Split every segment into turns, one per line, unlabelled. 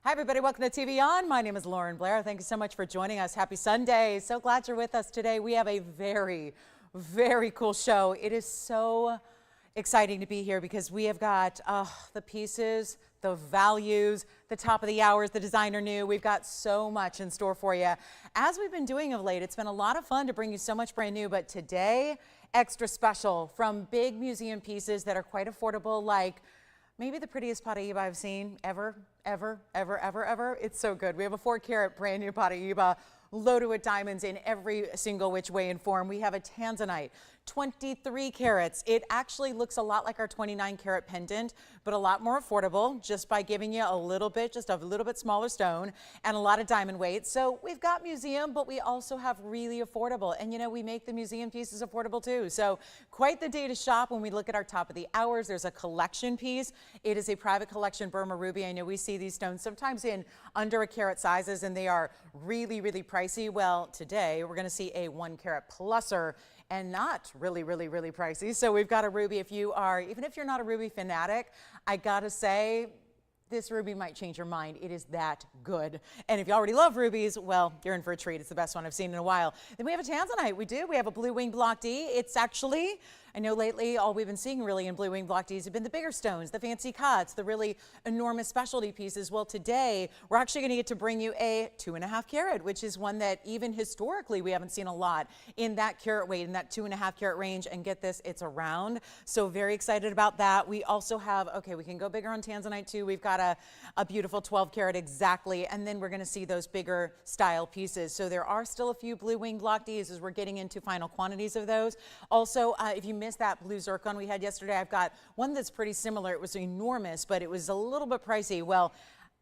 Hi, everybody. Welcome to TVON. My name is Blair. Thank you so much for joining us. Happy Sunday. So glad you're with us today. We have a very, very cool show. It is so exciting to be here because we have got the pieces, the values, the top of the hours, the designer new. We've got so much in store for you. As we've been doing of late, it's been a lot of fun to bring you so much brand new, but today, extra special, from big museum pieces that are quite affordable, like maybe the prettiest paraiba I've seen ever. It's so good. We have a 4-carat brand new paraiba loaded with diamonds in every single which way and form. We have a Tanzanite, 23 carats. It actually looks a lot like our 29-carat pendant, but a lot more affordable just by giving you a little bit, just a little bit smaller stone and a lot of diamond weight. So we've got museum, but we also have really affordable. And you know, we make the museum pieces affordable too. So quite the day to shop when we look at our top of the hours. There's a collection piece. It is a private collection Burma ruby. I know we see these stones sometimes in under a carat sizes and they are really, really pricey. Well, today we're going to see a 1-carat pluser and not really pricey. So we've got a ruby. Even if you're not a ruby fanatic, I gotta say, this ruby might change your mind. It is that good. And if you already love rubies, well, you're in for a treat. It's the best one I've seen in a while. Then we have a Tanzanite. We have a blue wing block D. It's actually, I know lately all we've been seeing really in blue wing block Ds have been the bigger stones, the fancy cuts, the really enormous specialty pieces. Well, today we're actually going to get to bring you a 2.5 carat, which is one that even historically we haven't seen a lot in that carat weight, in that 2.5 carat range. And get this, it's a round. So very excited about that. We also have, okay, we can go bigger on Tanzanite too. We've got a beautiful 12 carat exactly. And then we're going to see those bigger style pieces. So there are still a few blue wing block Ds as we're getting into final quantities of those. Also, if you missed that blue zircon we had yesterday, I've got one that's pretty similar. It was enormous, but it was a little bit pricey. Well,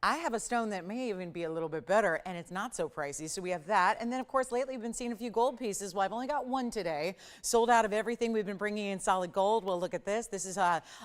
I have a stone that may even be a little bit better, and it's not so pricey. So we have that. And then, of course, lately we've been seeing a few gold pieces. Well, I've only got one today. Sold out of everything we've been bringing in solid gold. Well, look at this. This is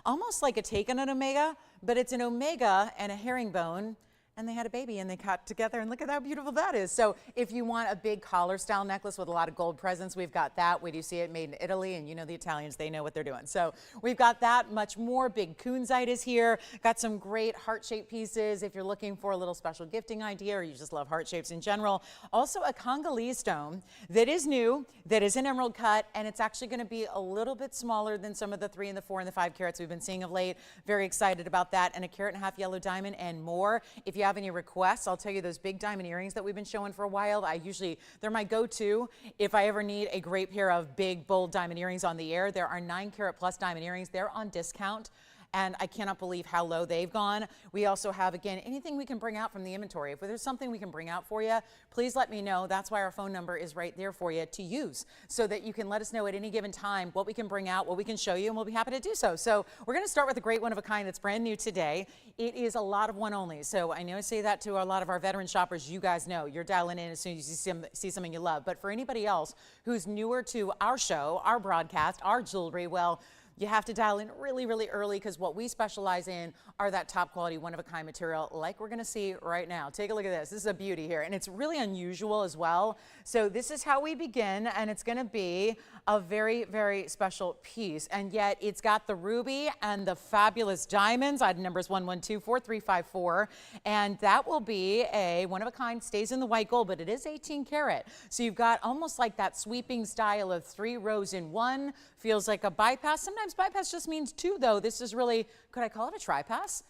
almost like a take on an omega, but it's an omega and a herringbone. And they had a baby and they got together, and look at how beautiful that is. So if you want a big collar style necklace with a lot of gold presents, we've got that. Where do you see it? Made in Italy, and you know the Italians, they know what they're doing. So we've got that, much more. Big kunzite is here. Got some great heart-shaped pieces if you're looking for a little special gifting idea or you just love heart shapes in general. Also a Congolese stone that is new, that is an emerald cut, and it's actually going to be a little bit smaller than some of the 3 and the 4 and the 5 carats we've been seeing of late. Very excited about that. And a 1.5 carat yellow diamond and more. If you have any requests, I'll tell you those big diamond earrings that we've been showing for a while. They're my go-to if I ever need a great pair of big, bold diamond earrings on the air. There are 9 carat plus diamond earrings. They're on discount, and I cannot believe how low they've gone. We also have, again, anything we can bring out from the inventory. If there's something we can bring out for you, please let me know. That's why our phone number is right there for you to use, so that you can let us know at any given time what we can bring out, what we can show you, and we'll be happy to do so. So we're going to start with a great one of a kind that's brand new today. It is a lot of one only. So I know I say that to a lot of our veteran shoppers. You guys know you're dialing in as soon as you see something you love. But for anybody else who's newer to our show, our broadcast, our jewelry, well, you have to dial in really early, because what we specialize in are that top quality one-of-a-kind material like we're going to see right now. Take a look at this. This is a beauty here, and it's really unusual as well. So this is how we begin, and it's going to be a very special piece. And yet it's got the ruby and the fabulous diamonds. Item numbers 1124354, and that will be a one-of-a-kind, stays in the white gold, but it is 18 karat. So you've got almost like that sweeping style of 3 rows in one. Feels like a bypass. Sometimes bypass just means 2, though. This is really, could I call it a tri-pass?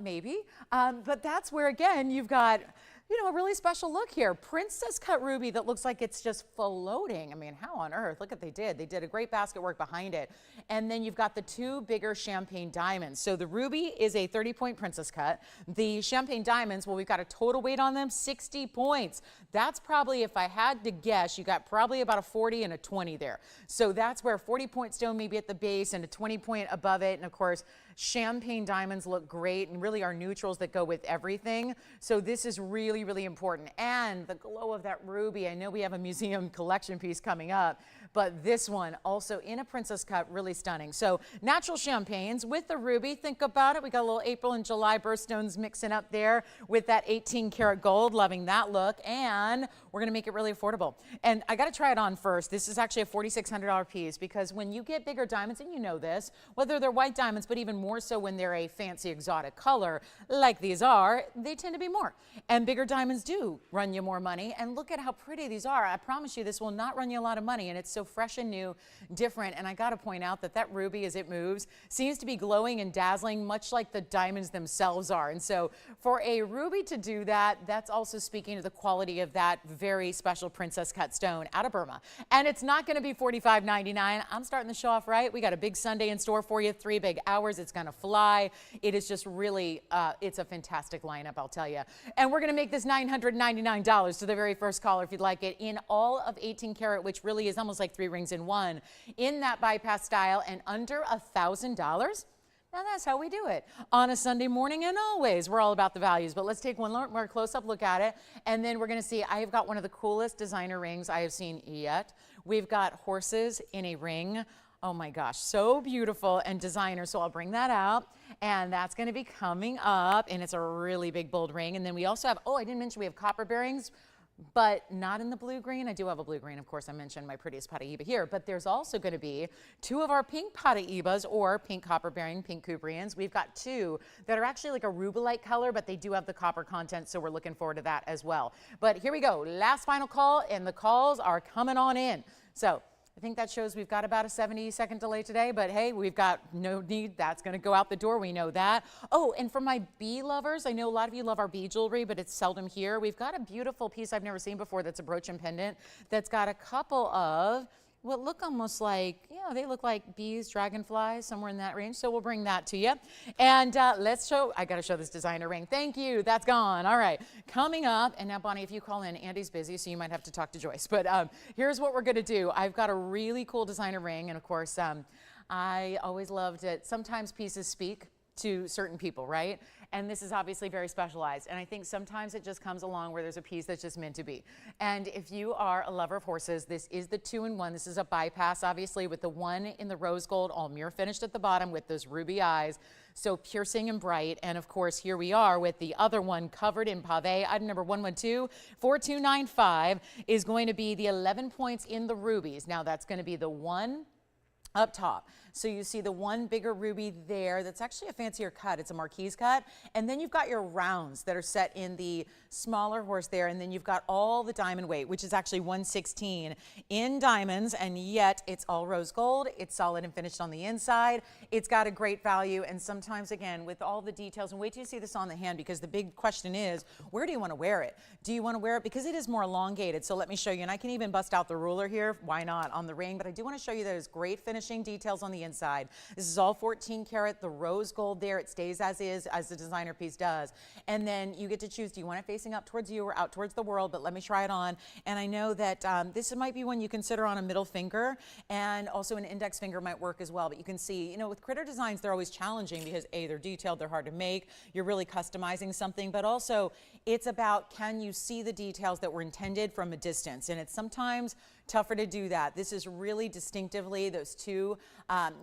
Maybe. But that's where, again, you've got, you know, a really special look here. Princess cut ruby that looks like it's just floating. I mean, how on earth? Look what they did. They did a great basket work behind it. And then you've got the 2 bigger champagne diamonds. So the ruby is a 30-point princess cut. The champagne diamonds, well, we've got a total weight on them, 60 points. That's probably, if I had to guess, you got probably about a 40 and a 20 there. So that's where a 40-point stone maybe at the base and a 20-point above it. And of course, champagne diamonds look great and really are neutrals that go with everything. So this is really important. And the glow of that ruby, I know we have a museum collection piece coming up, but this one also in a princess cut, really stunning. So natural champagnes with the ruby, think about it. We got a little April and July birthstones mixing up there with that 18 karat gold, loving that look. And we're going to make it really affordable. And I got to try it on first. This is actually a $4,600 piece, because when you get bigger diamonds, and you know this, whether they're white diamonds, but even more so when they're a fancy exotic color like these are, they tend to be more. And bigger diamonds do run you more money. And look at how pretty these are. I promise you, this will not run you a lot of money, and it's so fresh and new, different. And I got to point out that that ruby, as it moves, seems to be glowing and dazzling, much like the diamonds themselves are. And so for a ruby to do that, that's also speaking to the quality of that very special princess cut stone out of Burma. And it's not going to be $45.99. I'm starting the show off right. We got a big Sunday in store for you, 3 big hours. It's going to fly. It is just really, it's a fantastic lineup, I'll tell you. And we're going to make this $999 to the very first caller if you'd like it, in all of 18 karat, which really is almost like 3 rings in one, in that bypass style, and under $1,000. Now that's how we do it on a Sunday morning, and always we're all about the values. But let's take one more close-up look at it, and then we're going to see, I have got one of the coolest designer rings I have seen yet. We've got horses in a ring. Oh my gosh, so beautiful and designer. So I'll bring that out, and that's going to be coming up, and it's a really big, bold ring. And then we also have, oh, I didn't mention we have copper bearings, but not in the blue-green. I do have a blue-green, of course. I mentioned my prettiest paraiba here, but there's also going to be 2 of our pink paraibas, or pink copper-bearing, pink Kubrians. We've got 2 that are actually like a rubellite color, but they do have the copper content, so we're looking forward to that as well. But here we go, last final call, and the calls are coming on in. So I think that shows we've got about a 70-second delay today, but hey, we've got no need. That's going to go out the door. We know that. Oh, and for my bee lovers, I know a lot of you love our bee jewelry, but it's seldom here. We've got a beautiful piece I've never seen before that's a brooch and pendant that's got a couple of what look almost like, yeah, they look like bees, dragonflies, somewhere in that range. So we'll bring that to you. And let's show, I got to show this designer ring. Thank you. That's gone. All right. Coming up, and now, Bonnie, if you call in, Andy's busy, so you might have to talk to Joyce. But here's what we're going to do. I've got a really cool designer ring. And, of course, I always loved it. Sometimes pieces speak to certain people, right? And this is obviously very specialized. And I think sometimes it just comes along where there's a piece that's just meant to be. And if you are a lover of horses, this is the 2-in-1. This is a bypass, obviously, with the one in the rose gold, all mirror finished at the bottom with those ruby eyes. So piercing and bright. And of course, here we are with the other one covered in pave. Item number 112-4295 is going to be the 11 points in the rubies. Now that's going to be the one up top. So you see the one bigger ruby there that's actually a fancier cut. It's a marquise cut. And then you've got your rounds that are set in the smaller horse there. And then you've got all the diamond weight, which is actually 116 in diamonds. And yet it's all rose gold. It's solid and finished on the inside. It's got a great value. And sometimes, again, with all the details, and wait till you see this on the hand, because the big question is, where do you want to wear it? Do you want to wear it? Because it is more elongated. So let me show you. And I can even bust out the ruler here. Why not on the ring? But I do want to show you those great finishing details on the inside. This is all 14 karat, the rose gold there. It stays as is, as the designer piece does. And then you get to choose, do you want it facing up towards you or out towards the world? But let me try it on. And I know that this might be one you consider on a middle finger, and also an index finger might work as well. But you can see, you know, with critter designs, they're always challenging because A, they're detailed, they're hard to make. You're really customizing something, but also it's about, can you see the details that were intended from a distance? And it's sometimes tougher to do that. This is really distinctively those 2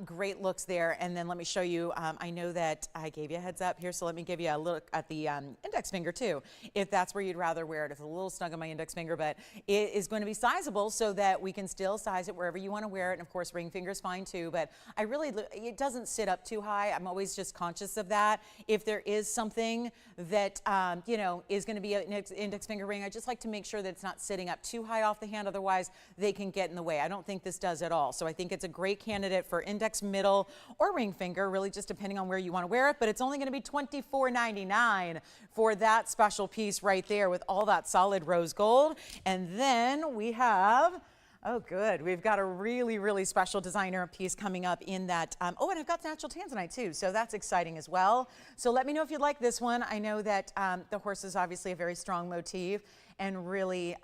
great looks there. And then let me show you, I know that I gave you a heads up here, so let me give you a look at the index finger too, if that's where you'd rather wear it. It's a little snug on my index finger, but it is going to be sizable so that we can still size it wherever you want to wear it. And of course, ring finger's fine too, but I really, it doesn't sit up too high. I'm always just conscious of that. If there is something that, you know, is going to be an index finger ring, I just like to make sure that it's not sitting up too high off the hand. Otherwise, they can get in the way. I don't think this does at all. So I think it's a great candidate for index, middle, or ring finger, really just depending on where you want to wear it. But it's only going to be $24.99 for that special piece right there with all that solid rose gold. And then we have, oh good, we've got a really, really special designer piece coming up in that, oh, and I've got natural Tanzanite too, so that's exciting as well. So let me know if you like this one. I know that the horse is obviously a very strong motif and really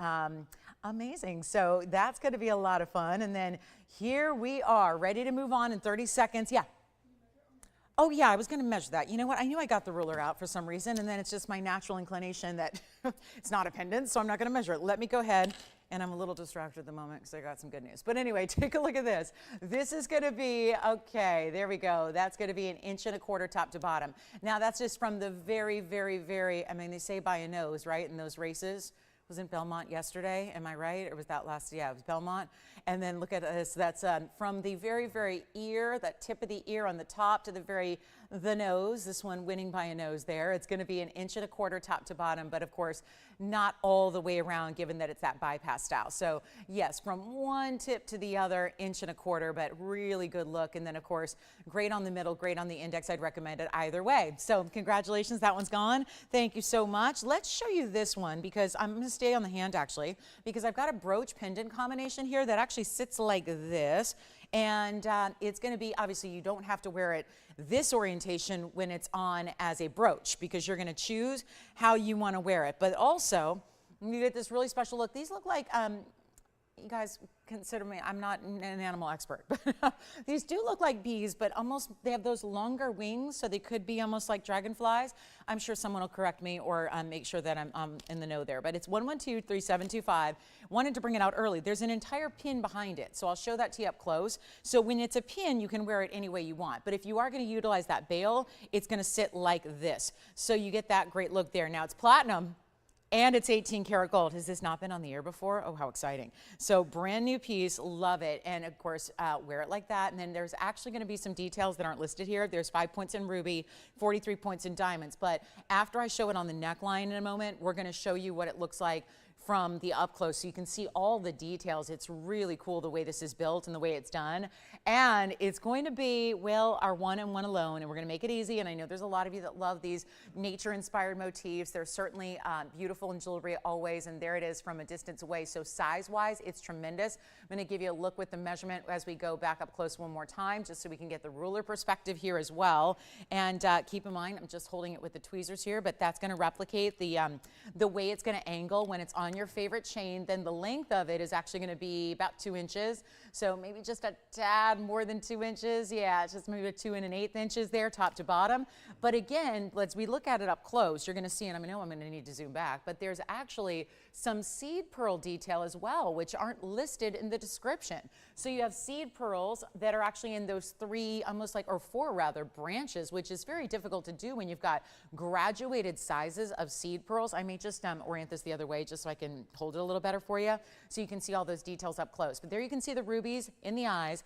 amazing. So that's going to be a lot of fun. And then here we are, ready to move on in 30 seconds. Yeah. Oh yeah, I was going to measure that. You know what? I knew I got the ruler out for some reason, and then it's just my natural inclination that it's not a pendant, so I'm not going to measure it. Let me go ahead, and I'm a little distracted at the moment because I got some good news. But anyway, take a look at this. This is going to be, okay, there we go. That's going to be 1.25 inches top to bottom. Now that's just from the very, very, very, I mean, they say by a nose, right, in those races, wasn't Belmont yesterday, am I right? Or was that last, yeah, it was Belmont. And then look at this, that's from the very, very ear, that tip of the ear on the top to the nose, this one winning by a nose there. It's gonna be 1.25 inches top to bottom, but of course, not all the way around given that it's that bypass style. So yes, from one tip to the other, 1.25 inches, but really good look. And then of course, great on the middle, great on the index. I'd recommend it either way. So congratulations, that one's gone. Thank you so much. Let's show you this one because I'm gonna stay on the hand actually, because I've got a brooch pendant combination here that actually sits like this. And it's going to be, obviously you don't have to wear it this orientation when it's on as a brooch because you're going to choose how you want to wear it. But also you get this really special look. These look like, you guys consider me, I'm not an animal expert, but these do look like bees, but almost they have those longer wings, so they could be almost like dragonflies. I'm sure someone will correct me or make sure that I'm in the know there, but it's 112-3725. Wanted to bring it out early. There's an entire pin behind it, so I'll show that to you up close. So when it's a pin, you can wear it any way you want, but if you are going to utilize that bail, it's going to sit like this. So you get that great look there. Now it's platinum. And it's 18 karat gold. Has this not been on the air before? Oh, how exciting. So brand new piece, love it. And of course, wear it like that. And then there's actually gonna be some details that aren't listed here. There's 5 points in ruby, 43 points in diamonds. But after I show it on the neckline in a moment, we're gonna show you what it looks like from the up close so you can see all the details. It's really cool the way this is built and the way it's done. And it's going to be, well, our one and one alone, and we're gonna make it easy. And I know there's a lot of you that love these nature-inspired motifs. They're certainly beautiful in jewelry always, and there it is from a distance away. So size-wise, it's tremendous. I'm gonna give you a look with the measurement as we go back up close one more time, just so we can get the ruler perspective here as well. And keep in mind, I'm just holding it with the tweezers here, but that's gonna replicate the way it's gonna angle when it's on your favorite chain. Then the length of it is actually going to be about 2 inches. So maybe just a tad more than 2 inches. Yeah, it's just maybe 2 1/8 inches there, top to bottom. But again, let's we look at it up close. You're going to see, and I know I'm going to need to zoom back, but there's actually some seed pearl detail as well, which aren't listed in the description. So you have seed pearls that are actually in those 3, almost like, or 4 rather, branches, which is very difficult to do when you've got graduated sizes of seed pearls. I may just orient this the other way just so I can hold it a little better for you so you can see all those details up close. But there you can see the rubies in the eyes,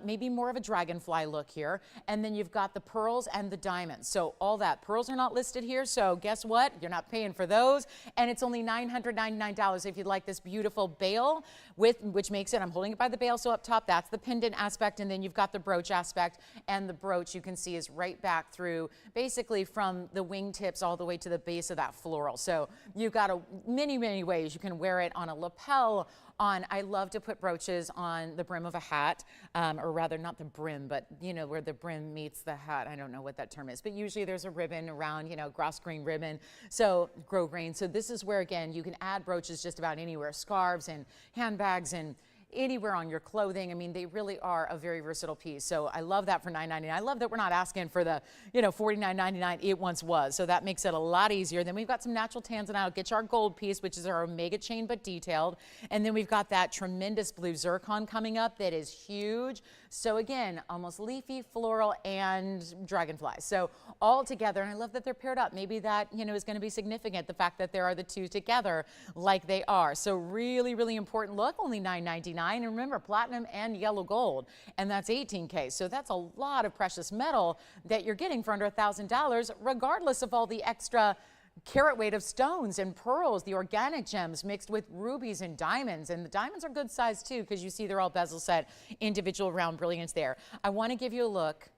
maybe more of a dragonfly look here. And then you've got the pearls and the diamonds. So all that. Pearls are not listed here, so guess what? You're not paying for those. And it's only $999 if you'd like this beautiful bail, which makes it, I'm holding it by the bail, so up top, that's the pendant aspect, and then you've got the brooch aspect, and the brooch you can see is right back through, basically from the wingtips all the way to the base of that floral. So you've got many, many ways you can wear it on a lapel, I love to put brooches on the brim of a hat, or rather not the brim, but you know, where the brim meets the hat. I don't know what that term is, but usually there's a ribbon around, you know, gross grain ribbon, so grosgrain. So this is where, again, you can add brooches just about anywhere, scarves and handbags and anywhere on your clothing. I mean, they really are a very versatile piece. So I love that for $9.99. I love that we're not asking for the, you know, $49.99 it once was. So that makes it a lot easier. Then we've got some natural Tanzanite. I'll get you our gold piece, which is our omega chain, but detailed. And then we've got that tremendous blue zircon coming up that is huge. So again, almost leafy, floral, and dragonfly. So all together, and I love that they're paired up. Maybe that, you know, is going to be significant, the fact that there are the two together like they are. So really, really important look, only $9.99. And remember, platinum and yellow gold, and that's 18K. So that's a lot of precious metal that you're getting for under $1,000, regardless of all the extra carat weight of stones and pearls, the organic gems mixed with rubies and diamonds. And the diamonds are good size too, because you see they're all bezel set, individual round brilliance there. I want to give you a look.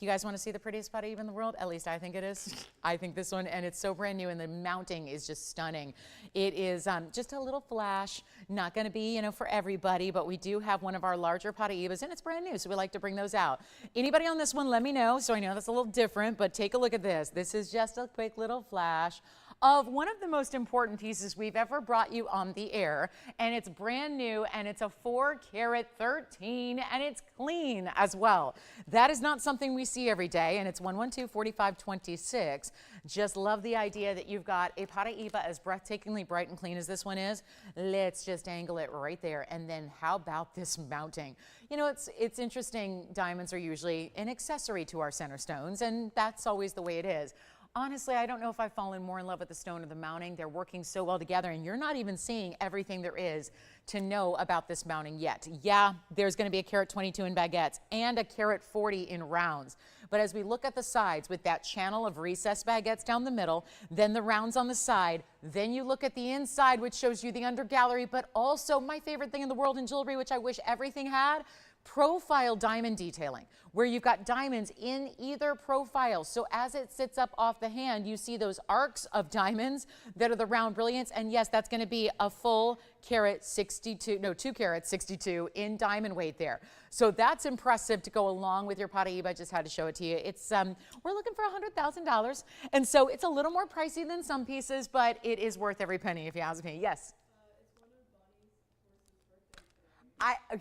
You guys want to see the prettiest paraiba in the world? At least I think it is. I think this one, and it's so brand new, and the mounting is just stunning. It is just a little flash, not going to be, you know, for everybody, but we do have one of our larger paraibas, and it's brand new, so we like to bring those out. Anybody on this one, let me know. So I know that's a little different, but take a look at this. This is just a quick little flash of one of the most important pieces we've ever brought you on the air, and it's brand new, and it's a 4 carat 13, and it's clean as well. That is not something we see every day, and it's 112-4526. Just love the idea that you've got a paraiba as breathtakingly bright and clean as this one is. Let's just angle it right there, and then how about this mounting? You know, it's interesting. Diamonds are usually an accessory to our center stones, and that's always the way it is. honestly, I don't know if I've fallen more in love with the stone or the mounting. They're working so well together, and you're not even seeing everything there is to know about this mounting yet. Yeah, there's going to be a carat 22 in baguettes and a carat 40 in rounds. But as we look at the sides with that channel of recessed baguettes down the middle, then the rounds on the side, then you look at the inside, which shows you the under gallery, but also my favorite thing in the world in jewelry, which I wish everything had, profile diamond detailing, where you've got diamonds in either profile. So as it sits up off the hand, you see those arcs of diamonds that are the round brilliance. And yes, that's going to be a full carat 62, no, 2 carat 62 in diamond weight there. So that's impressive to go along with your paraiba. I just had to show it to you. It's we're looking for $100,000, and so it's a little more pricey than some pieces, but it is worth every penny if you ask me. Yes.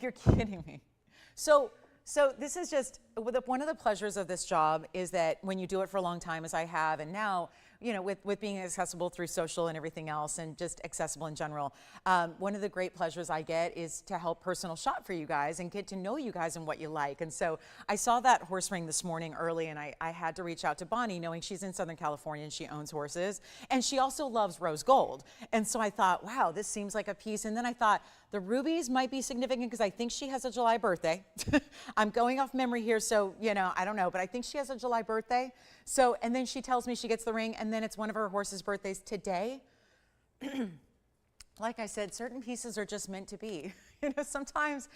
You're kidding me. So this is just one of the pleasures of this job is that when you do it for a long time, as I have, and now, you know, with being accessible through social and everything else, and just accessible in general, one of the great pleasures I get is to help personal shop for you guys and get to know you guys and what you like. And so I saw that horse ring this morning early, and I had to reach out to Bonnie, knowing she's in Southern California and she owns horses, and she also loves rose gold. And so I thought, wow, this seems like a piece. And then I thought the rubies might be significant because I think she has a July birthday. I'm going off memory here, so, you know, I don't know, but I think she has a July birthday. So, and then she tells me she gets the ring, and then it's one of her horse's birthdays today. Like I said, certain pieces are just meant to be. You know, sometimes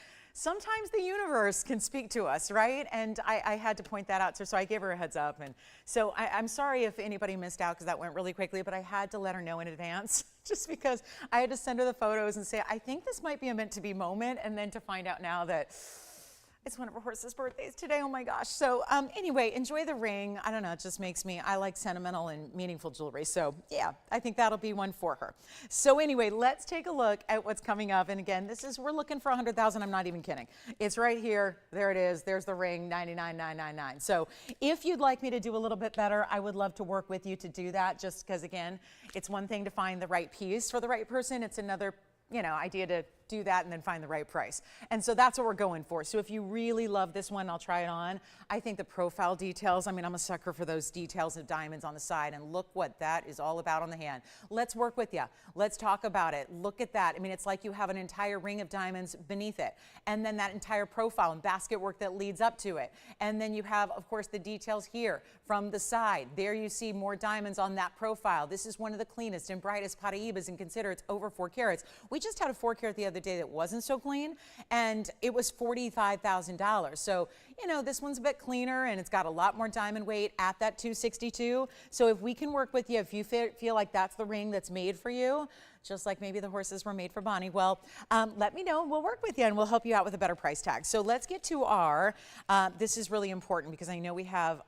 the universe can speak to us, right? And I had to point that out to her, so I gave her a heads up. And so I'm sorry if anybody missed out because that went really quickly, but I had to let her know in advance just because I had to send her the photos and say, I think this might be a meant to be moment, and then to find out now that it's one of her horse's birthdays today. Oh my gosh. So anyway, enjoy the ring. I don't know, it just makes me, I like sentimental and meaningful jewelry. So yeah, I think that'll be one for her. So anyway, let's take a look at what's coming up. And again, we're looking for 100,000. I'm not even kidding. It's right here. There it is. There's the ring, 99,999. So if you'd like me to do a little bit better, I would love to work with you to do that, just because again, it's one thing to find the right piece for the right person. It's another, you know, idea to do that and then find the right price. And so that's what we're going for. So if you really love this one, I'll try it on. I think the profile details, I mean, I'm a sucker for those details of diamonds on the side, and look what that is all about on the hand. Let's work with you. Let's talk about it. Look at that. I mean, it's like you have an entire ring of diamonds beneath it, and then that entire profile and basket work that leads up to it. And then you have, of course, the details here from the side. There you see more diamonds on that profile. This is one of the cleanest and brightest paraibas, and consider it's over 4 carats. We just had a 4 carat the other day that wasn't so clean, and it was $45,000. So, you know, this one's a bit cleaner, and it's got a lot more diamond weight at that 262. So if we can work with you, if you feel like that's the ring that's made for you, just like maybe the horses were made for Bonnie, well, let me know. We'll work with you, and we'll help you out with a better price tag. So let's get to our, this is really important because I know we have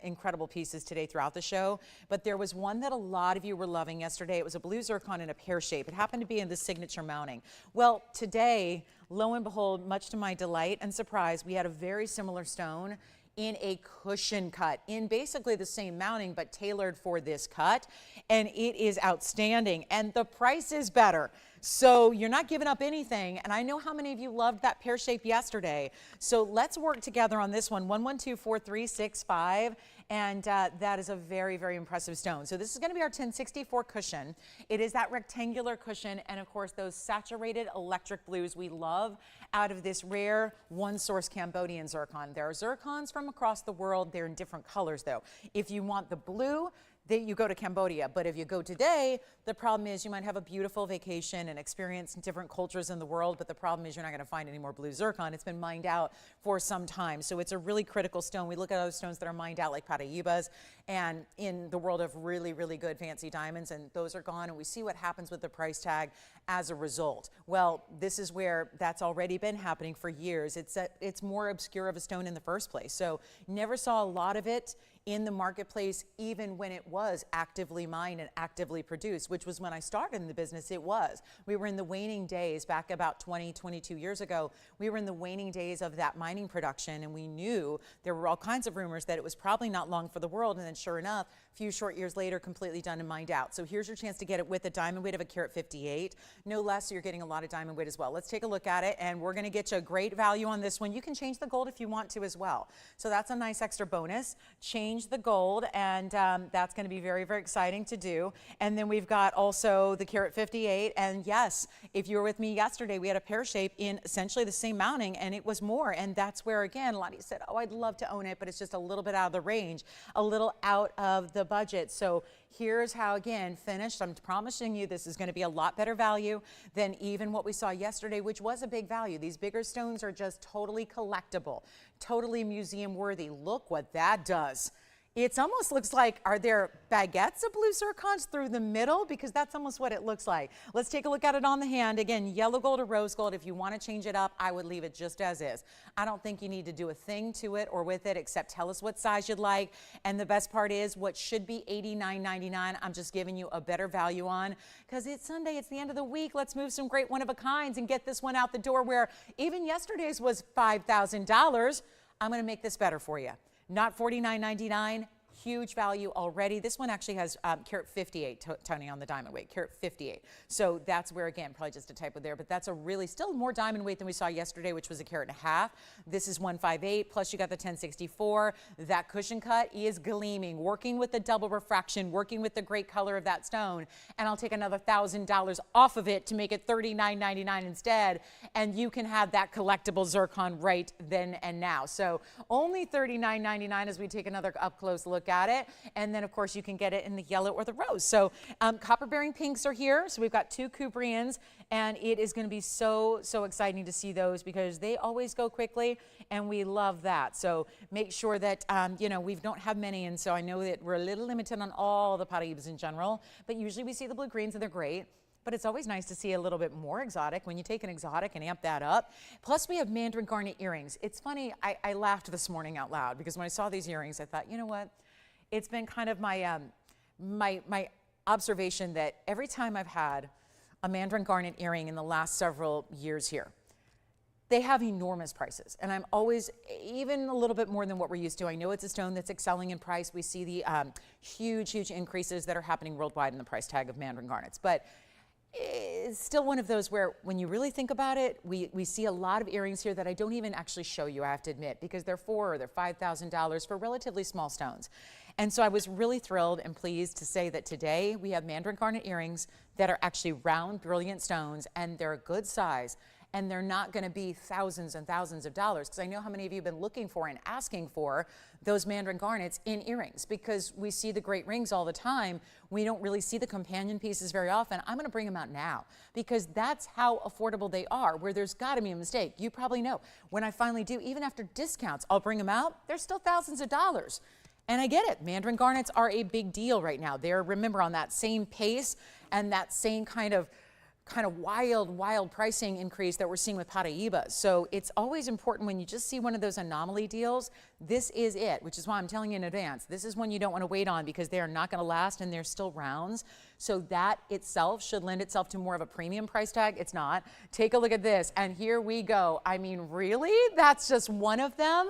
incredible pieces today throughout the show, but there was one that a lot of you were loving yesterday. It was a blue zircon in a pear shape. It happened to be in the signature mounting. Well, today, lo and behold, much to my delight and surprise, we had a very similar stone in a cushion cut, in basically the same mounting, but tailored for this cut. And it is outstanding. And the price is better. So you're not giving up anything. And I know how many of you loved that pear shape yesterday. So let's work together on this one, 1124365. And that is a very, very impressive stone. So this is going to be our 1064 cushion. It is that rectangular cushion, and of course those saturated electric blues we love out of this rare one source Cambodian zircon. There are zircons from across the world. They're in different colors though. If you want the blue, you go to Cambodia. But if you go today, the problem is you might have a beautiful vacation and experience different cultures in the world, but the problem is you're not going to find any more blue zircon. It's been mined out for some time. So it's a really critical stone. We look at other stones that are mined out like paraibas and in the world of really, really good fancy diamonds, and those are gone, and we see what happens with the price tag as a result. Well, this is where that's already been happening for years. It's more obscure of a stone in the first place. So never saw a lot of it in the marketplace, even when it was actively mined and actively produced, which was when I started in the business. It was. We were in the waning days back about 22 years ago. We were in the waning days of that mining production, and we knew there were all kinds of rumors that it was probably not long for the world. And then sure enough, a few short years later, completely done and mined out. So here's your chance to get it with a diamond weight of a carat 58. No less, so you're getting a lot of diamond weight as well. Let's take a look at it, and we're going to get you a great value on this one. You can change the gold if you want to as well. So that's a nice extra bonus. Change changed the gold, and that's going to be very, very exciting to do. And then we've got also the carat 58. And yes, if you were with me yesterday, we had a pear shape in essentially the same mounting, and it was more. And that's where, again, a lot of you said, oh, I'd love to own it, but it's just a little bit out of the range, a little out of the budget. So here's how, again, finished. I'm promising you this is going to be a lot better value than even what we saw yesterday, which was a big value. These bigger stones are just totally collectible, totally museum worthy. Look what that does. It almost looks like, are there baguettes of blue zircons through the middle? Because that's almost what it looks like. Let's take a look at it on the hand. Again, yellow gold or rose gold. If you want to change it up, I would leave it just as is. I don't think you need to do a thing to it or with it except tell us what size you'd like. And the best part is what should be $89.99, I'm just giving you a better value on because it's Sunday, it's the end of the week. Let's move some great one-of-a-kinds and get this one out the door where even yesterday's was $5,000. I'm going to make this better for you. Not $49.99, huge value already. This one actually has carat 58, Tony, on the diamond weight, carat 58. So that's where, again, probably just a typo there, but that's a really still more diamond weight than we saw yesterday, which was a carat and a half. This is 158, plus you got the 1064. That cushion cut is gleaming, working with the double refraction, working with the great color of that stone. And I'll take another $1,000 off of it to make it $39.99 instead. And you can have that collectible zircon right then and now. So only $39.99 as we take another up close look at it. And then of course you can get it in the yellow or the rose. So copper bearing pinks are here. So we've got two Kubrians, and it is going to be so exciting to see those because they always go quickly and we love that. So make sure that you know, we don't have many, and so I know that we're a little limited on all the paraibas in general, but usually we see the blue greens and they're great. But it's always nice to see a little bit more exotic when you take an exotic and amp that up. Plus we have Mandarin garnet earrings. It's funny, I laughed this morning out loud because when I saw these earrings, I thought, you know what? It's been kind of my, my observation that every time I've had a Mandarin garnet earring in the last several years here, they have enormous prices. And I'm always even a little bit more than what we're used to. I know it's a stone that's excelling in price. We see the huge increases that are happening worldwide in the price tag of Mandarin garnets. But it's still one of those where when you really think about it, we see a lot of earrings here that I don't even actually show you, I have to admit, because they're $4,000 or they're $5,000 for relatively small stones. And so I was really thrilled and pleased to say that today we have Mandarin garnet earrings that are actually round, brilliant stones, and they're a good size. And they're not going to be thousands and thousands of dollars, because I know how many of you have been looking for and asking for those Mandarin garnets in earrings, because we see the great rings all the time. We don't really see the companion pieces very often. I'm going to bring them out now because that's how affordable they are, where there's got to be a mistake. You probably know when I finally do, even after discounts, I'll bring them out. They're still thousands of dollars. And I get it. Mandarin garnets are a big deal right now. They're, remember, on that same pace and that same kind of wild pricing increase that we're seeing with paraibas. So it's always important when you just see one of those anomaly deals, this is it, which is why I'm telling you in advance. This is one you don't want to wait on because they are not going to last and they're still rounds. So that itself should lend itself to more of a premium price tag. It's not. Take a look at this, and here we go. I mean, really? That's just one of them?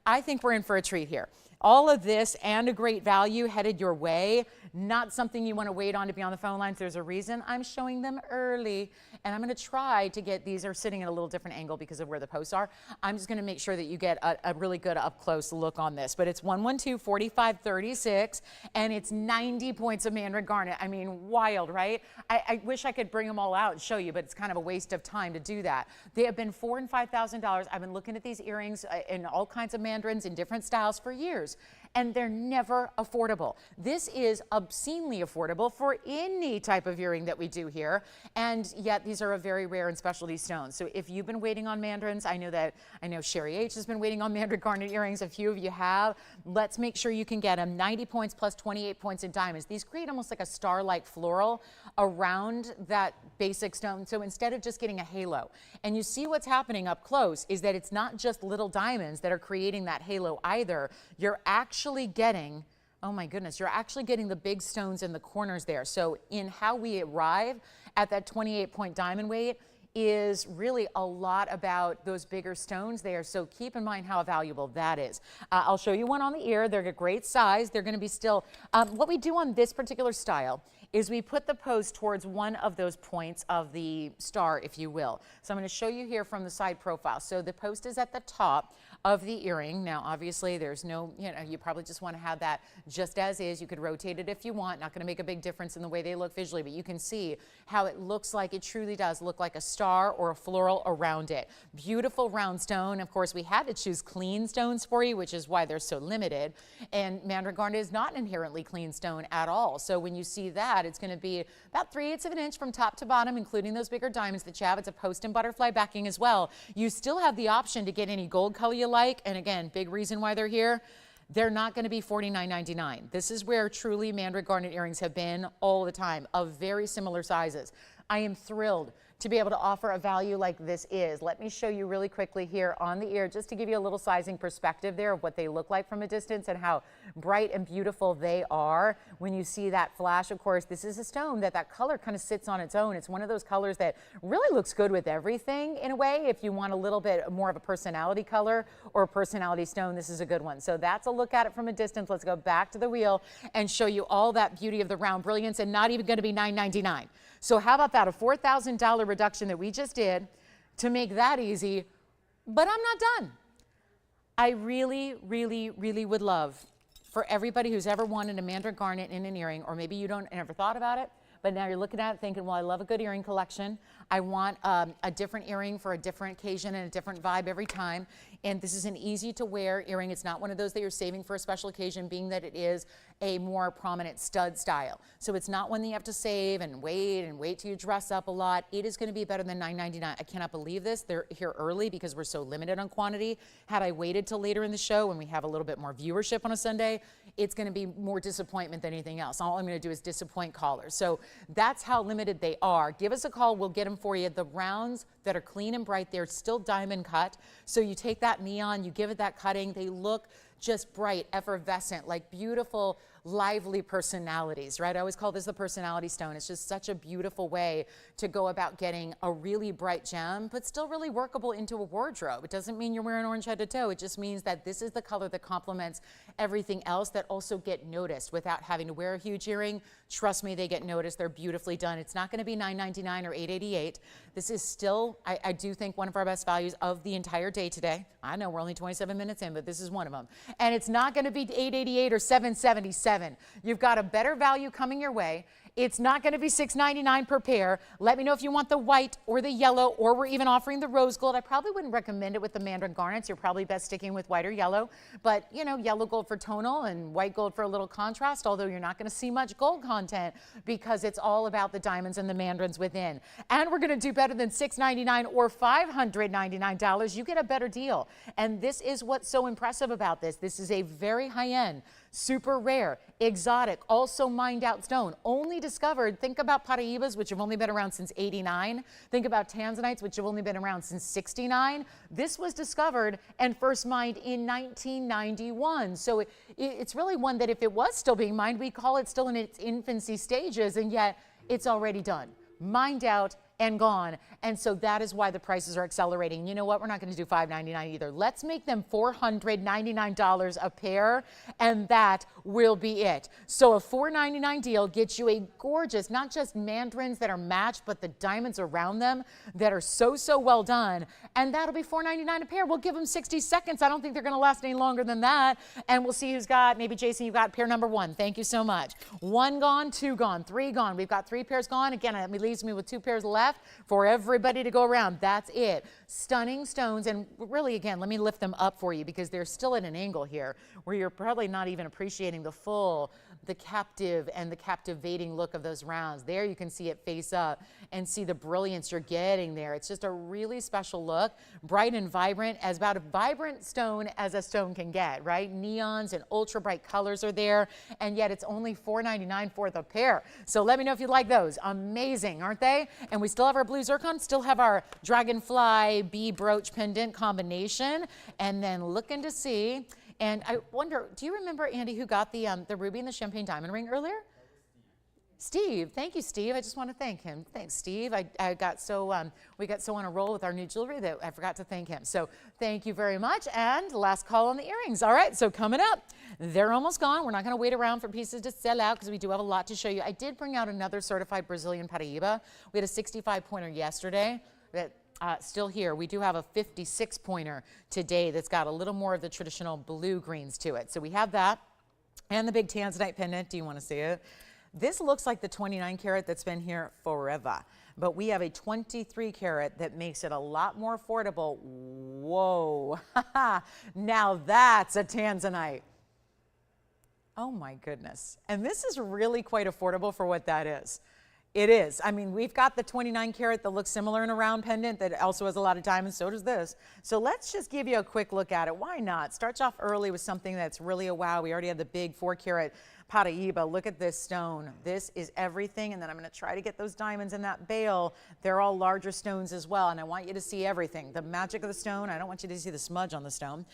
I think we're in for a treat here. All of this and a great value headed your way. Not something you want to wait on to be on the phone lines. There's a reason I'm showing them early, and I'm going to try to get, these are sitting at a little different angle because of where the posts are. I'm just going to make sure that you get a really good up close look on this. But it's 112-4536, and it's 90 points of Mandarin garnet. I mean, wild, right? I wish I could bring them all out and show you, but it's kind of a waste of time to do that. They have been $4,000 and $5,000. I've been looking at these earrings in all kinds of Mandarins in different styles for years, and they're never affordable. This is obscenely affordable for any type of earring that we do here, and yet these are a very rare and specialty stone. So if you've been waiting on Mandarins, I know Sherry H has been waiting on Mandarin garnet earrings. A few of you have. Let's make sure you can get them. 90 points plus 28 points in diamonds. These create almost like a star-like floral around that basic stone. So instead of just getting a halo, and you see what's happening up close is that it's not just little diamonds that are creating that halo either. You're actually getting, oh my goodness, you're actually getting the big stones in the corners there. So in how we arrive at that 28-point diamond weight is really a lot about those bigger stones there. So keep in mind how valuable that is. I'll show you one on the ear. They're a great size. They're going to be still, what we do on this particular style is we put the post towards one of those points of the star, if you will. So I'm going to show you here from the side profile. So the post is at the top of the earring. Now, obviously, there's no, you probably just want to have that just as is. You could rotate it if you want. Not going to make a big difference in the way they look visually, but you can see how it looks like, it truly does look like a star or a floral around it. Beautiful round stone. Of course, we had to choose clean stones for you, which is why they're so limited. And Mandarin garnet is not an inherently clean stone at all. So when you see that, it's going to be about 3/8 of an inch from top to bottom, including those bigger diamonds that you have. It's a post and butterfly backing as well. You still have the option to get any gold color you like. And again, big reason why they're here. They're not going to be $49.99. This is where truly Mandarin garnet earrings have been all the time, of very similar sizes. I am thrilled to be able to offer a value like this is. Let me show you really quickly here on the ear, just to give you a little sizing perspective there of what they look like from a distance and how bright and beautiful they are. When you see that flash, of course, this is a stone that color kind of sits on its own. It's one of those colors that really looks good with everything in a way. If you want a little bit more of a personality color or a personality stone, this is a good one. So that's a look at it from a distance. Let's go back to the wheel and show you all that beauty of the round brilliance, and not even going to be $9.99. So how about that, a $4,000 reduction that we just did to make that easy, but I'm not done. I really, really, really would love for everybody who's ever wanted a Mandarin garnet in an earring, or maybe you don't never thought about it, but now you're looking at it thinking, well, I love a good earring collection. I want a different earring for a different occasion and a different vibe every time. And this is an easy to wear earring. It's not one of those that you're saving for a special occasion, being that it is a more prominent stud style. So it's not one that you have to save and wait till you dress up a lot. It is going to be better than $9.99. I cannot believe this. They're here early because we're so limited on quantity. Had I waited till later in the show when we have a little bit more viewership on a Sunday, it's going to be more disappointment than anything else. All I'm going to do is disappoint callers. So that's how limited they are. Give us a call. We'll get them for you. The rounds that are clean and bright, they're still diamond cut. So you take that neon, you give it that cutting. They look just bright, effervescent, like beautiful, lively personalities, right? I always call this the personality stone. It's just such a beautiful way to go about getting a really bright gem, but still really workable into a wardrobe. It doesn't mean you're wearing orange head to toe. It just means that this is the color that complements everything else, that also get noticed without having to wear a huge earring. Trust me, they get noticed. They're beautifully done. It's not going to be $9.99 or $8.88. This is still, I do think, one of our best values of the entire day today. I know we're only 27 minutes in, but this is one of them. And it's not going to be $8.88 or $7.77. You've got a better value coming your way. It's not going to be $6.99 per pair. Let me know if you want the white or the yellow, or we're even offering the rose gold. I probably wouldn't recommend it with the Mandarin garnets. You're probably best sticking with white or yellow. But, you know, yellow gold for tonal and white gold for a little contrast, although you're not going to see much gold content because it's all about the diamonds and the mandarins within. And we're going to do better than $6.99 or $599. You get a better deal. And this is what's so impressive about this. This is a very high-end, super rare, exotic, also mined out stone. Only discovered, think about paraibas, which have only been around since '89. Think about Tanzanites, which have only been around since '69. This was discovered and first mined in 1991. So it's really one that if it was still being mined, we call it still in its infancy stages, and yet it's already done, mined out and gone. And so that is why the prices are accelerating. You know what? We're not going to do $5.99 either. Let's make them $499 a pair, and that will be it. So a $4.99 deal gets you a gorgeous, not just mandarins that are matched, but the diamonds around them that are so well done. And that'll be $4.99 a pair. We'll give them 60 seconds. I don't think they're going to last any longer than that. And we'll see who's got, maybe Jason, you've got pair number one. Thank you so much. One gone, two gone, three gone. We've got 3 pairs gone. Again, it leaves me with 2 pairs left for everybody to go around. That's it. Stunning stones. And really, again, let me lift them up for you because they're still at an angle here where you're probably not even appreciating the full, the captive and the captivating look of those rounds. There you can see it face up and see the brilliance you're getting there. It's just a really special look, bright and vibrant, as about a vibrant stone as a stone can get, right? Neons and ultra bright colors are there, and yet it's only $4.99 for the pair. So let me know if you like those. Amazing, aren't they? And we still have our blue zircon, still have our Dragonfly bee brooch pendant combination, and then looking to see. And I wonder, do you remember, Andy, who got the ruby and the champagne diamond ring earlier? Steve. Thank you, Steve. I just want to thank him. Thanks, Steve. I got so, we got so on a roll with our new jewelry that I forgot to thank him. So thank you very much. And last call on the earrings. All right, so coming up, they're almost gone. We're not going to wait around for pieces to sell out because we do have a lot to show you. I did bring out another certified Brazilian paraiba. We had a 65 pointer yesterday that still here. We do have a 56 pointer today that's got a little more of the traditional blue greens to it. So we have that and the big Tanzanite pendant. Do you want to see it? This looks like the 29 karat that's been here forever, but we have a 23 karat that makes it a lot more affordable. Whoa, now that's a Tanzanite. Oh my goodness. And this is really quite affordable for what that is. It is. I mean, we've got the 29 karat that looks similar in a round pendant that also has a lot of diamonds. So does this. So let's just give you a quick look at it. Why not? Starts off early with something that's really a wow. We already have the big 4 karat paraiba. Look at this stone. This is everything. And then I'm going to try to get those diamonds in that bale. They're all larger stones as well. And I want you to see everything. The magic of the stone. I don't want you to see the smudge on the stone.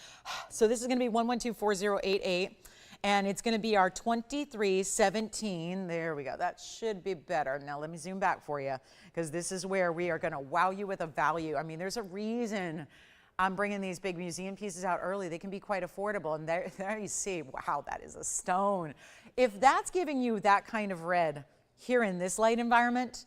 So this is going to be 1124088. And it's going to be our 2317. There we go. That should be better. Now let me zoom back for you, because this is where we are going to wow you with a value. I mean, there's a reason I'm bringing these big museum pieces out early. They can be quite affordable. And there you see, wow, that is a stone. If that's giving you that kind of red here in this light environment,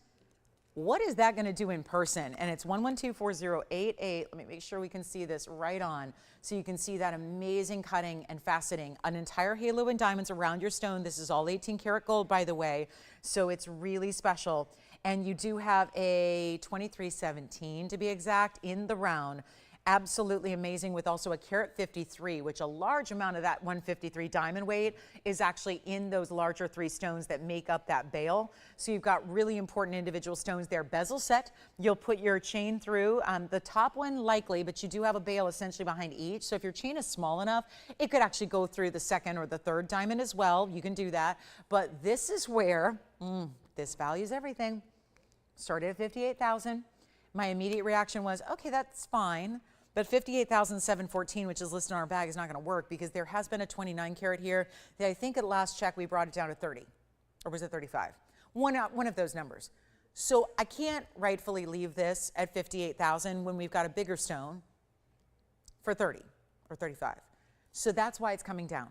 what is that going to do in person? And it's 1124088. Let me make sure we can see this right on, so you can see that amazing cutting and faceting, an entire halo in diamonds around your stone. This is all 18 karat gold, by the way, so it's really special. And you do have a 2317 to be exact in the round. Absolutely amazing, with also a carat 53, which a large amount of that 153 diamond weight is actually in those larger 3 stones that make up that bale. So you've got really important individual stones there. Bezel set, you'll put your chain through. The top one likely, but you do have a bale essentially behind each. So if your chain is small enough, it could actually go through the 2nd or the 3rd diamond as well. You can do that. But this is where this values everything. Started at 58,000. My immediate reaction was, okay, that's fine. But 58,714, which is listed on our bag, is not going to work, because there has been a 29 karat here that I think at last check we brought it down to 30, or was it 35? One of those numbers. So I can't rightfully leave this at 58,000 when we've got a bigger stone for 30 or 35. So that's why it's coming down.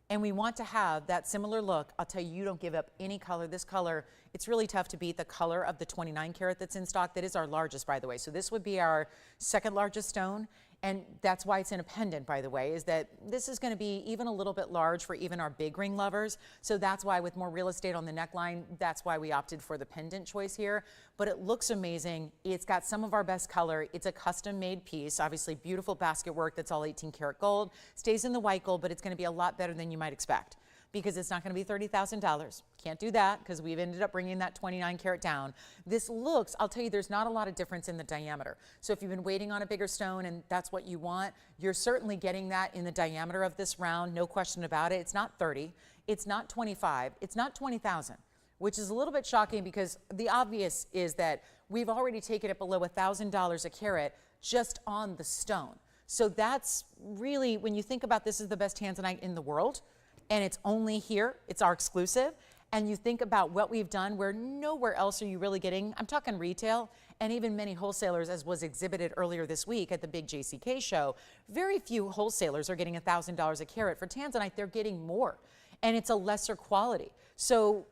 And we want to have that similar look. I'll tell you, you don't give up any color. This color, it's really tough to beat the color of the 29 karat that's in stock. That is our largest, by the way. So this would be our 2nd largest stone. And that's why it's in a pendant, by the way, is that this is going to be even a little bit large for even our big ring lovers. So that's why, with more real estate on the neckline, that's why we opted for the pendant choice here. But it looks amazing. It's got some of our best color. It's a custom made piece, obviously beautiful basket work that's all 18 karat gold. Stays in the white gold, but it's going to be a lot better than you might expect, because it's not going to be $30,000. Can't do that, because we've ended up bringing that 29 karat down. This looks, I'll tell you, there's not a lot of difference in the diameter. So if you've been waiting on a bigger stone and that's what you want, you're certainly getting that in the diameter of this round, no question about it. It's not 30, it's not 25, it's not 20,000, which is a little bit shocking, because the obvious is that we've already taken it below $1,000 a carat just on the stone. So that's really, when you think about this is the best Tanzanite in the world, and it's only here, it's our exclusive, and you think about what we've done where nowhere else are you really getting, I'm talking retail, and even many wholesalers, as was exhibited earlier this week at the big JCK show, very few wholesalers are getting $1,000 a carat. For Tanzanite, they're getting more, and it's a lesser quality. So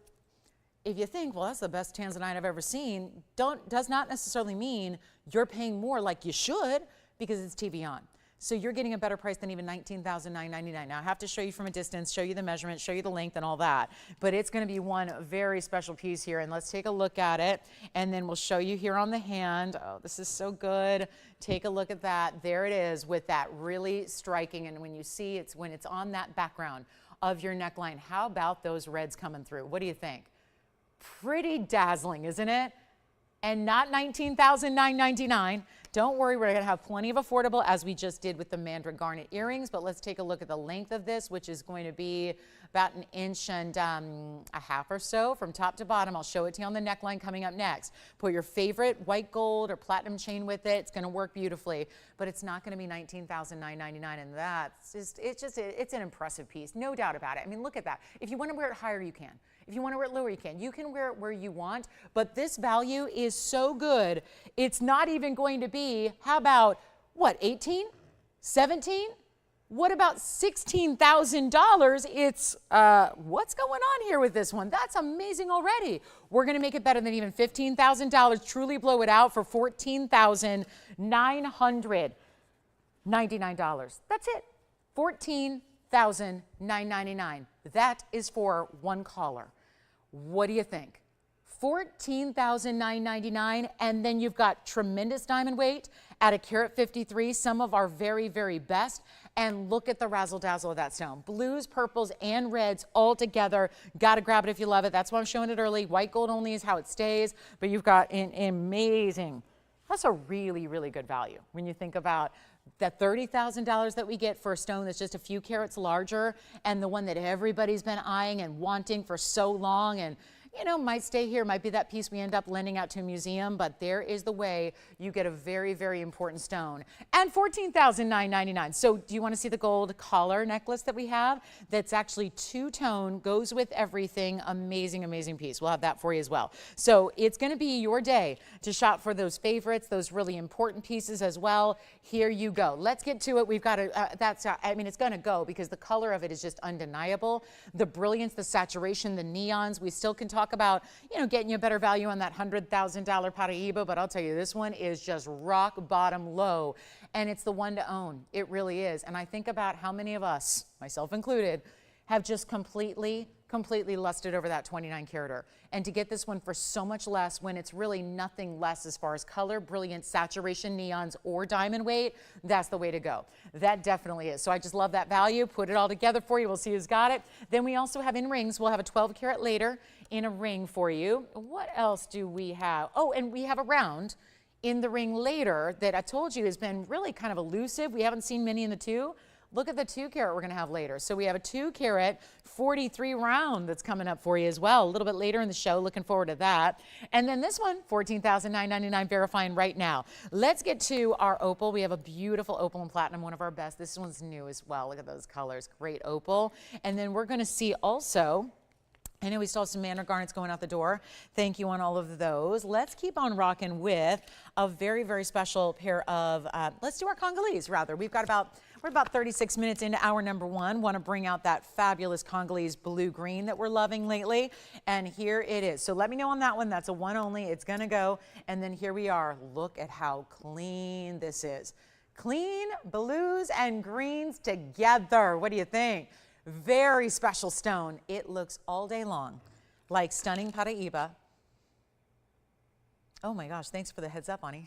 if you think, well, that's the best Tanzanite I've ever seen, does not necessarily mean you're paying more like you should, because it's TVON. So you're getting a better price than even $19,999. Now I have to show you from a distance, show you the measurement, show you the length and all that. But it's going to be one very special piece here. And let's take a look at it. And then we'll show you here on the hand. Oh, this is so good. Take a look at that. There it is, with that really striking. And when you see it's when it's on that background of your neckline, how about those reds coming through? What do you think? Pretty dazzling, isn't it? And not $19,999. Don't worry, we're going to have plenty of affordable, as we just did with the Mandarin garnet earrings. But let's take a look at the length of this, which is going to be about 1.5 inches a half or so from top to bottom. I'll show it to you on the neckline coming up next. Put your favorite white gold or platinum chain with it. It's going to work beautifully, but it's not going to be $19,999, and that's just, it's an impressive piece, no doubt about it. I mean, look at that. If you want to wear it higher, you can. If you want to wear it lower, you can. You can wear it where you want, but this value is so good, it's not even going to be, how about, what, 18, 17? What about $16,000? It's, what's going on here with this one? That's amazing already. We're gonna make it better than even $15,000, truly blow it out for $14,999. That's it, $14,999. That is for one caller. What do you think? $14,999, and then you've got tremendous diamond weight at a carat 53, some of our very, very best. And look at the razzle dazzle of that stone. Blues, purples, and reds all together. Gotta grab it if you love it. That's why I'm showing it early. White gold only is how it stays, but you've got an amazing, that's a really, really good value when you think about that $30,000 that we get for a stone that's just a few carats larger, and the one that everybody's been eyeing and wanting for so long, and you know, might stay here, might be that piece we end up lending out to a museum, but there is the way you get a very, very important stone. And $14,999. So do you want to see the gold collar necklace that we have? That's actually two-tone, goes with everything. Amazing, amazing piece. We'll have that for you as well. So it's going to be your day to shop for those favorites, those really important pieces as well. Here you go. Let's get to it. We've got to, I mean, it's going to go because the color of it is just undeniable. The brilliance, the saturation, the neons. We still can talk about, you know, getting you a better value on that $100,000 paraiba, but I'll tell you, this one is just rock bottom low, and it's the one to own. It really is. And I think about how many of us, myself included, have just completely lusted over that 29 carater. And to get this one for so much less when it's really nothing less as far as color, brilliance, saturation, neons, or diamond weight, that's the way to go. That definitely is. So I just love that value. Put it all together for you. We'll see who's got it. Then we also have in rings. We'll have a 12 carat later in a ring for you. What else do we have? Oh, and we have a round in the ring later that I told you has been really kind of elusive. We haven't seen many in the 2. Look at the 2 carat we're going to have later. So we have a 2 carat 43 round that's coming up for you as well. A little bit later in the show. Looking forward to that. And then this one, $14,999, verifying right now. Let's get to our opal. We have a beautiful opal and platinum, one of our best. This one's new as well. Look at those colors. Great opal. And then we're going to see also, I know we still have some Mandarin garnets going out the door. Thank you on all of those. Let's keep on rocking with a very, very special pair of, let's do our Congolese rather. We're about 36 minutes into hour number 1. Want to bring out that fabulous Congolese blue-green that we're loving lately. And here it is. So let me know on that one. That's a one only. It's going to go. And then here we are. Look at how clean this is. Clean blues and greens together. What do you think? Very special stone. It looks all day long like stunning paraiba. Oh my gosh, thanks for the heads up, Ani.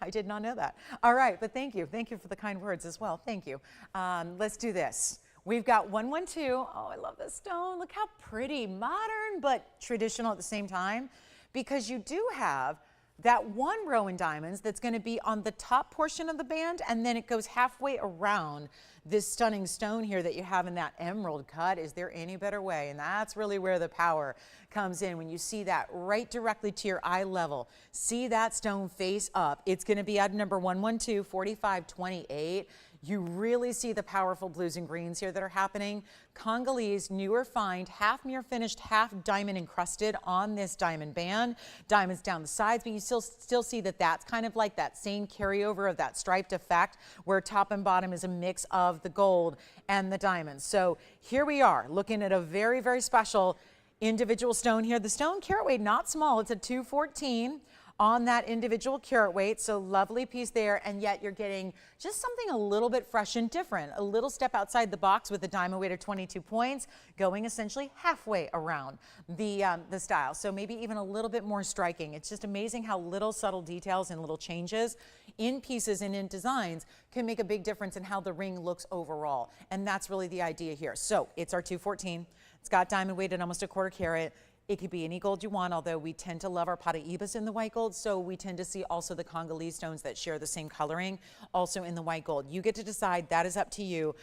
I did not know that. All right, but thank you. Thank you for the kind words as well. Thank you. Let's do this. We've got 112. Oh, I love this stone. Look how pretty. Modern, but traditional at the same time, because you do have that one row in diamonds that's going to be on the top portion of the band, and then it goes halfway around this stunning stone here that you have in that emerald cut. Is there any better way? And that's really where the power comes in when you see that right directly to your eye level. See that stone face up. It's going to be at number 112, 4528. You really see the powerful blues and greens here that are happening. Congolese, newer find, half mirror finished, half diamond encrusted on this diamond band. Diamonds down the sides, but you still see that that's kind of like that same carryover of that striped effect where top and bottom is a mix of the gold and the diamonds. So here we are looking at a very, very special individual stone here. The stone carat weight, not small. It's a 214. On that individual carat weight, so lovely piece there, and yet you're getting just something a little bit fresh and different, a little step outside the box with a diamond weight of 22 points, going essentially halfway around the style, so maybe even a little bit more striking. It's just amazing how little subtle details and little changes in pieces and in designs can make a big difference in how the ring looks overall, and that's really the idea here. So it's our 214. It's got diamond weight at almost a quarter carat. It could be any gold you want, although we tend to love our paraibas in the white gold, so we tend to see also the Congolese stones that share the same coloring also in the white gold. You get to decide. That is up to you.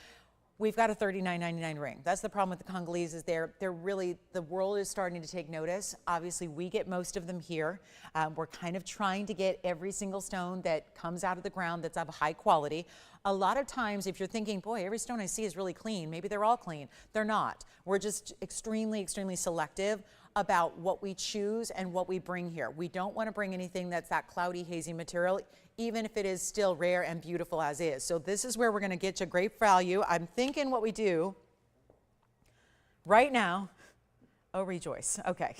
We've got a $39.99 ring. That's the problem with the Congolese, is they're really, the world is starting to take notice. Obviously, we get most of them here. We're kind of trying to get every single stone that comes out of the ground that's of high quality. A lot of times if you're thinking, boy, every stone I see is really clean, maybe they're all clean. They're not. We're just extremely, extremely selective about what we choose and what we bring here. We don't want to bring anything that's that cloudy, hazy material, even if it is still rare and beautiful as is. So this is where we're going to get you great value. I'm thinking what we do right now. Oh, rejoice. Okay.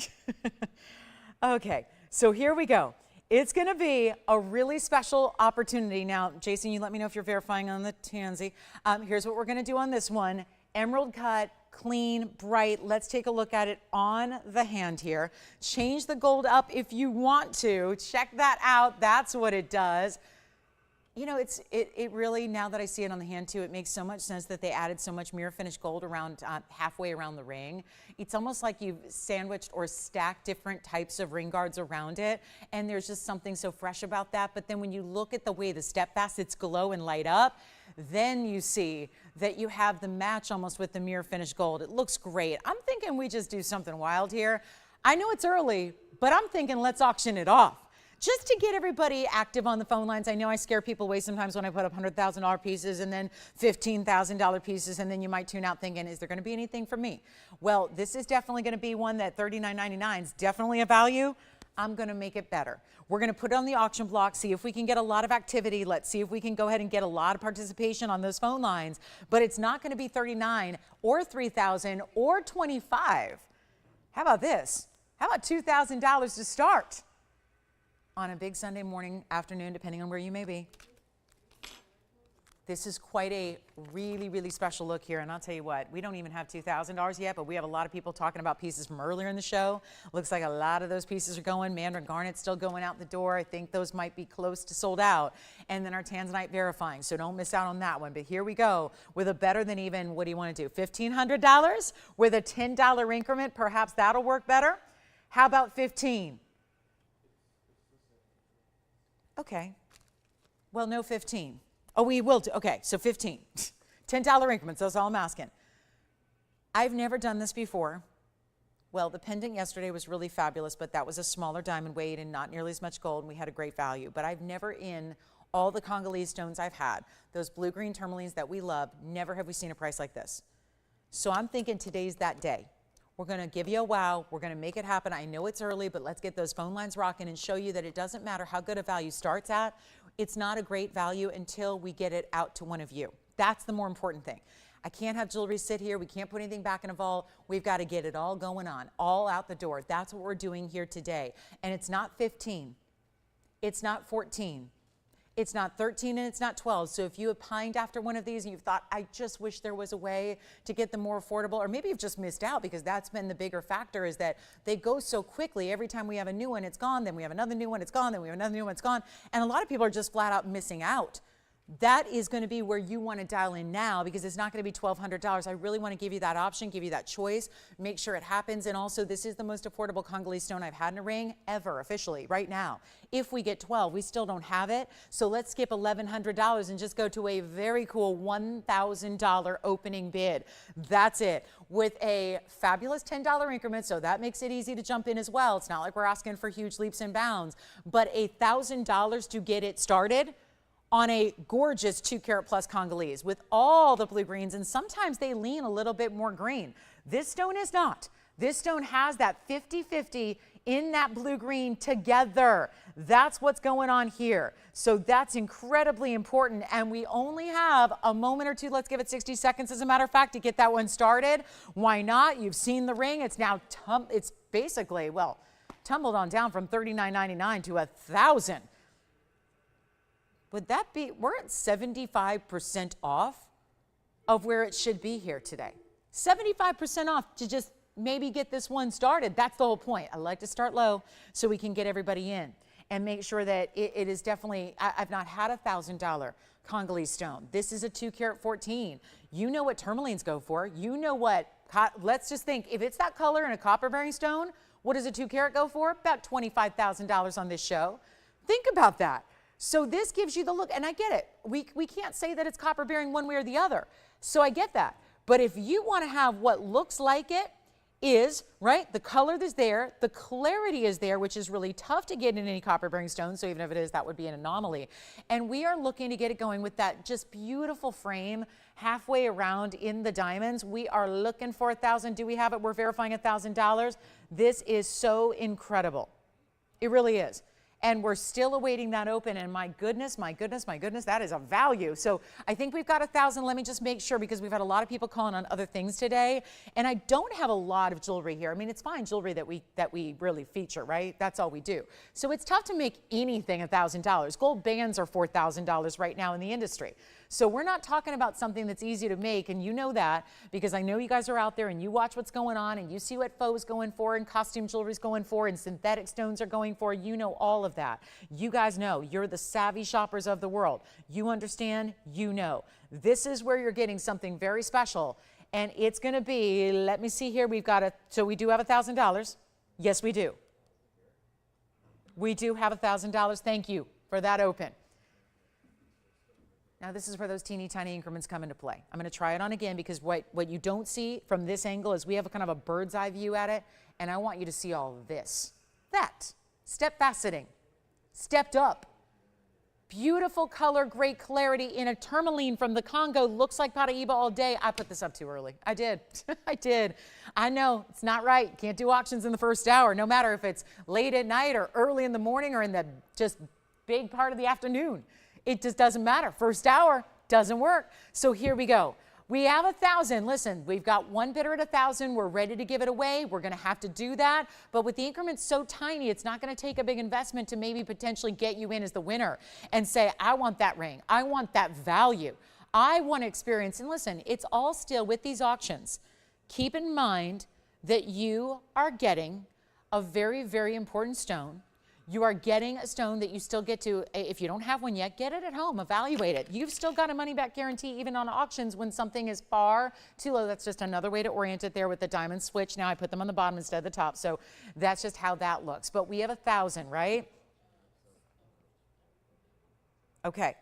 Okay. So here we go. It's going to be a really special opportunity. Now, Jason, you let me know if you're verifying on the Tanzy. Here's what we're going to do on this one. Emerald cut, clean, bright. Let's take a look at it on the hand here. Change the gold up if you want to. Check that out. That's what it does. You know, it really, now that I see it on the hand too, it makes so much sense that they added so much mirror finished gold around halfway around the ring. It's almost like you've sandwiched or stacked different types of ring guards around it, and there's just something so fresh about that. But then when you look at the way the step facets glow and light up, then you see that you have the match almost with the mirror finished gold. It looks great. I'm thinking we just do something wild here. I know it's early, but I'm thinking let's auction it off. Just to get everybody active on the phone lines. I know I scare people away sometimes when I put up $100,000 pieces and then $15,000 pieces, and then you might tune out thinking, is there going to be anything for me? Well, this is definitely going to be one that $39.99 is definitely a value. I'm going to make it better. We're going to put it on the auction block, see if we can get a lot of activity. Let's see if we can go ahead and get a lot of participation on those phone lines. But it's not going to be $39 or $3,000 or $25. How about this? How about $2,000 to start? On a big Sunday morning, afternoon, depending on where you may be. This is quite a really, really special look here. And I'll tell you what, we don't even have $2,000 yet, but we have a lot of people talking about pieces from earlier in the show. Looks like a lot of those pieces are going. Mandarin garnet's still going out the door. I think those might be close to sold out. And then our Tanzanite verifying, so don't miss out on that one. But here we go with a better than even, what do you want to do, $1,500 with a $10 increment? Perhaps that'll work better. How about 15? Okay. Well, no 15. Oh, we will do. Okay, so 15. $10 increments, that's all I'm asking. I've never done this before. Well, the pendant yesterday was really fabulous, but that was a smaller diamond weight and not nearly as much gold, and we had a great value. But I've never, in all the Congolese stones I've had, those blue-green tourmalines that we love, never have we seen a price like this. So I'm thinking today's that day. We're going to give you a wow. We're going to make it happen. I know it's early, but let's get those phone lines rocking and show you that it doesn't matter how good a value starts at. It's not a great value until we get it out to one of you. That's the more important thing. I can't have jewelry sit here. We can't put anything back in a vault. We've got to get it all going on, all out the door. That's what we're doing here today. And it's not 15. It's not 14. It's not 13 and it's not 12. So if you have pined after one of these and you've thought, I just wish there was a way to get them more affordable, or maybe you've just missed out because that's been the bigger factor, is that they go so quickly. Every time we have a new one, it's gone. Then we have another new one, it's gone. Then we have another new one, it's gone. And a lot of people are just flat out missing out. That is going to be where you want to dial in now, because it's not going to be $1,200. I really want to give you that option, give you that choice, make sure it happens. And also, this is the most affordable Congolese stone I've had in a ring ever, officially, right now. If we get 12, we still don't have it. So let's skip $1,100 and just go to a very cool $1,000 opening bid. That's it. With a fabulous $10 increment, so that makes it easy to jump in as well. It's not like we're asking for huge leaps and bounds, but $1,000 to get it started on a gorgeous 2-carat plus Congolese with all the blue greens, and sometimes they lean a little bit more green. This stone is not. This stone has that 50-50 in that blue green together. That's what's going on here. So that's incredibly important, and we only have a moment or two. Let's give it 60 seconds, as a matter of fact, to get that one started. Why not? You've seen the ring. It's now, it's basically, well, tumbled on down from $39.99 to $1,000. Would that be, we're at 75% off of where it should be here today. 75% off to just maybe get this one started. That's the whole point. I like to start low so we can get everybody in and make sure that it is definitely, I've not had $1,000 Congolese stone. This is a 2-carat 14. You know what tourmalines go for. You know what, let's just think, if it's that color in a copper bearing stone, what does a 2-carat go for? About $25,000 on this show. Think about that. So this gives you the look, and I get it. We can't say that it's copper bearing one way or the other. So I get that. But if you want to have what looks like it is, right, the color is there, the clarity is there, which is really tough to get in any copper bearing stone, so even if it is, that would be an anomaly. And we are looking to get it going with that just beautiful frame halfway around in the diamonds. We are looking for 1,000. Do we have it? We're verifying $1,000. This is so incredible. It really is. And we're still awaiting that open, and my goodness, my goodness, my goodness, that is a value. So I think we've got 1,000. Let me just make sure, because we've had a lot of people calling on other things today, and I don't have a lot of jewelry here. I mean, it's fine jewelry that we really feature, right? That's all we do. So it's tough to make anything $1,000. Gold bands are $4,000 right now in the industry. So we're not talking about something that's easy to make, and you know that because I know you guys are out there and you watch what's going on and you see what faux is going for and costume jewelry is going for and synthetic stones are going for. You know all of that. You guys know. You're the savvy shoppers of the world. You understand. You know. This is where you're getting something very special, and it's going to be, let me see here, we've got so we do have $1,000. Yes, we do. We do have $1,000. Thank you for that open. Now, this is where those teeny tiny increments come into play. I'm going to try it on again because what you don't see from this angle is we have a kind of a bird's eye view at it, and I want you to see all of this. That, step faceting, stepped up, beautiful color, great clarity in a tourmaline from the Congo, looks like paraiba all day. I put this up too early. I did. I did. I know it's not right. Can't do auctions in the first hour, no matter if it's late at night or early in the morning or in the just big part of the afternoon. It just doesn't matter. First hour doesn't work. So here we go. We have 1,000. Listen, we've got one bidder at 1,000. We're ready to give it away. We're going to have to do that. But with the increments so tiny, it's not going to take a big investment to maybe potentially get you in as the winner and say, I want that ring. I want that value. I want to experience. And listen, it's all still with these auctions. Keep in mind that you are getting a very, very important stone. You are getting a stone that you still get to, if you don't have one yet, get it at home, evaluate it. You've still got a money back guarantee even on auctions when something is far too low. That's just another way to orient it there with the diamond switch. Now I put them on the bottom instead of the top. So that's just how that looks. But we have 1,000, right? Okay,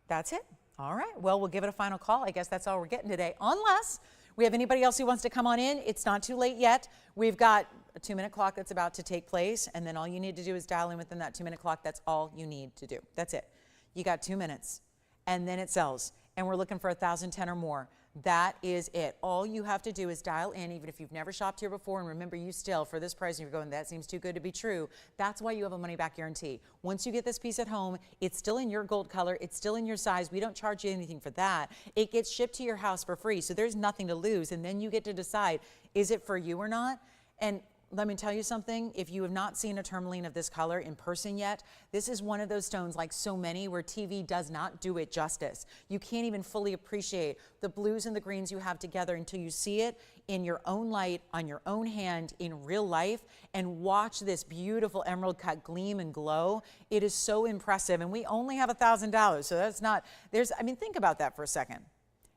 that's it. All right, well, we'll give it a final call. I guess that's all we're getting today, unless we have anybody else who wants to come on in. It's not too late yet. We've got a 2-minute clock that's about to take place, and then all you need to do is dial in within that 2-minute clock. That's all you need to do. That's it. You got 2 minutes, and then it sells, and we're looking for 1,010 or more. That is it. All you have to do is dial in, even if you've never shopped here before, and remember, you still, for this price, you're going, that seems too good to be true. That's why you have a money-back guarantee. Once you get this piece at home, it's still in your gold color. It's still in your size. We don't charge you anything for that. It gets shipped to your house for free, so there's nothing to lose, and then you get to decide, is it for you or not? And let me tell you something, if you have not seen a tourmaline of this color in person yet, this is one of those stones, like so many, where TV does not do it justice. You can't even fully appreciate the blues and the greens you have together until you see it in your own light, on your own hand, in real life, and watch this beautiful emerald cut gleam and glow. It is so impressive, and we only have $1,000, so that's not, I mean, think about that for a second.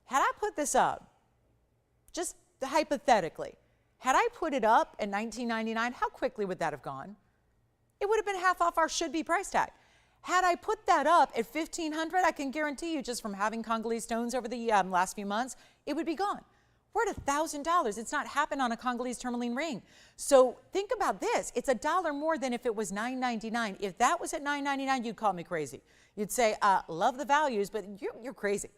Had I put this up, just hypothetically, had I put it up at $19.99, how quickly would that have gone? It would have been half off our should-be price tag. Had I put that up at $1,500, I can guarantee you, just from having Congolese stones over the last few months, it would be gone. We're at $1,000. It's not happened on a Congolese tourmaline ring. So think about this. It's $1 more than if it was $9.99. If that was at $9.99, you'd call me crazy. You'd say, love the values, but you're crazy.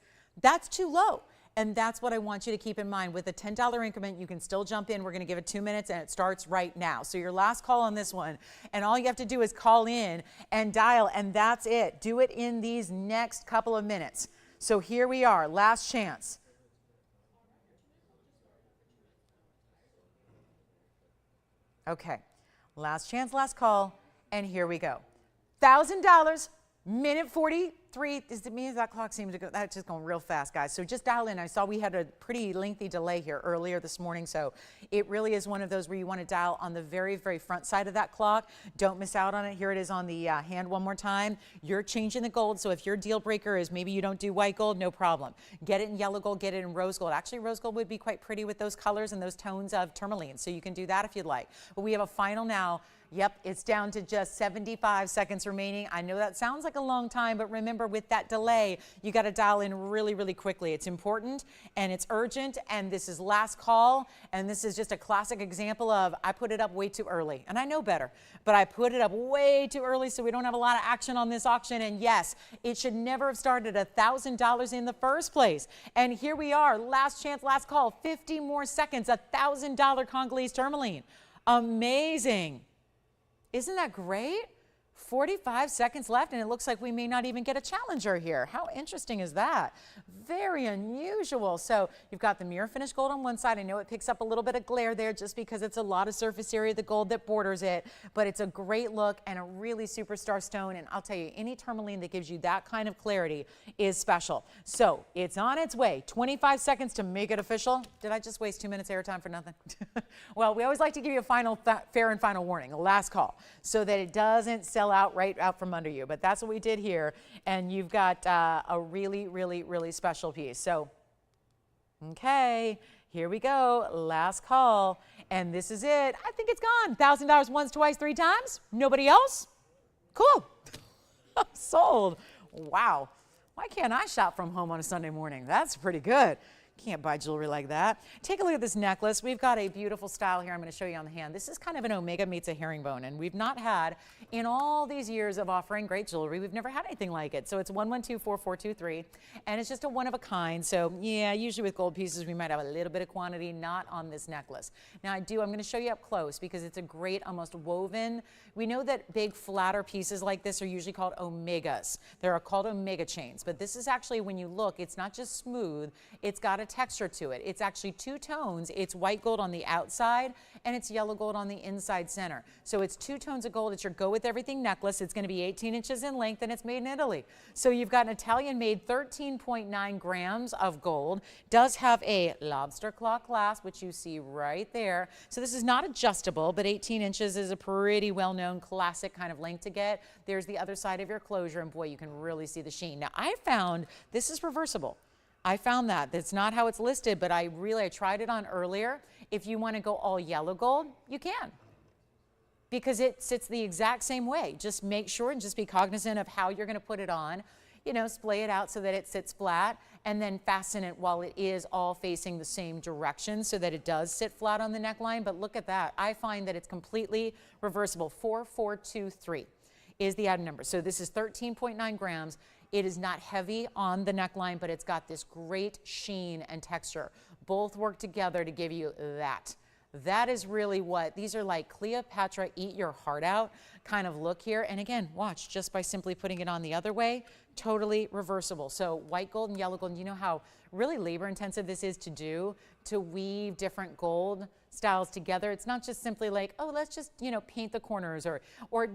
That's too low. And that's what I want you to keep in mind. With a $10 increment, you can still jump in. We're going to give it 2 minutes, and it starts right now. So your last call on this one, and all you have to do is call in and dial, and that's it. Do it in these next couple of minutes. So here we are, last chance. Okay, last chance, last call, and here we go. $1,000, minute 43. Does it mean that clock seems to go? That's just going real fast, guys. So just dial in. I saw we had a pretty lengthy delay here earlier this morning, so it really is one of those where you want to dial on the very, very front side of that clock. Don't miss out on it. Here it is on the hand one more time. You're changing the gold, so if your deal breaker is maybe you don't do white gold, no problem. Get it in yellow gold, get it in rose gold. Actually, rose gold would be quite pretty with those colors and those tones of tourmaline, so you can do that if you'd like. But we have a final now. Yep, it's down to just 75 seconds remaining. I know that sounds like a long time, but remember, remember with that delay, you got to dial in really, really quickly. It's important and it's urgent, and this is last call, and this is just a classic example of I put it up way too early, and I know better, but I put it up way too early so we don't have a lot of action on this auction. And yes, it should never have started at $1,000 in the first place. And here we are, last chance, last call, 50 more seconds, $1,000 Congolese tourmaline. Amazing. Isn't that great? 45 seconds left, and it looks like we may not even get a challenger here. How interesting is that? Very unusual. So you've got the mirror finished gold on one side. I know it picks up a little bit of glare there just because it's a lot of surface area, the gold that borders it, but it's a great look and a really superstar stone. And I'll tell you, any tourmaline that gives you that kind of clarity is special. So it's on its way. 25 seconds to make it official. Did I just waste 2 minutes airtime for nothing? Well, we always like to give you a final fair and final warning, a last call, so that it doesn't sell out right out from under you. But that's what we did here, and you've got a really, really, really special piece. So, okay, here we go, last call, and this is it. I think it's gone. $1,000 once, twice, 3 times. Nobody else? Cool. Sold. Wow. Why can't I shop from home on a Sunday morning? That's pretty good. Can't buy jewelry like that. Take a look at this necklace. We've got a beautiful style here I'm going to show you on the hand. This is kind of an omega meets a herringbone, and we've not had, in all these years of offering great jewelry, we've never had anything like it. So it's 112443, and it's just a one of a kind. So yeah, usually with gold pieces we might have a little bit of quantity, not on this necklace. Now I'm going to show you up close because it's a great almost woven. We know that big flatter pieces like this are usually called omegas. They're called omega chains, but this is actually, when you look, it's not just smooth, it's got a texture to it. It's actually 2 tones. It's white gold on the outside and it's yellow gold on the inside center. So it's 2 tones of gold. It's your go with everything necklace. It's going to be 18 inches in length and it's made in Italy. So you've got an Italian made 13.9 grams of gold. Does have a lobster claw clasp, which you see right there. So this is not adjustable, but 18 inches is a pretty well-known classic kind of length to get. There's the other side of your closure, and boy, you can really see the sheen. Now I found this is reversible. I found that. That's not how it's listed, but I tried it on earlier. If you want to go all yellow gold, you can, because it sits the exact same way. Just make sure and just be cognizant of how you're going to put it on. You know, splay it out so that it sits flat, and then fasten it while it is all facing the same direction so that it does sit flat on the neckline. But look at that. I find that it's completely reversible. 4423 is the item number. So this is 13.9 grams. It is not heavy on the neckline, but it's got this great sheen and texture. Both work together to give you that. That is really what, these are like Cleopatra, eat your heart out kind of look here. And again, watch, just by simply putting it on the other way, totally reversible. So white gold and yellow gold, and you know how really labor intensive this is to do, to weave different gold styles together. It's not just simply like, oh, let's just, you know, paint the corners or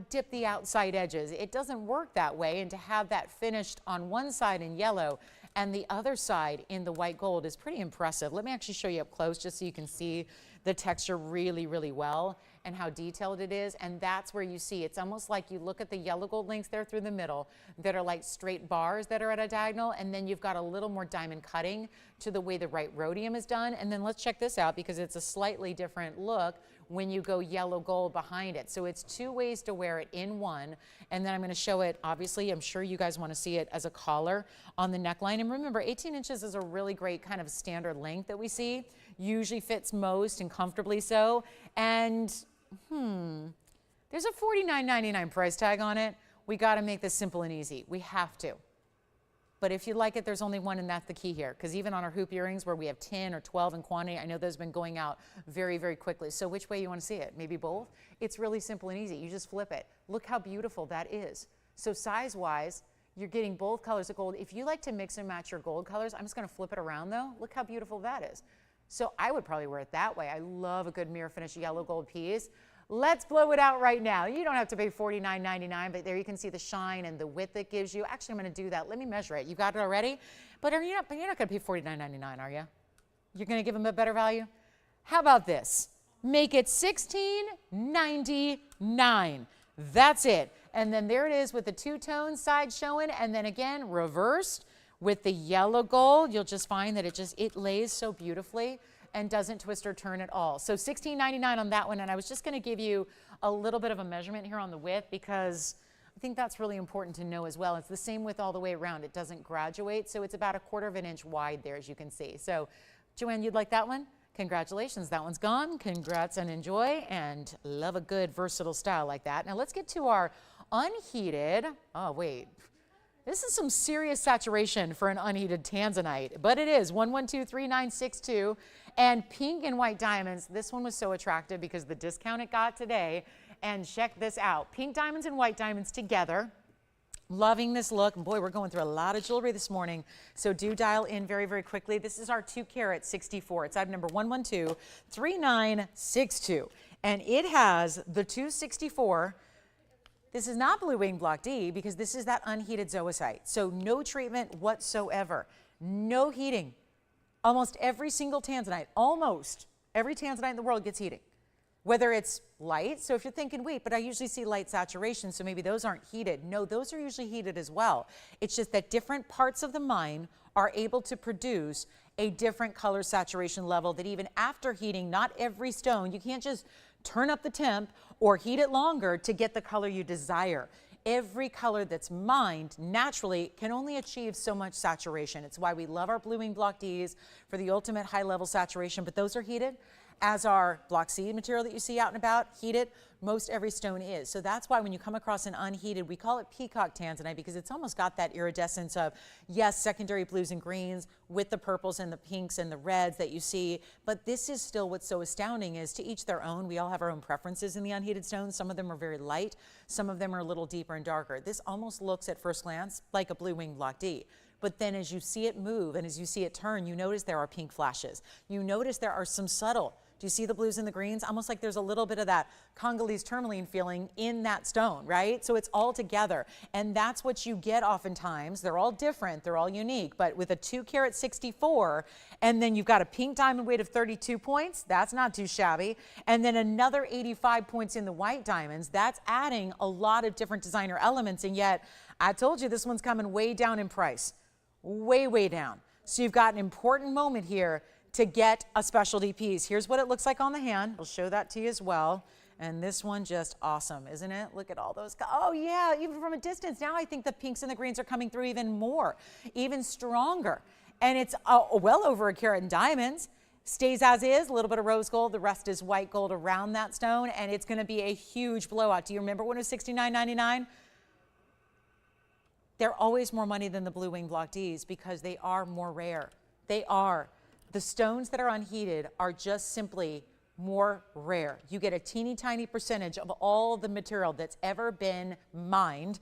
dip the outside edges. It doesn't work that way. And to have that finished on one side in yellow and the other side in the white gold is pretty impressive. Let me actually show you up close just so you can see the texture really, really well and how detailed it is. And that's where you see, it's almost like you look at the yellow gold links there through the middle that are like straight bars that are at a diagonal, and then you've got a little more diamond cutting to the way the right rhodium is done. And then let's check this out because it's a slightly different look when you go yellow gold behind it. So it's 2 ways to wear it in one. And then I'm going to show it, obviously, I'm sure you guys want to see it as a collar on the neckline. And remember, 18 inches is a really great kind of standard length that we see. Usually fits most and comfortably so. And there's a $49.99 price tag on it. We got to make this simple and easy. We have to. But if you like it, there's only one, and that's the key here. Because even on our hoop earrings where we have 10 or 12 in quantity, I know those have been going out very, very quickly. So which way you want to see it? Maybe both? It's really simple and easy. You just flip it. Look how beautiful that is. So size-wise, you're getting both colors of gold. If you like to mix and match your gold colors, I'm just going to flip it around though. Look how beautiful that is. So I would probably wear it that way. I love a good mirror finish yellow gold piece. Let's blow it out right now. You don't have to pay $49.99, but there you can see the shine and the width it gives you. Actually, I'm going to do that. Let me measure it. You got it already? But you're not going to pay $49.99, are you? You're going to give them a better value? How about this? Make it $16.99. That's it. And then there it is with the 2-tone side showing, and then again, reversed with the yellow gold. You'll just find that it lays so beautifully and doesn't twist or turn at all. So $16.99 on that one. And I was just going to give you a little bit of a measurement here on the width because I think that's really important to know as well. It's the same with all the way around. It doesn't graduate, so it's about 1/4 of an inch wide there, as you can see. So, Joanne, you'd like that one? Congratulations, that one's gone. Congrats and enjoy, and love a good versatile style like that. Now let's get to our unheated. Oh, wait. This is some serious saturation for an unheated Tanzanite, but it is 1123962, and pink and white diamonds. This one was so attractive because the discount it got today. And check this out, pink diamonds and white diamonds together. Loving this look. And boy, we're going through a lot of jewelry this morning, so do dial in very, very quickly. This is our 2-carat 64. It's item number 1123962, and it has the 264. This is not blue wing block D because this is that unheated zoisite. So no treatment whatsoever, no heating. Almost every single Tanzanite, almost every Tanzanite in the world gets heating. Whether it's light, so if you're thinking, wait, but I usually see light saturation, so maybe those aren't heated. No, those are usually heated as well. It's just that different parts of the mine are able to produce a different color saturation level that even after heating, not every stone, you can't just turn up the temp or heat it longer to get the color you desire. Every color that's mined naturally can only achieve so much saturation. It's why we love our blue wing block Ds for the ultimate high level saturation, but those are heated, as our block C material that you see out and about, heated. Most every stone is. So that's why when you come across an unheated, we call it peacock Tanzanite because it's almost got that iridescence of, yes, secondary blues and greens with the purples and the pinks and the reds that you see. But this is still what's so astounding is to each their own. We all have our own preferences in the unheated stones. Some of them are very light. Some of them are a little deeper and darker. This almost looks at first glance like a blue wing block D. But then as you see it move and as you see it turn, you notice there are pink flashes. You notice there are some subtle. Do you see the blues and the greens? Almost like there's a little bit of that Congolese tourmaline feeling in that stone, right? So it's all together. And that's what you get oftentimes. They're all different. They're all unique. But with a 2-carat 64, and then you've got a pink diamond weight of 32 points, that's not too shabby. And then another 85 points in the white diamonds, that's adding a lot of different designer elements. And yet, I told you this one's coming way down in price. Way, way down. So you've got an important moment here to get a specialty piece. Here's what it looks like on the hand. We'll show that to you as well. And this one just awesome, isn't it? Look at all those. Oh yeah, even from a distance. Now I think the pinks and the greens are coming through even more, even stronger. And it's well over 1 carat in diamonds. Stays as is, a little bit of rose gold. The rest is white gold around that stone. And it's gonna be a huge blowout. Do you remember when it was $69.99? They're always more money than the blue wing block Ds because they are more rare. They are. The stones that are unheated are just simply more rare. You get a teeny tiny percentage of all the material that's ever been mined.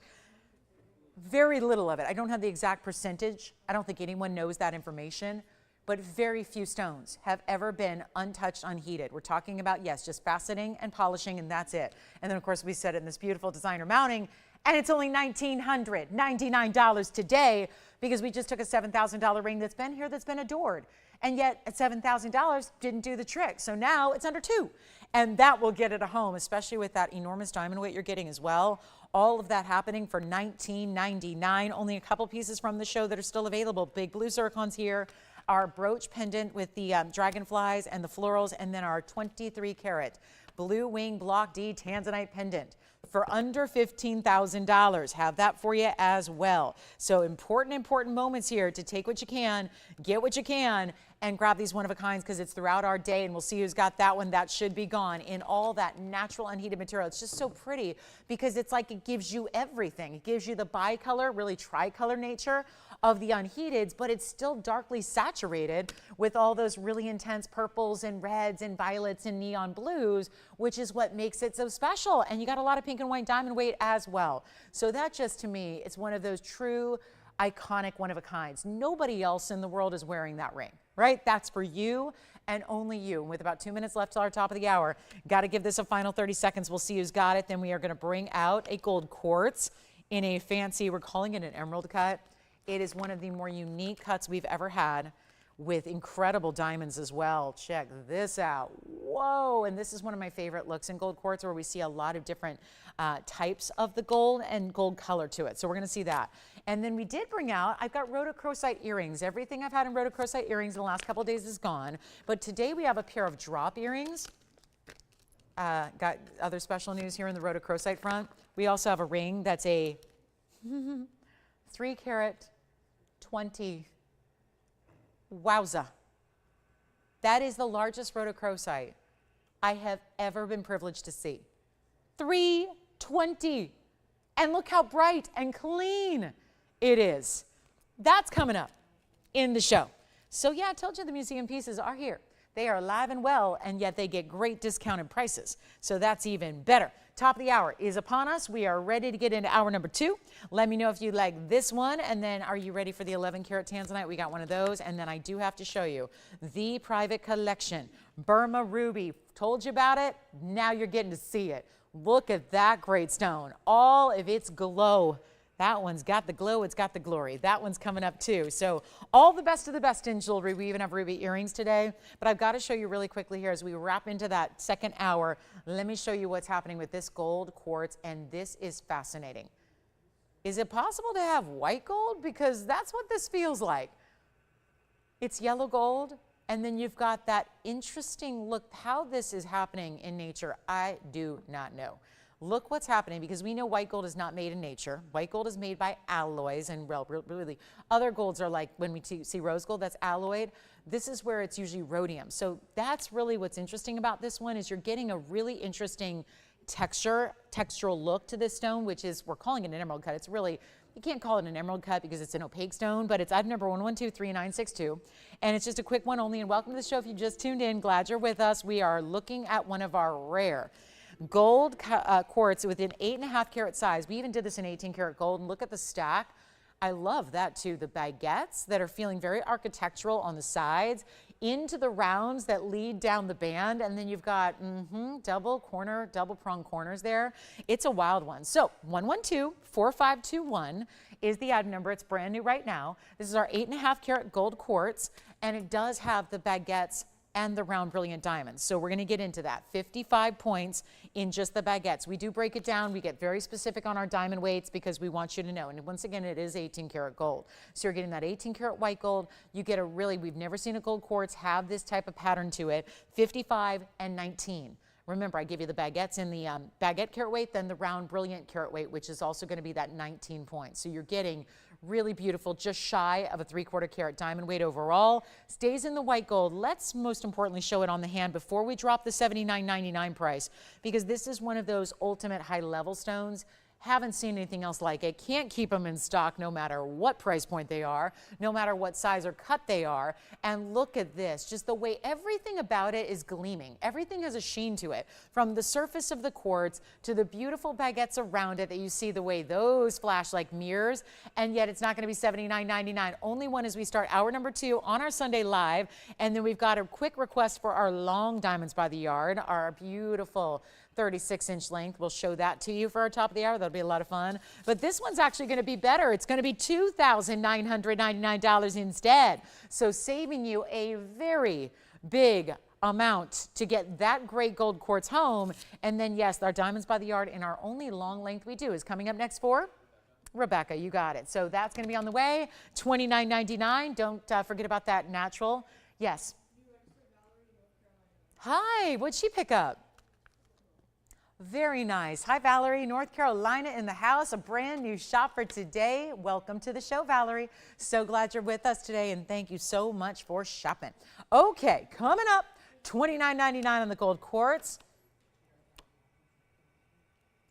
Very little of it. I don't have the exact percentage. I don't think anyone knows that information, but very few stones have ever been untouched, unheated. We're talking about, yes, just faceting and polishing, and that's it. And then, of course, we set it in this beautiful designer mounting, and it's only $1,999 today because we just took a $7,000 ring that's been here, that's been adored. And yet at $7,000 didn't do the trick. So now it's under $2,000. And that will get it a home, especially with that enormous diamond weight you're getting as well. All of that happening for $19.99. Only a couple pieces from the show that are still available. Big blue zircons here. Our brooch pendant with the dragonflies and the florals. And then our 23-carat blue wing block D Tanzanite pendant for under $15,000. Have that for you as well. So important moments here to take what you can, get what you can, and grab these one-of-a-kinds because it's throughout our day, and we'll see who's got that one. That should be gone in all that natural unheated material. It's just so pretty because it's like it gives you everything. It gives you the bicolor, really tricolor nature of the unheateds, but it's still darkly saturated with all those really intense purples and reds and violets and neon blues, which is what makes it so special. And you got a lot of pink and white diamond weight as well. So that just, to me, is one of those true iconic one-of-a-kinds. Nobody else in the world is wearing that ring, right? That's for you and only you. And with about 2 minutes left till our top of the hour, got to give this a final 30 seconds. We'll see who's got it. Then we are going to bring out a gold quartz in a fancy, we're calling it an emerald cut. It is one of the more unique cuts we've ever had with incredible diamonds as well. Check this out. Whoa, and this is one of my favorite looks in gold quartz where we see a lot of different types of the gold and gold color to it. So we're gonna see that. And then we did bring out, I've got rhodochrosite earrings. Everything I've had in rhodochrosite earrings in the last couple of days is gone. But today we have a pair of drop earrings. got other special news here in the rhodochrosite front. We also have a ring that's a 3 carat 20. Wowza. That is the largest rhodochrosite I have ever been privileged to see. 320. And look how bright and clean it is. That's coming up in the show. So yeah, I told you the museum pieces are here. They are alive and well, and yet they get great discounted prices. So that's even better. Top of the hour is upon us. We are ready to get into hour number 2. Let me know if you like this one, and then are you ready for the 11 karat Tanzanite? We got one of those, and then I do have to show you the private collection. Burma ruby. Told you about it. Now you're getting to see it. Look at that great stone. All of its glow. That one's got the glow, it's got the glory. That one's coming up too. So all the best of the best in jewelry. We even have ruby earrings today. But I've got to show you really quickly here as we wrap into that second hour. Let me show you what's happening with this gold quartz, and this is fascinating. Is it possible to have white gold? Because that's what this feels like. It's yellow gold, and then you've got that interesting look. How this is happening in nature, I do not know. Look what's happening, because we know white gold is not made in nature. White gold is made by alloys, and really other golds are like when we see rose gold, that's alloyed. This is where it's usually rhodium. So that's really what's interesting about this one, is you're getting a really interesting textural look to this stone, which is, we're calling it an emerald cut. It's really, you can't call it an emerald cut because it's an opaque stone, but it's item number 11233962. And it's just a quick one only. And welcome to the show if you just tuned in. Glad you're with us. We are looking at one of our rare gold quartz with an 8.5 carat size. We even did this in 18 karat gold, and look at the stack. I love that too. The baguettes that are feeling very architectural on the sides, into the rounds that lead down the band, and then you've got double prong corners there. It's a wild one. So 112-4521 is the item number. It's brand new right now. This is our 8.5 carat gold quartz, and it does have the baguettes and the round brilliant diamonds. So we're going to get into that. 55 points in just the baguettes. We do break it down. We get very specific on our diamond weights because we want you to know. And once again, it is 18 karat gold. So you're getting that 18 karat white gold. You get a really, we've never seen a gold quartz have this type of pattern to it. 55 and 19. Remember, I give you the baguettes in the baguette carat weight, then the round brilliant carat weight, which is also going to be that 19 points. So you're getting really beautiful, just shy of a 3/4 carat diamond weight overall. Stays in the white gold. Let's most importantly show it on the hand before we drop the $79.99 price, because this is one of those ultimate high level stones. Haven't seen anything else like it. Can't keep them in stock no matter what price point they are, no matter what size or cut they are. And look at this, just the way everything about it is gleaming. Everything has a sheen to it, from the surface of the quartz to the beautiful baguettes around it that you see, the way those flash like mirrors. And yet it's not going to be $79.99. Only one as we start hour number 2 on our Sunday live. And then we've got a quick request for our long diamonds by the yard, our beautiful 36-inch length. We'll show that to you for our top of the hour. That'll be a lot of fun. But this one's actually going to be better. It's going to be $2,999 instead. So saving you a very big amount to get that great gold quartz home. And then, yes, our diamonds by the yard in our only long length we do is coming up next for Rebecca. You got it. So that's going to be on the way. $29.99. Don't forget about that natural. Yes. Hi. What'd she pick up? Very nice. Hi, Valerie, North Carolina in the house, a brand new shop for today. Welcome to the show, Valerie. So glad you're with us today, and thank you so much for shopping. Okay, coming up, $29.99 on the gold quartz.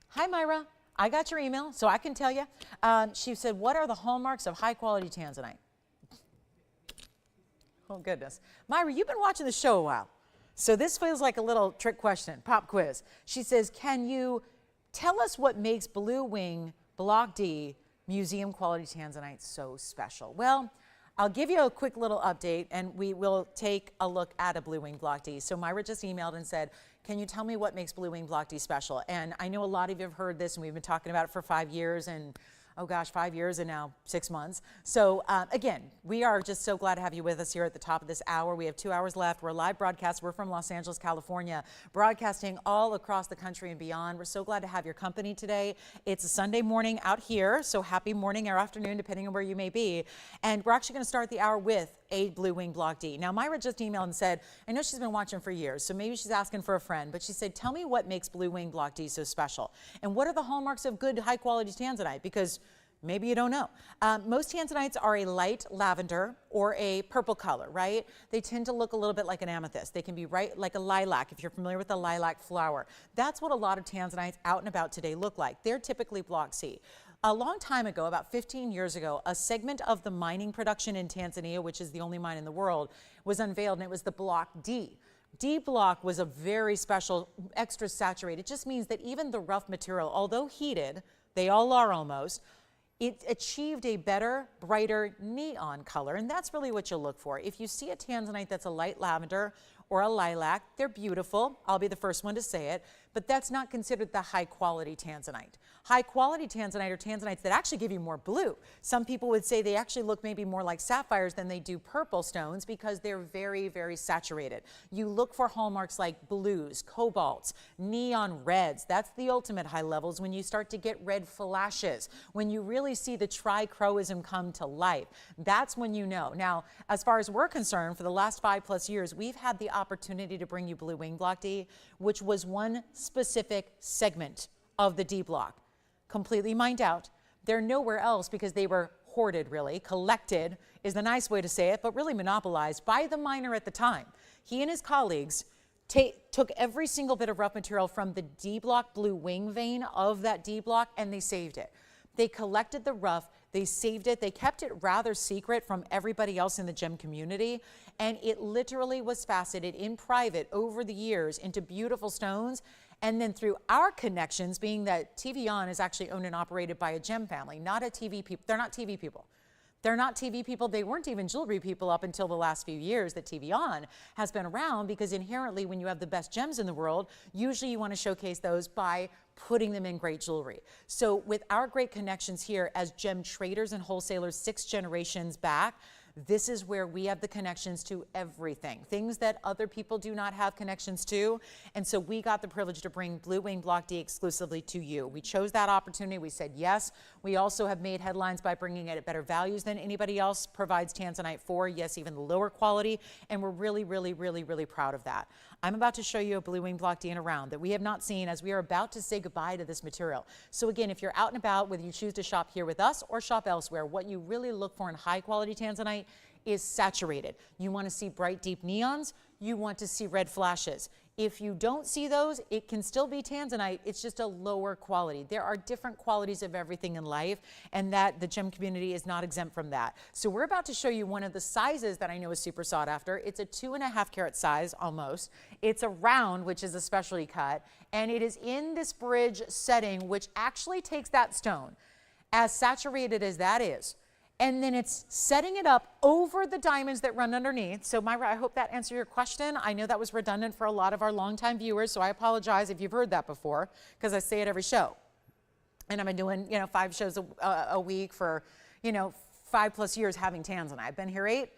Hi, Myra. I got your email, so I can tell you. She said, what are the hallmarks of high-quality Tanzanite? Oh, goodness. Myra, you've been watching the show a while. So this feels like a little trick question, pop quiz. She says, can you tell us what makes Blue Wing Block D museum quality Tanzanite so special? Well, I'll give you a quick little update, and we will take a look at a Blue Wing Block D. So Myra just emailed and said, can you tell me what makes Blue Wing Block D special? And I know a lot of you have heard this, and we've been talking about it for 5 years, and oh gosh, 5 years and now 6 months. So again, we are just so glad to have you with us here at the top of this hour. We have 2 hours left. We're a live broadcast. We're from Los Angeles, California, broadcasting all across the country and beyond. We're so glad to have your company today. It's a Sunday morning out here, so happy morning or afternoon, depending on where you may be. And we're actually going to start the hour with a blue wing block D. Now, Myra just emailed and said, I know she's been watching for years, so maybe she's asking for a friend, but she said, tell me what makes blue wing block D so special. And what are the hallmarks of good, high quality Tanzanite? Because maybe you don't know. Most Tanzanites are a light lavender or a purple color, right? They tend to look a little bit like an amethyst. They can be right like a lilac, if you're familiar with the lilac flower. That's what a lot of Tanzanites out and about today look like. They're typically block C. A long time ago, about 15 years ago, a segment of the mining production in Tanzania, which is the only mine in the world, was unveiled, and it was the block D. D block was a very special, extra saturated. It just means that even the rough material, although heated, they all are almost, it achieved a better, brighter neon color, and that's really what you'll look for. If you see a Tanzanite that's a light lavender or a lilac, they're beautiful. I'll be the first one to say it, but that's not considered the high quality Tanzanite. High quality Tanzanite are Tanzanites that actually give you more blue. Some people would say they actually look maybe more like sapphires than they do purple stones because they're very, very saturated. You look for hallmarks like blues, cobalts, neon reds. That's the ultimate high levels when you start to get red flashes, when you really see the trichroism come to life. That's when you know. Now, as far as we're concerned, for the last 5+ years, we've had the opportunity to bring you blue wing block D, which was one specific segment of the D block. Completely mined out. They're nowhere else because they were hoarded, really. Collected is the nice way to say it, but really monopolized by the miner at the time. He and his colleagues took every single bit of rough material from the D block blue wing vein of that D block and they saved it. They collected the rough, they saved it, they kept it rather secret from everybody else in the gem community, and it literally was faceted in private over the years into beautiful stones. And then through our connections, being that TVON is actually owned and operated by a gem family, not a TV people. They're not TV people. They're not TV people. They weren't even jewelry people up until the last few years that TVON has been around, because inherently when you have the best gems in the world, usually you want to showcase those by putting them in great jewelry. So with our great connections here as gem traders and wholesalers 6 generations back, this is where we have the connections to everything, things that other people do not have connections to. And so we got the privilege to bring blue wing block D exclusively to you. We chose that opportunity. We said yes. We also have made headlines by bringing it at better values than anybody else provides Tanzanite for. Yes, even the lower quality. And we're really, really, really, really proud of that. I'm about to show you a blue wing block D in a round that we have not seen, as we are about to say goodbye to this material. So again, if you're out and about, whether you choose to shop here with us or shop elsewhere, what you really look for in high quality Tanzanite is saturated. You want to see bright, deep neons. You want to see red flashes. If you don't see those, it can still be Tanzanite. It's just a lower quality. There are different qualities of everything in life, and that the gem community is not exempt from that. So we're about to show you one of the sizes that I know is super sought after. It's a 2.5 carat size almost. It's a round, which is a specialty cut, and it is in this bridge setting, which actually takes that stone, as saturated as that is, and then it's setting it up over the diamonds that run underneath. So Myra, I hope that answered your question. I know that was redundant for a lot of our longtime viewers, so I apologize if you've heard that before, because I say it every show. And I've been doing, 5 shows a week for, 5+ years having Tanzanite. I've been here 8,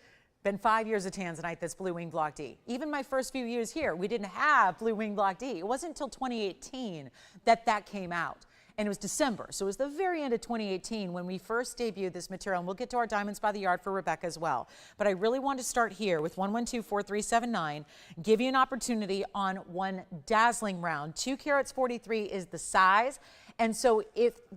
been 5 years of Tanzanite that's blue wing block D. Even my first few years here, we didn't have blue wing block D. It wasn't until 2018 that came out. And it was December, so it was the very end of 2018 when we first debuted this material, and we'll get to our diamonds by the yard for Rebecca as well. But I really want to start here with 112-4379, give you an opportunity on one dazzling round. 2 carats 43 is the size. And so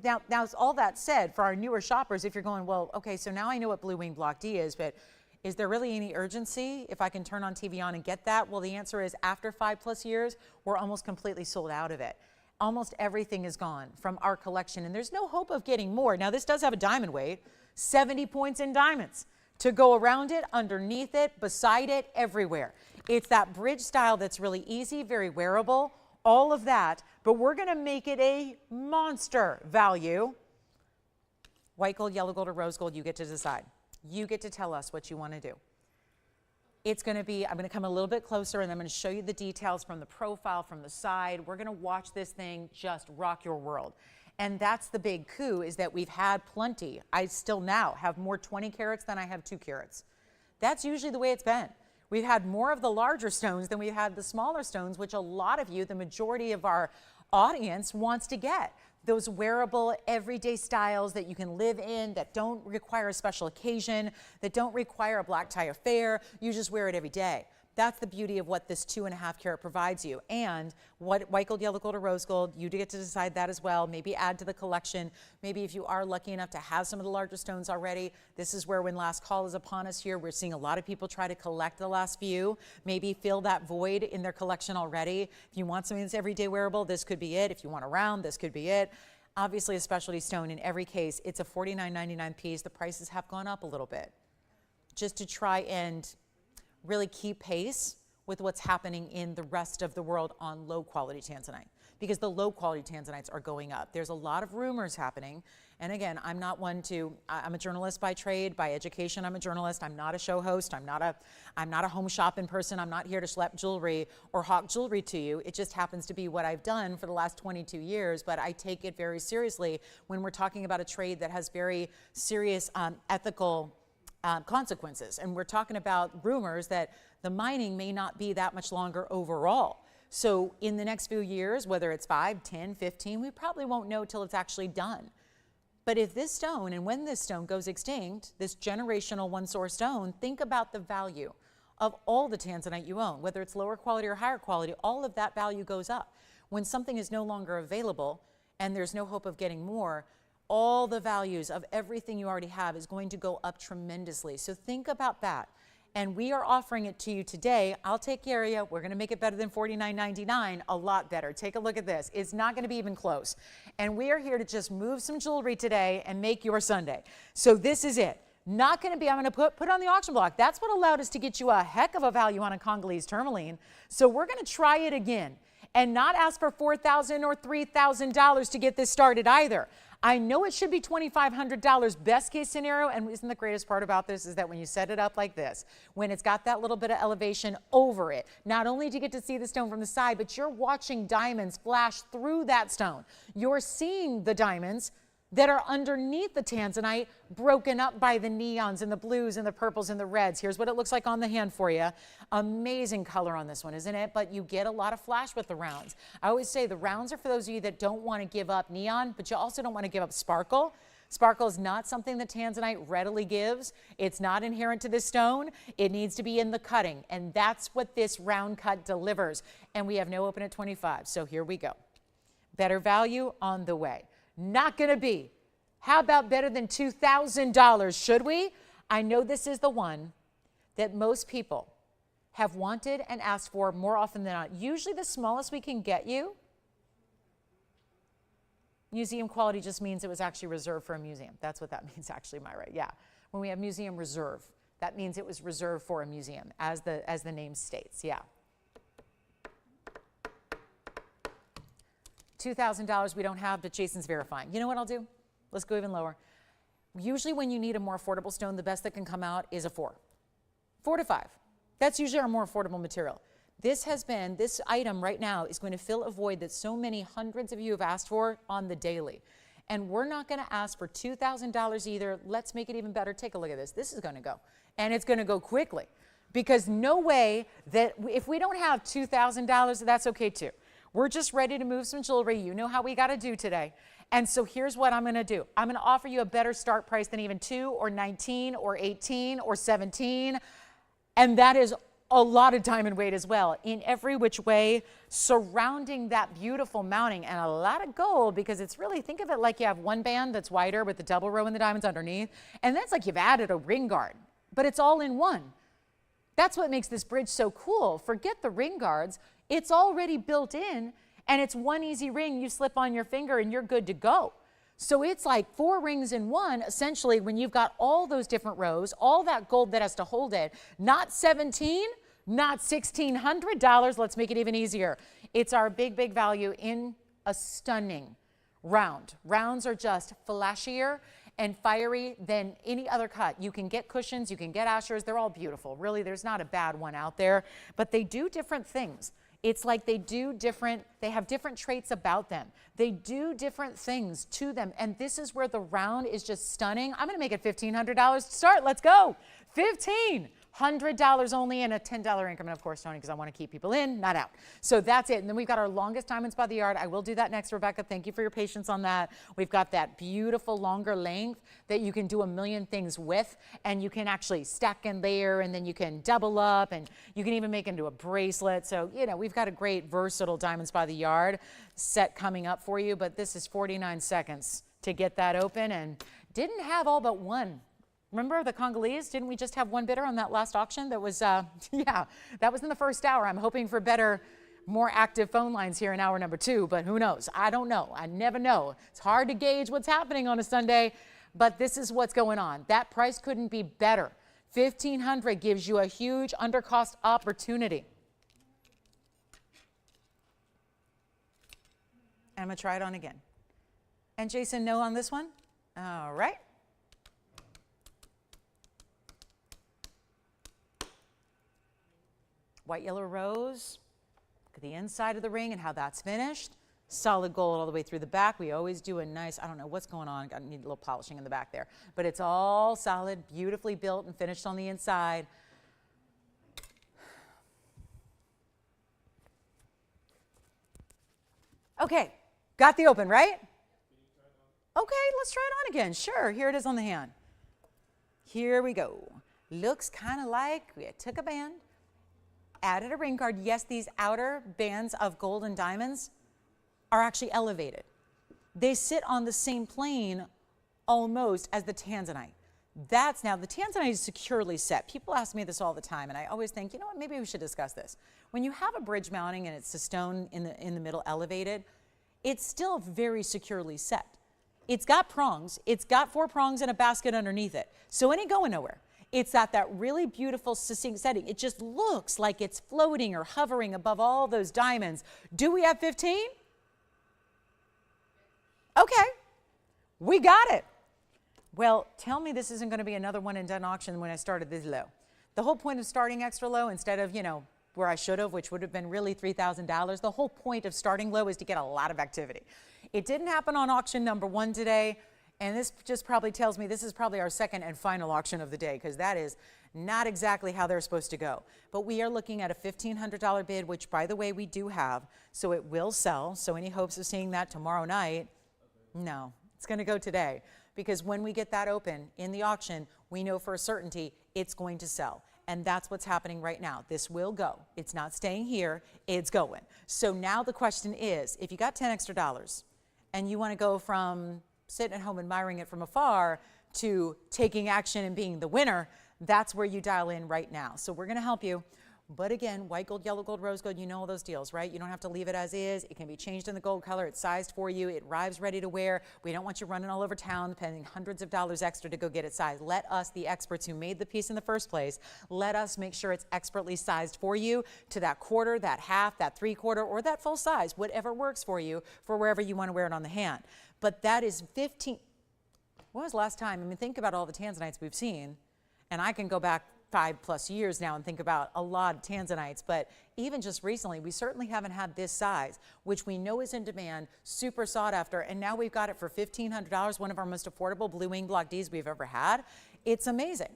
now all that said, for our newer shoppers, if you're going, well, okay, so now I know what blue wing block D is, but is there really any urgency if I can turn on TVON and get that? Well, the answer is after 5+ years, we're almost completely sold out of it. Almost everything is gone from our collection, and there's no hope of getting more. Now, this does have a diamond weight, 70 points in diamonds to go around it, underneath it, beside it, everywhere. It's that bridge style that's really easy, very wearable, all of that, but we're gonna make it a monster value. White gold, yellow gold, or rose gold, you get to decide. You get to tell us what you wanna do. It's going to be, I'm going to come a little bit closer and I'm going to show you the details from the profile, from the side. We're going to watch this thing just rock your world. And that's the big coup, is that we've had plenty. I still now have more 20 carats than I have 2 carats. That's usually the way it's been. We've had more of the larger stones than we've had the smaller stones, which a lot of you, the majority of our audience, wants to get. those wearable everyday styles that you can live in, that don't require a special occasion, that don't require a black tie affair. You just wear it every day. That's the beauty of what this 2.5 carat provides you. And what white gold, yellow gold, or rose gold, you get to decide that as well. Maybe add to the collection. Maybe if you are lucky enough to have some of the larger stones already, this is where when last call is upon us here, we're seeing a lot of people try to collect the last few, maybe fill that void in their collection already. If you want something that's everyday wearable, this could be it. If you want a round, this could be it. Obviously a specialty stone in every case. It's a $49.99 piece. The prices have gone up a little bit just to try and really keep pace with what's happening in the rest of the world on low quality Tanzanite, because the low quality Tanzanites are going up. There's a lot of rumors happening. And again, I'm not one to, I'm a journalist by trade, by education, I'm a journalist. I'm not a show host. I'm not a home shopping person. I'm not here to schlep jewelry or hawk jewelry to you. It just happens to be what I've done for the last 22 years, but I take it very seriously when we're talking about a trade that has very serious ethical consequences. And we're talking about rumors that the mining may not be that much longer overall. So in the next few years, whether it's 5, 10, 15, we probably won't know till it's actually done. But if this stone, and when this stone goes extinct, this generational one source stone, think about the value of all the Tanzanite you own, whether it's lower quality or higher quality, all of that value goes up. When something is no longer available and there's no hope of getting more, all the values of everything you already have is going to go up tremendously. So think about that. And we are offering it to you today. I'll take care of you. We're going to make it better than $49.99, a lot better. Take a look at this. It's not going to be even close. And we are here to just move some jewelry today and make your Sunday. So this is it. Not going to be, I'm going to put on the auction block. That's what allowed us to get you a heck of a value on a Congolese tourmaline. So we're going to try it again and not ask for $4,000 or $3,000 to get this started either. I know it should be $2,500 best case scenario, and isn't the greatest part about this is that when you set it up like this, when it's got that little bit of elevation over it, not only do you get to see the stone from the side, but you're watching diamonds flash through that stone. You're seeing the diamonds that are underneath the Tanzanite broken up by the neons and the blues and the purples and the reds. Here's what it looks like on the hand for you. Amazing color on this one, isn't it? But you get a lot of flash with the rounds. I always say the rounds are for those of you that don't want to give up neon, but you also don't want to give up sparkle. Sparkle is not something that Tanzanite readily gives. It's not inherent to this stone. It needs to be in the cutting, and that's what this round cut delivers. And we have no open at 25, so here we go. Better value on the way. Not going to be. How about better than $2,000, should we? I know this is the one that most people have wanted and asked for more often than not. Usually the smallest we can get you, museum quality just means it was actually reserved for a museum. That's what that means actually, Myra. Yeah. When we have museum reserve, that means it was reserved for a museum, as the name states. Yeah. $2,000 we don't have, but Jason's verifying. You know what I'll do? Let's go even lower. Usually when you need a more affordable stone, the best that can come out is a 4. 4 to 5. That's usually our more affordable material. This item right now is going to fill a void that so many hundreds of you have asked for on the daily. And we're not going to ask for $2,000 either. Let's make it even better. Take a look at this. This is going to go. And it's going to go quickly. Because no way that if we don't have $2,000, that's okay too. We're just ready to move some jewelry. You know how we got to do today. And so here's what I'm going to do. I'm going to offer you a better start price than even 2 or 19 or 18 or 17. And that is a lot of diamond weight as well, in every which way, surrounding that beautiful mounting, and a lot of gold, because it's really, think of it like you have one band that's wider with the double row in the diamonds underneath, and that's like you've added a ring guard, but it's all in one. That's what makes this bridge so cool. Forget the ring guards. It's already built in, and it's one easy ring you slip on your finger and you're good to go. So it's like 4 rings in one, essentially, when you've got all those different rows, all that gold that has to hold it. Not 17, not $1,600. Let's make it even easier. It's our big, big value in a stunning round. Rounds are just flashier and fiery than any other cut. You can get cushions, you can get ashers. They're all beautiful. Really, there's not a bad one out there, but they do different things. It's like they have different traits about them. They do different things to them. And this is where the round is just stunning. I'm going to make it $1,500 to start. Let's go. $1,500. $100 only and a $10 increment, of course, Tony, because I want to keep people in, not out. So that's it. And then we've got our longest diamonds by the yard. I will do that next, Rebecca. Thank you for your patience on that. We've got that beautiful longer length that you can do a million things with, and you can actually stack and layer, and then you can double up, and you can even make into a bracelet. So, you know, we've got a great versatile diamonds by the yard set coming up for you, but this is 49 seconds to get that open, and didn't have all but one. Remember the Congolese? Didn't we just have one bidder on that last auction? That was, yeah, that was in the first hour. I'm hoping for better, more active phone lines here in hour number 2, but who knows? I don't know. I never know. It's hard to gauge what's happening on a Sunday, but this is what's going on. That price couldn't be better. $1,500 gives you a huge undercost opportunity. I'm going to try it on again. And Jason, no on this one? All right. White, yellow, rose. Look at the inside of the ring and how that's finished. Solid gold all the way through the back. We always do a nice, I don't know what's going on. I need a little polishing in the back there. But it's all solid, beautifully built and finished on the inside. Okay, got the open, right? Okay, let's try it on again. Sure, here it is on the hand. Here we go. Looks kind of like we took a band, added a ring guard. Yes, these outer bands of gold and diamonds are actually elevated. They sit on the same plane almost as the Tanzanite. That's now, the Tanzanite is securely set. People ask me this all the time, and I always think, you know what, maybe we should discuss this. When you have a bridge mounting and it's a stone in the middle elevated, it's still very securely set. It's got prongs. It's got 4 prongs and a basket underneath it. So it ain't going nowhere. It's at that really beautiful succinct setting. It just looks like it's floating or hovering above all those diamonds. Do we have 15? Okay, we got it. Well, tell me this isn't going to be another one and done auction when I started this low. The whole point of starting extra low instead of, you know, where I should have, which would have been really $3,000, the whole point of starting low is to get a lot of activity. It didn't happen on auction number 1 today. And this just probably tells me this is probably our second and final auction of the day, because that is not exactly how they're supposed to go. But we are looking at a $1,500 bid, which, by the way, we do have. So it will sell. So any hopes of seeing that tomorrow night? No, it's going to go today. Because when we get that open in the auction, we know for a certainty it's going to sell. And that's what's happening right now. This will go. It's not staying here. It's going. So now the question is, if you got 10 extra dollars and you want to go from sitting at home admiring it from afar to taking action and being the winner, that's where you dial in right now. So we're going to help you. But again, white gold, yellow gold, rose gold, you know all those deals, right? You don't have to leave it as is. It can be changed in the gold color. It's sized for you. It arrives ready to wear. We don't want you running all over town, spending hundreds of dollars extra to go get it sized. Let us, the experts who made the piece in the first place, let us make sure it's expertly sized for you to that quarter, that half, that 3/4, or that full size, whatever works for you for wherever you want to wear it on the hand. But that is 15. When was the last time? I mean, think about all the Tanzanites we've seen, and I can go back 5+ years now and think about a lot of Tanzanites, but even just recently, we certainly haven't had this size, which we know is in demand, super sought after, and now we've got it for $1,500, one of our most affordable blue wing block Ds we've ever had. It's amazing,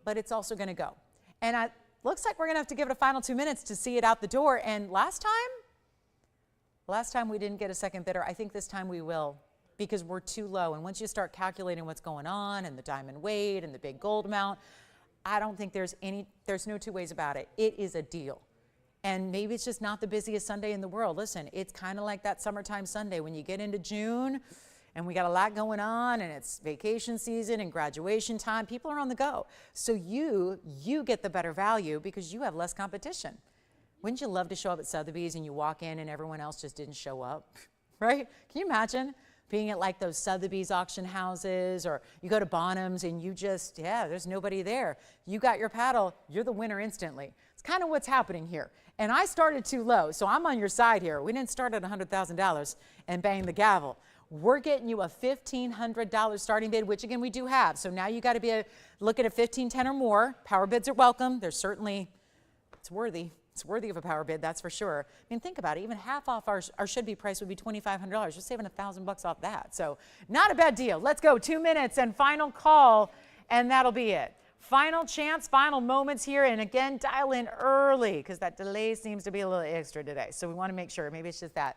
but it's also going to go. And looks like we're going to have to give it a final 2 minutes to see it out the door, and last time we didn't get a second bidder. I think this time we will, because we're too low, and once you start calculating what's going on and the diamond weight and the big gold amount, I don't think there's no 2 ways about it. It is a deal. And maybe it's just not the busiest Sunday in the world. Listen, it's kind of like that summertime Sunday when you get into June and we got a lot going on and it's vacation season and graduation time. People are on the go. So you get the better value because you have less competition. Wouldn't you love to show up at Sotheby's and you walk in and everyone else just didn't show up, right? Can you imagine being at like those Sotheby's auction houses, or you go to Bonham's and you just, there's nobody there. You got your paddle, you're the winner instantly. It's kind of what's happening here. And I started too low, so I'm on your side here. We didn't start at $100,000 and bang the gavel. We're getting you a $1,500 starting bid, which again we do have. So now you got to be looking at 15, 10 or more. Power bids are welcome. They're certainly, it's worthy. It's worthy of a power bid, that's for sure. I mean, think about it. Even half off our should-be price would be $2,500. You're saving $1,000 off that. So not a bad deal. Let's go. 2 minutes and final call, and that'll be it. Final chance, final moments here. And again, dial in early because that delay seems to be a little extra today. So we want to make sure. Maybe it's just that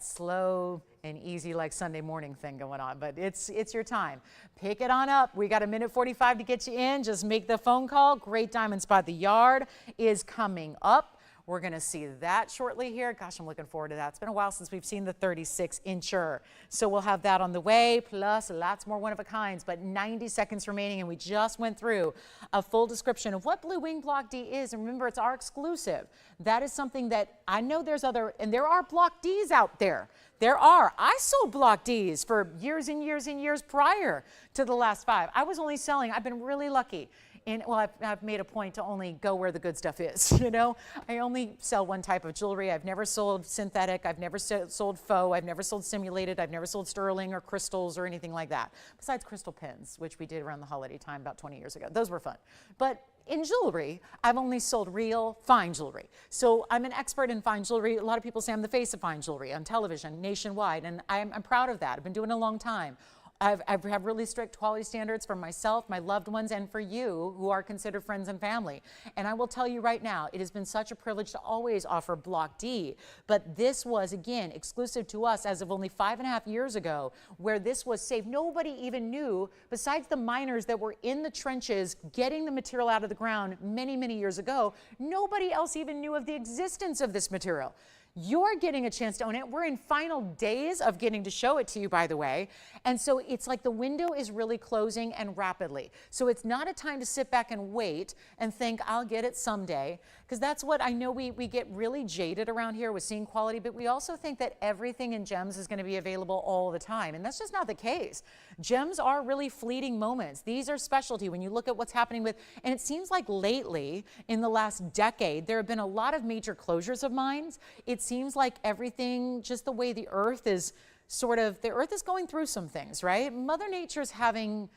slow and easy like Sunday morning thing going on, but it's your time. Pick it on up. We got 1:45 to get you in. Just make the phone call. Great diamond spot. The yard is coming up. We're going to see that shortly here. Gosh, I'm looking forward to that. It's been a while since we've seen the 36-incher. So we'll have that on the way, plus lots more one-of-a-kinds, but 90 seconds remaining, and we just went through a full description of what Blue Wing Block D is. And remember, it's our exclusive. That is something that I know there's other, and there are Block Ds out there. There are. I sold Block Ds for years and years and years prior to the last 5. I was only selling, I've been really lucky. Well, I've made a point to only go where the good stuff is, you know. I only sell one type of jewelry. I've never sold synthetic. I've never sold faux. I've never sold simulated. I've never sold sterling or crystals or anything like that. Besides crystal pins, which we did around the holiday time about 20 years ago. Those were fun. But in jewelry, I've only sold real fine jewelry. So I'm an expert in fine jewelry. A lot of people say I'm the face of fine jewelry on television nationwide, and I'm proud of that. I've been doing it a long time. I have really strict quality standards for myself, my loved ones, and for you who are considered friends and family. And I will tell you right now, it has been such a privilege to always offer Block D. But this was, again, exclusive to us as of only 5.5 years ago, where this was saved. Nobody even knew, besides the miners that were in the trenches getting the material out of the ground many, many years ago, nobody else even knew of the existence of this material. You're getting a chance to own it. We're in final days of getting to show it to you, by the way. And so it's like the window is really closing and rapidly. So it's not a time to sit back and wait and think, I'll get it someday. Because that's what I know we get really jaded around here with seeing quality, but we also think that everything in gems is going to be available all the time. And that's just not the case. Gems are really fleeting moments. These are specialty when you look at what's happening with, and it seems like lately, in the last decade, there have been a lot of major closures of mines. It seems like everything, just the way the earth is the earth is going through some things, right? Mother Nature's having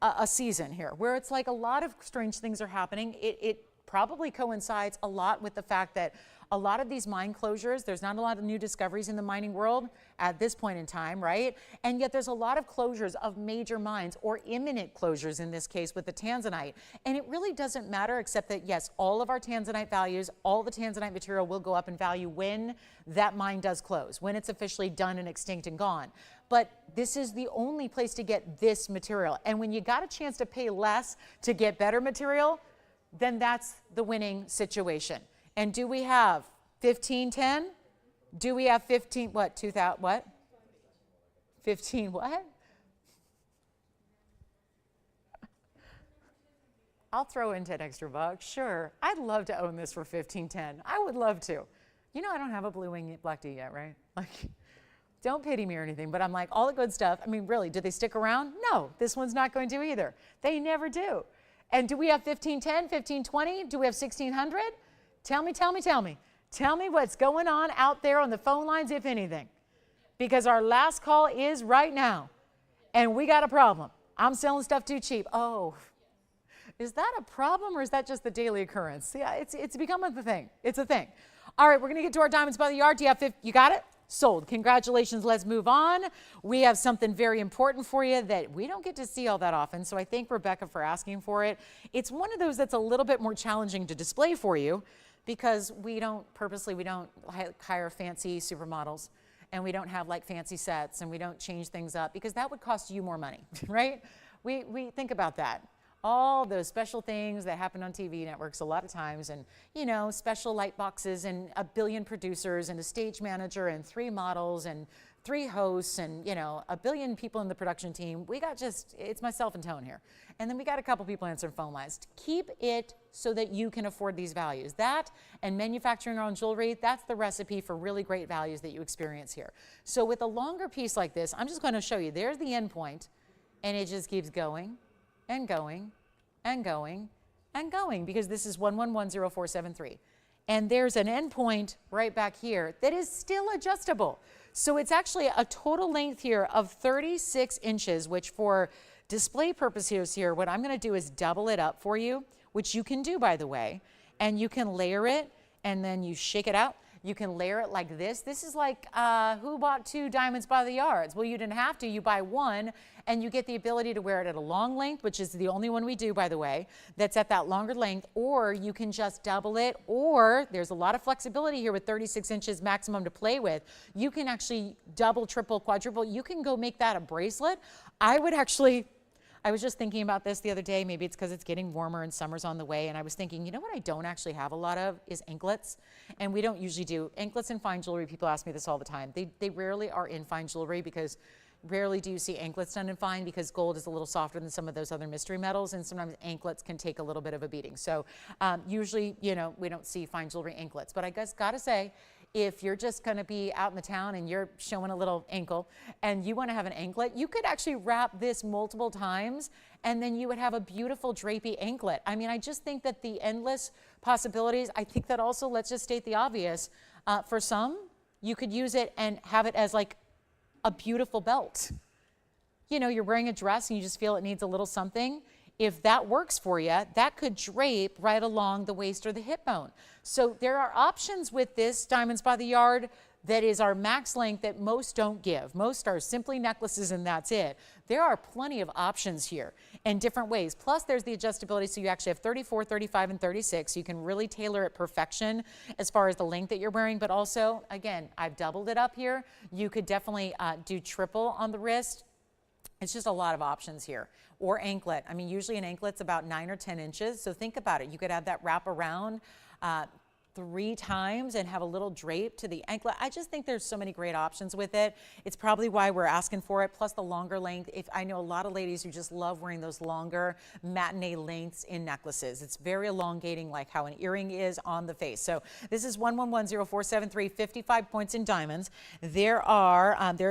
a season here where it's like a lot of strange things are happening. It probably coincides a lot with the fact that a lot of these mine closures, there's not a lot of new discoveries in the mining world at this point in time, right? And yet there's a lot of closures of major mines, or imminent closures in this case with the Tanzanite. And it really doesn't matter, except that yes, all of our Tanzanite values, all the Tanzanite material will go up in value when that mine does close, when it's officially done and extinct and gone. But this is the only place to get this material. And when you got a chance to pay less to get better material, then that's the winning situation. And do we have 1510? Do we have 15, what, 2000, what? 15 what? I'll throw in 10 extra bucks, sure. I'd love to own this for 1510. I would love to. You know, I don't have a Blue Wing Block D yet, right? Like, don't pity me or anything, but I'm like, all the good stuff. I mean, really, do they stick around? No, this one's not going to either. They never do. And do we have 1510, 1520? Do we have 1600? Tell me. Tell me what's going on out there on the phone lines, if anything. Because our last call is right now. And we got a problem. I'm selling stuff too cheap. Oh, is that a problem, or is that just the daily occurrence? Yeah, it's become a thing. It's a thing. All right, we're going to get to our diamonds by the yard. Do you have 50? You got it? Sold. Congratulations. Let's move on. We have something very important for you that we don't get to see all that often. So I thank Rebecca for asking for it. It's one of those that's a little bit more challenging to display for you, because we don't hire fancy supermodels, and we don't have like fancy sets, and we don't change things up, because that would cost you more money, right? We think about that. All those special things that happen on TV networks a lot of times, and you know, special light boxes and a billion producers and a stage manager and 3 models and 3 hosts and, you know, a billion people in the production team. We got it's myself and Tone here. And then we got a couple people answering phone lines. Keep it so that you can afford these values. That and manufacturing your own jewelry, that's the recipe for really great values that you experience here. So with a longer piece like this, I'm just going to show you. There's the end point, and it just keeps going and going and going and going, because this is 1110473. And there's an end point right back here that is still adjustable. So it's actually a total length here of 36 inches, which for display purposes here, what I'm going to do is double it up for you, which you can do, by the way. And you can layer it, and then you shake it out. You can layer it like this. This is like, who bought 2 diamonds by the yards? Well, you didn't have to. You buy 1, and you get the ability to wear it at a long length, which is the only one we do, by the way, that's at that longer length, or you can just double it, or there's a lot of flexibility here with 36 inches maximum to play with. You can actually double, triple, quadruple. You can go make that a bracelet. I was just thinking about this the other day. Maybe it's because it's getting warmer and summer's on the way. And I was thinking, you know what I don't actually have a lot of is anklets. And we don't usually do anklets and fine jewelry. People ask me this all the time. They rarely are in fine jewelry, because rarely do you see anklets done in fine, because gold is a little softer than some of those other mystery metals. And sometimes anklets can take a little bit of a beating. So usually, you know, we don't see fine jewelry anklets. But I guess gotta say, if you're just going to be out in the town and you're showing a little ankle and you want to have an anklet, you could actually wrap this multiple times, and then you would have a beautiful drapey anklet. I mean, I just think that the endless possibilities. I think that also, let's just state the obvious, for some, you could use it and have it as like a beautiful belt. You know, you're wearing a dress and you just feel it needs a little something. If that works for you, that could drape right along the waist or the hip bone. So there are options with this Diamonds by the Yard that is our max length that most don't give. Most are simply necklaces and that's it. There are plenty of options here in different ways. Plus there's the adjustability, so you actually have 34, 35, and 36. You can really tailor it perfection as far as the length that you're wearing, but also, again, I've doubled it up here. You could definitely do triple on the wrist. It's just a lot of options here. Or anklet. I mean, usually an anklet's about 9 or 10 inches. So think about it. You could have that wrap around 3 times and have a little drape to the anklet. I just think there's so many great options with it. It's probably why we're asking for it, plus the longer length. If I know a lot of ladies who just love wearing those longer matinee lengths in necklaces. It's very elongating, like how an earring is on the face. So this is 1110-473, 55 points in diamonds. There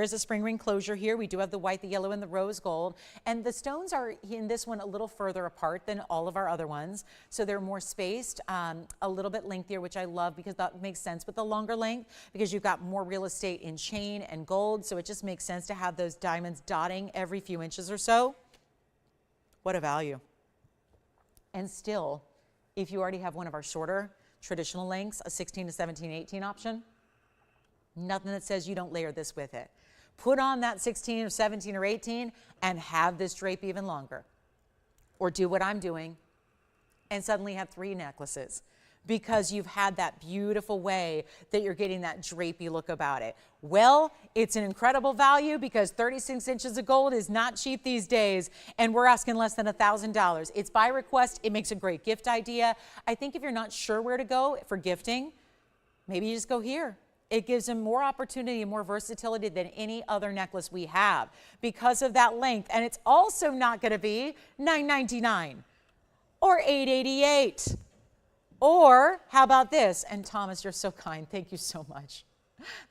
is a spring ring closure here. We do have the white, the yellow, and the rose gold. And the stones are in this one a little further apart than all of our other ones. So they're more spaced, a little bit lengthier, which I love because that makes sense with the longer length, because you've got more real estate in chain and gold. So it just makes sense to have those diamonds dotting every few inches or so. What a value. And still, if you already have one of our shorter traditional lengths, a 16 to 17, 18 option, nothing that says you don't layer this with it. Put on that 16 or 17 or 18 and have this drape even longer. Or do what I'm doing and suddenly have 3 necklaces, because you've had that beautiful way that you're getting that drapey look about it. Well, it's an incredible value because 36 inches of gold is not cheap these days, and we're asking less than $1,000. It's by request. It makes a great gift idea. I think if you're not sure where to go for gifting, maybe you just go here. It gives them more opportunity and more versatility than any other necklace we have because of that length. And it's also not going to be $9.99 or $8.88. Or how about this? And Thomas, you're so kind. Thank you so much.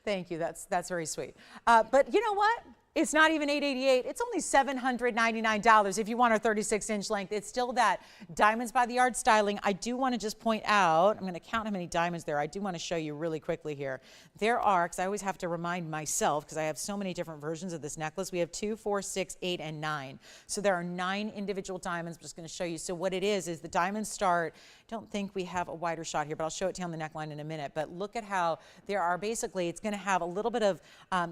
Thank you. That's very sweet. But you know what? It's not even $888. It's only $799 if you want our 36-inch length. It's still that Diamonds by the Yard styling. I do want to just point out, I'm going to count how many diamonds there are. I do want to show you really quickly here. There are, because I always have to remind myself, because I have so many different versions of this necklace. We have 2, 4, 6, 8, and 9. So there are 9 individual diamonds. I'm just going to show you. So what it is the diamonds start, I don't think we have a wider shot here, but I'll show it to you on the neckline in a minute. But look at how there are basically, it's going to have a little bit of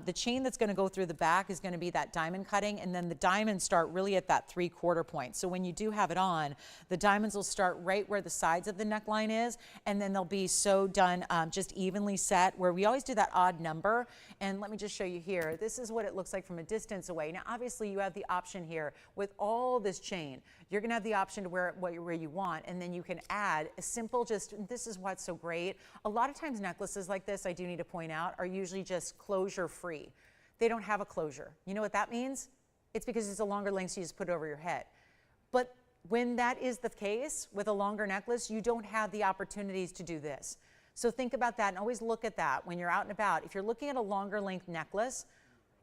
the chain that's going to go through the back is going to be that diamond cutting, and then the diamonds start really at that 3/4 point. So when you do have it on, the diamonds will start right where the sides of the neckline is, and then they'll be so done just evenly set, where we always do that odd number. And let me just show you here. This is what it looks like from a distance away. Now, obviously, you have the option here with all this chain. You're going to have the option to wear it where you want, and then you can add a simple, this is what's so great. A lot of times necklaces like this, I do need to point out, are usually just closure free. They don't have a closure. You know what that means? It's because it's a longer length, so you just put it over your head. But when that is the case with a longer necklace, you don't have the opportunities to do this. So think about that and always look at that when you're out and about. If you're looking at a longer length necklace,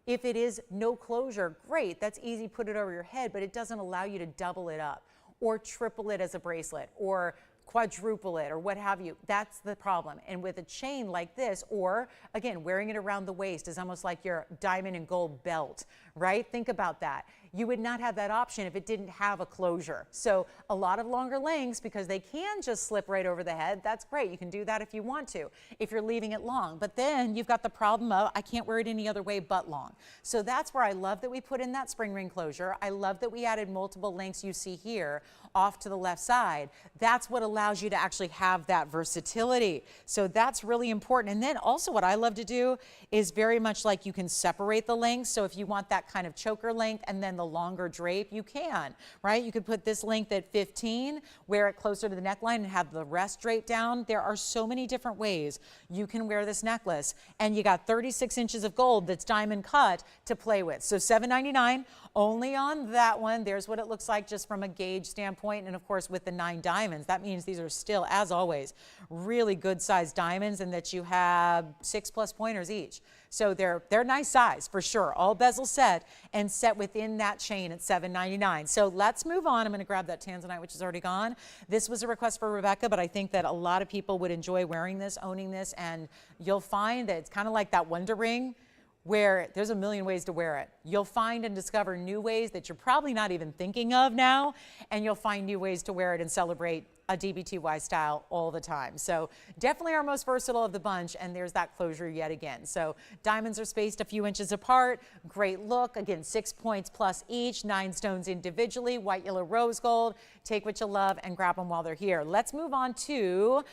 if it is no closure, great, that's easy, put it over your head, but it doesn't allow you to double it up or triple it as a bracelet or quadruple it or what have you. That's the problem. And with a chain like this, or again, wearing it around the waist is almost like your diamond and gold belt, right? Think about that. You would not have that option if it didn't have a closure. So a lot of longer lengths, because they can just slip right over the head, that's great. You can do that if you want to, if you're leaving it long. But then you've got the problem of, I can't wear it any other way but long. So that's where I love that we put in that spring ring closure. I love that we added multiple lengths you see here off to the left side. That's what allows you to actually have that versatility. So that's really important. And then also what I love to do is very much like you can separate the lengths. So if you want that kind of choker length and then the longer drape, you can, right? You could put this length at 15, wear it closer to the neckline and have the rest draped down. There are so many different ways you can wear this necklace. And you got 36 inches of gold that's diamond cut to play with. So $7.99 only on that one. There's what it looks like just from a gauge standpoint. And of course, with the 9 diamonds, that means these are still, as always, really good sized diamonds, and that you have 6+ pointers each. So they're nice size for sure. All bezel set and set within that chain at $7.99. So let's move on. I'm going to grab that Tanzanite, which is already gone. This was a request for Rebecca, but I think that a lot of people would enjoy wearing this, owning this, and you'll find that it's kind of like that Wonder Ring, where there's a million ways to wear it. You'll find and discover new ways that you're probably not even thinking of now, and you'll find new ways to wear it and celebrate a DBTY style all the time. So definitely our most versatile of the bunch, and there's that closure yet again. So diamonds are spaced a few inches apart, great look, again 6 points plus each, 9 stones individually, white, yellow, rose gold. Take what you love and grab them while they're here. Let's move on to,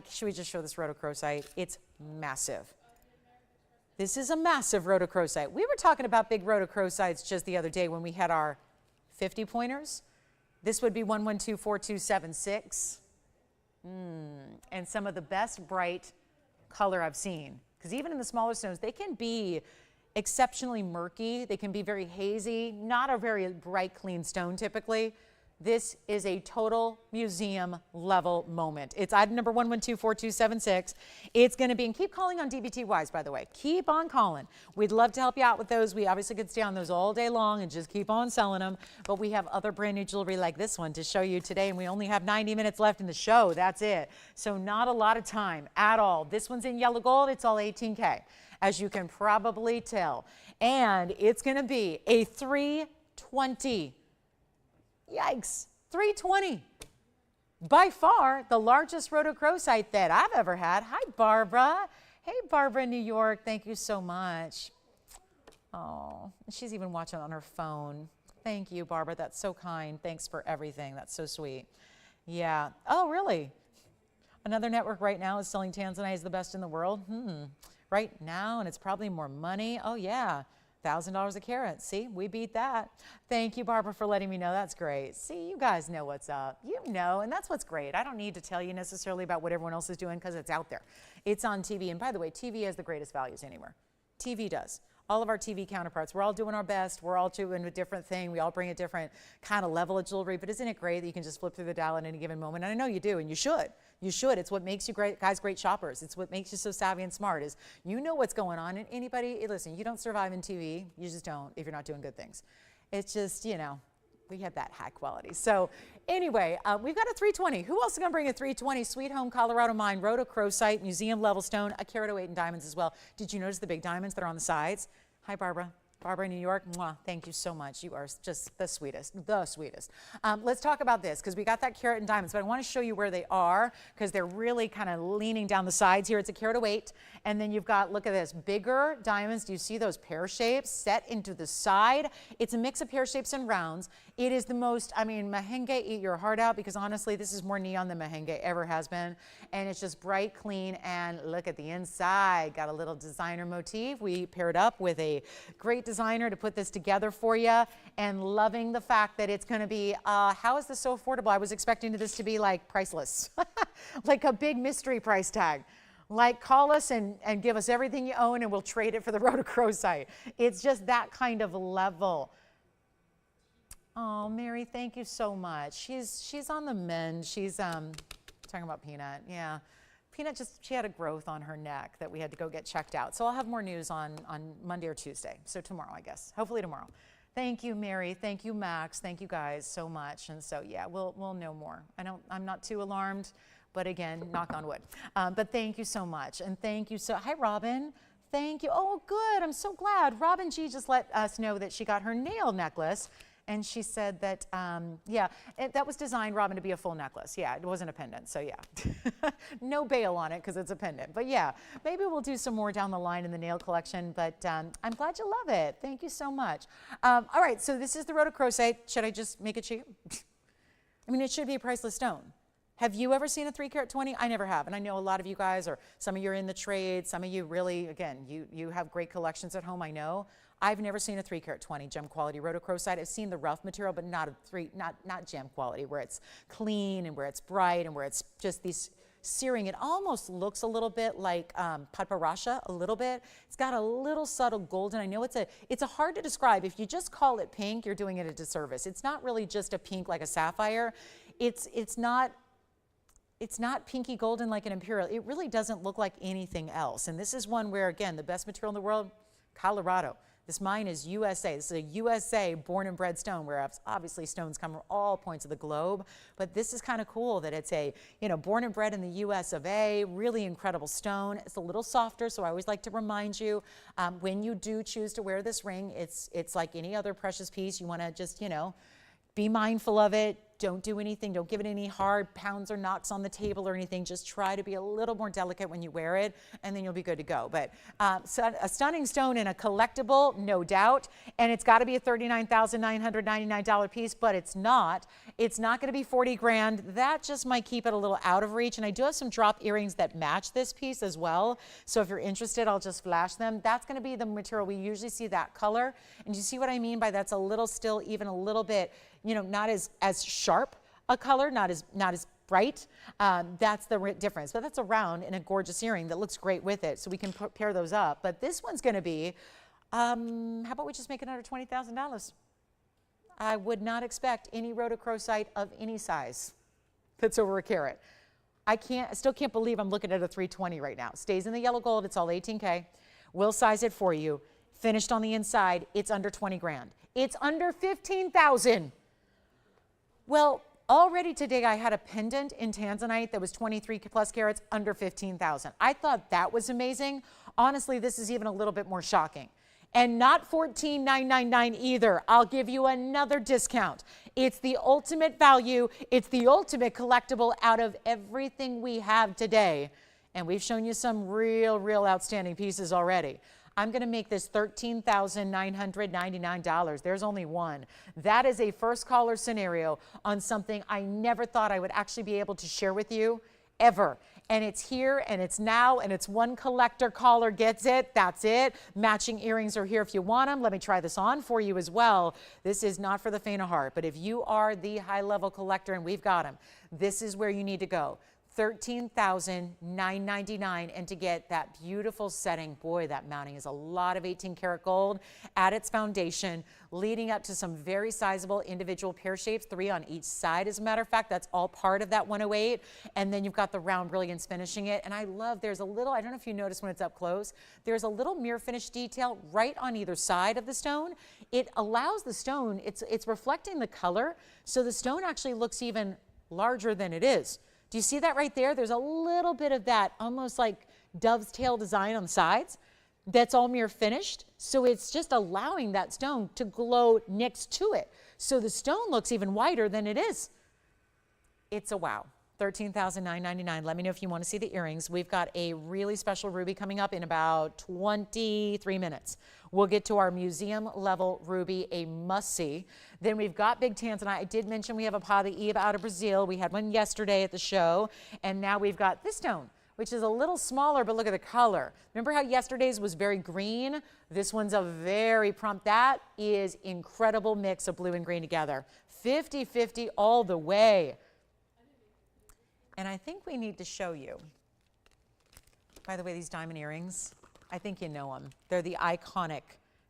should we just show this rhodochrosite? It's massive. This is a massive rhodochrosite. We were talking about big rhodochrosites just the other day when we had our 50 pointers. This would be 1124276. And some of the best bright color I've seen. Because even in the smaller stones, they can be exceptionally murky. They can be very hazy, not a very bright, clean stone typically. This is a total museum level moment. It's item number 1124276. It's going to be, and keep calling on DBTYs, by the way. Keep on calling. We'd love to help you out with those. We obviously could stay on those all day long and just keep on selling them. But we have other brand new jewelry like this one to show you today, and we only have 90 minutes left in the show. That's it. So not a lot of time at all. This one's in yellow gold. It's all 18K, as you can probably tell. And it's going to be a 320. Yikes, 320. By far the largest rhodochrosite that I've ever had. Hi, Barbara. Hey, Barbara, New York. Thank you so much. Oh, she's even watching on her phone. Thank you, Barbara. That's so kind. Thanks for everything. That's so sweet. Yeah. Oh, really? Another network right now is selling Tanzanite as the best in the world. Right now, and it's probably more money. Oh, yeah. $1,000 a carat. See, we beat that. Thank you, Barbara, for letting me know. That's great. See, you guys know what's up. You know, and that's what's great. I don't need to tell you necessarily about what everyone else is doing because it's out there. It's on TV. And by the way, TV has the greatest values anywhere. TV does. All of our TV counterparts, we're all doing our best. We're all doing a different thing. We all bring a different kind of level of jewelry. But isn't it great that you can just flip through the dial at any given moment? And I know you do, and you should. You should. It's what makes you guys great shoppers. It's what makes you so savvy and smart is you know what's going on. And anybody, listen, you don't survive in TV. You just don't if you're not doing good things. It's just, you know, we have that high quality. So anyway, we've got a 320. Who else is going to bring a 320? Sweet Home, Colorado Mine, rhodochrosite, museum level stone, a carat 08 in diamonds as well. Did you notice the big diamonds that are on the sides? Hi, Barbara. Barbara, New York, mwah, thank you so much. You are just the sweetest, the sweetest. Let's talk about this because we got that carat and diamonds, but I want to show you where they are because they're really kind of leaning down the sides here. It's a carat of 8, and then you've got, look at this, bigger diamonds. Do you see those pear shapes set into the side? It's a mix of pear shapes and rounds. It is the most, I mean, mahenge, eat your heart out because honestly, this is more neon than mahenge ever has been, and it's just bright, clean, and look at the inside. Got a little designer motif. We paired up with a great designer to put this together for you, and loving the fact that it's going to be, how is this so affordable? I was expecting this to be like priceless, like a big mystery price tag. Like call us and give us everything you own and we'll trade it for the rhodochrosite. It's just that kind of level. Oh, Mary, thank you so much. She's on the mend. She's talking about Peanut, yeah. Peanut she had a growth on her neck that we had to go get checked out. So I'll have more news on Monday or Tuesday. So tomorrow, I guess. Hopefully tomorrow. Thank you, Mary. Thank you, Max. Thank you guys so much. And so yeah, we'll know more. I'm not too alarmed, but again, knock on wood. But thank you so much. And thank you hi, Robin. Thank you. Oh, good. I'm so glad. Robin G just let us know that she got her nail necklace. And she said that, yeah, that was designed, Robin, to be a full necklace. Yeah, it wasn't a pendant, so yeah. No bail on it because it's a pendant. But yeah, maybe we'll do some more down the line in the nail collection, but I'm glad you love it. Thank you so much. All right, so this is the rhodochrosite. Should I just make it cheap? I mean, it should be a priceless stone. Have you ever seen a 3 carat 20? I never have, and I know a lot of you guys, or some of you are in the trade, some of you really, again, you have great collections at home, I know. I've never seen a 3 carat 20 gem quality rhodochrosite. I've seen the rough material, but not not gem quality, where it's clean and where it's bright and where it's just these searing. It almost looks a little bit like paparasha, a little bit. It's got a little subtle golden. I know it's a hard to describe. If you just call it pink, you're doing it a disservice. It's not really just a pink like a sapphire. It's not pinky golden like an imperial. It really doesn't look like anything else. And this is one where, again, the best material in the world, Colorado. This mine is USA. This is a USA born and bred stone, where obviously stones come from all points of the globe. But this is kind of cool that it's a, born and bred in the US of A, really incredible stone. It's a little softer, so I always like to remind you, when you do choose to wear this ring, it's like any other precious piece. You want to just, be mindful of it. Don't do anything. Don't give it any hard pounds or knocks on the table or anything. Just try to be a little more delicate when you wear it, and then you'll be good to go. But so a stunning stone and a collectible, no doubt. And it's got to be a $39,999 piece, but it's not. It's not going to be 40 grand. That just might keep it a little out of reach. And I do have some drop earrings that match this piece as well. So if you're interested, I'll just flash them. That's going to be the material. We usually see that color. And you see what I mean by that's a little still, even a little bit, not as sharp a color, not as bright. That's the difference. But that's a round and a gorgeous earring that looks great with it. So we can pair those up. But this one's going to be, how about we just make it under $20,000? I would not expect any rhodochrosite of any size that's over a carat. I still can't believe I'm looking at a 320 right now. Stays in the yellow gold. It's all 18K. We'll size it for you. Finished on the inside. It's under 20 grand. It's under 15,000. Well, already today I had a pendant in Tanzanite that was 23 plus carats, under 15,000. I thought that was amazing. Honestly, this is even a little bit more shocking. And not $14,999 either. I'll give you another discount. It's the ultimate value. It's the ultimate collectible out of everything we have today. And we've shown you some real outstanding pieces already. I'm going to make this $13,999. There's only one. That is a first caller scenario on something I never thought I would actually be able to share with you ever. And it's here and it's now, and it's one collector caller gets it. That's it. Matching earrings are here if you want them. Let me try this on for you as well. This is not for the faint of heart, but if you are the high level collector and we've got them, this is where you need to go. $13,999, and to get that beautiful setting, boy, that mounting is a lot of 18 karat gold at its foundation, leading up to some very sizable individual pear shapes, 3 on each side. As a matter of fact, that's all part of that 108. And then you've got the round brilliance finishing it. And I love, there's a little, I don't know if you notice when it's up close, there's a little mirror finish detail right on either side of the stone. It allows the stone, it's reflecting the color, so the stone actually looks even larger than it is. Do you see that right there? There's a little bit of that almost like dove's tail design on the sides. That's all mirror finished. So it's just allowing that stone to glow next to it. So the stone looks even whiter than it is. It's a wow. $13,999. Let me know if you want to see the earrings. We've got a really special ruby coming up in about 23 minutes. We'll get to our museum level ruby, a must-see. Then we've got big Tanzanite. I did mention we have a Paraiba out of Brazil. We had one yesterday at the show. And now we've got this stone, which is a little smaller, but look at the color. Remember how yesterday's was very green? This one's a very prompt. That is incredible mix of blue and green together. 50-50 all the way. And I think we need to show you, by the way, these diamond earrings, I think you know them. They're the iconic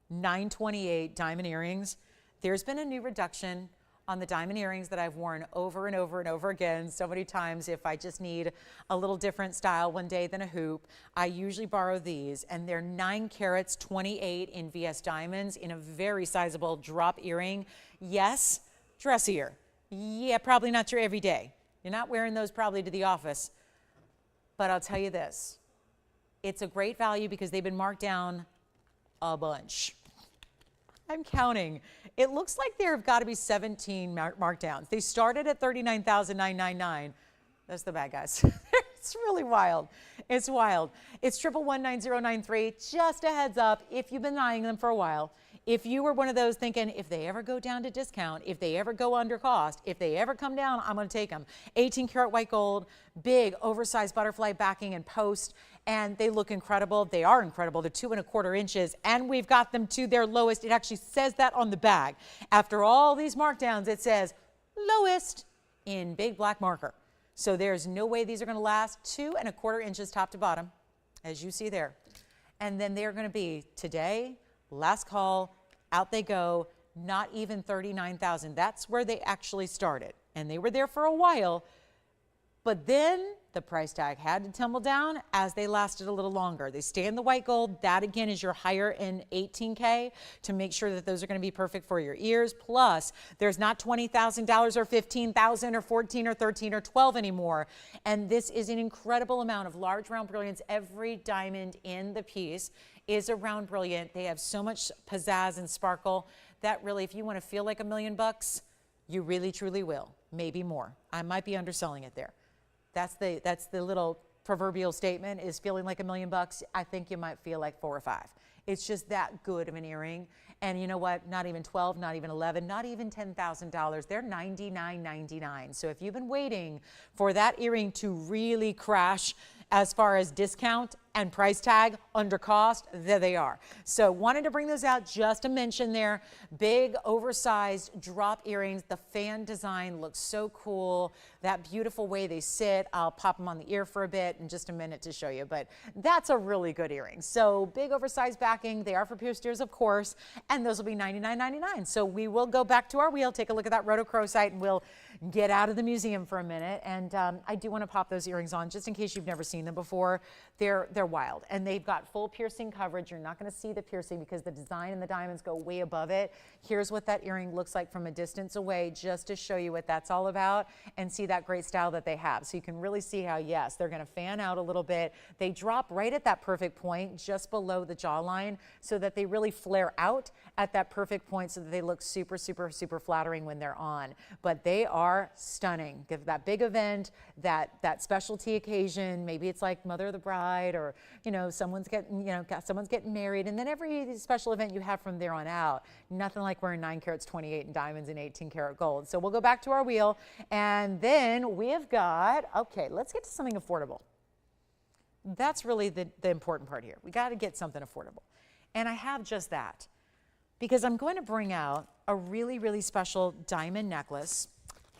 928 diamond earrings. There's been a new reduction on the diamond earrings that I've worn over and over and over again so many times. If I just need a little different style one day than a hoop, I usually borrow these, and they're 9 carats, 28 in VS diamonds in a very sizable drop earring. Yes, dressier. Yeah, probably not your everyday. You're not wearing those probably to the office, but I'll tell you this. It's a great value because they've been marked down a bunch. I'm counting. It looks like there have got to be 17 markdowns. They started at $39,999. That's the bad guys. It's really wild. It's wild. It's 1119093. Just a heads up, if you've been eyeing them for a while, if you were one of those thinking, if they ever go down to discount, if they ever go under cost, if they ever come down, I'm going to take them. 18 karat white gold, big oversized butterfly backing and post, and they look incredible. They are incredible. They're 2¼ inches, and we've got them to their lowest. It actually says that on the bag. After all these markdowns, it says lowest in big black marker. So there's no way these are going to last. 2¼ inches top to bottom, as you see there. And then they're going to be today, last call, out they go, not even 39,000. That's where they actually started. And they were there for a while. But then the price tag had to tumble down as they lasted a little longer. They stay in the white gold. That again is your higher end 18K to make sure that those are going to be perfect for your ears. Plus, there's not $20,000 or $15,000 or 14 or 13 or 12 anymore. And this is an incredible amount of large round brilliance. Every diamond in the piece is a round brilliant. They have so much pizzazz and sparkle that really, if you want to feel like $1 million, you really truly will. Maybe more. I might be underselling it there. That's the little proverbial statement, is feeling like $1 million. I think you might feel like 4 or 5. It's just that good of an earring. And you know what? Not even 12, not even 11, not even $10,000. They're $99.99. So if you've been waiting for that earring to really crash as far as discount and price tag under cost, there they are. So wanted to bring those out just to mention there. Big oversized drop earrings. The fan design looks so cool. That beautiful way they sit. I'll pop them on the ear for a bit in just a minute to show you, but that's a really good earring. So big oversized backing. They are for pierced ears, of course, and those will be $99.99. So we will go back to our wheel, take a look at that rhodochrosite, and we'll get out of the museum for a minute. And I do want to pop those earrings on just in case you've never seen them before. They're wild, and they've got full piercing coverage. You're not going to see the piercing because the design and the diamonds go way above it. Here's what that earring looks like from a distance away, just to show you what that's all about and see that great style that they have. So you can really see how, yes, they're going to fan out a little bit. They drop right at that perfect point just below the jawline so that they really flare out at that perfect point so that they look super, super, super flattering when they're on. But they are stunning. Give that big event, that specialty occasion. Maybe it's like Mother of the Bride, or someone's getting married, and then every special event you have from there on out. Nothing like wearing 9 carats 28 and diamonds and 18 karat gold. So we'll go back to our wheel, and then we've got, okay, let's get to something affordable. That's really the important part here. We got to get something affordable. And I have just that, because I'm going to bring out a really, really special diamond necklace.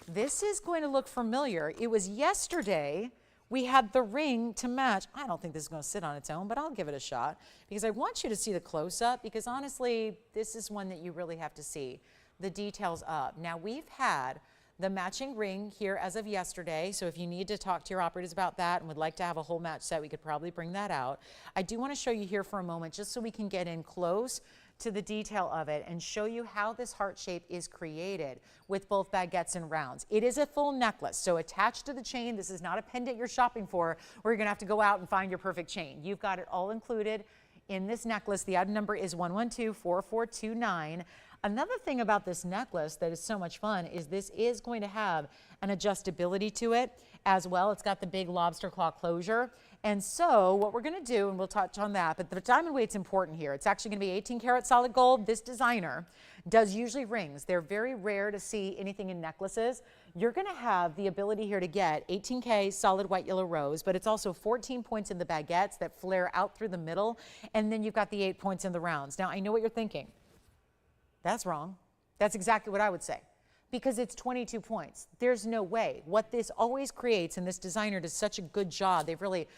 This is going to look familiar. It was yesterday. We had the ring to match. I don't think this is going to sit on its own, but I'll give it a shot because I want you to see the close-up, because honestly, this is one that you really have to see the details of. Now, we've had the matching ring here as of yesterday, so if you need to talk to your operators about that and would like to have a whole match set, we could probably bring that out. I do want to show you here for a moment just so we can get in close to the detail of it and show you how this heart shape is created with both baguettes and rounds. It is a full necklace, so attached to the chain. This is not a pendant you're shopping for where you're gonna have to go out and find your perfect chain. You've got it all included in this necklace. The item number is 1124429. Another thing about this necklace that is so much fun is this is going to have an adjustability to it as well. It's got the big lobster claw closure. And so what we're going to do, and we'll touch on that, but the diamond weight's important here. It's actually going to be 18 karat solid gold. This designer does usually rings. They're very rare to see anything in necklaces. You're going to have the ability here to get 18K solid white yellow rose, but it's also 14 points in the baguettes that flare out through the middle, and then you've got the 8 points in the rounds. Now, I know what you're thinking. That's wrong. That's exactly what I would say, because it's 22 points. There's no way. What this always creates, and this designer does such a good job, they've really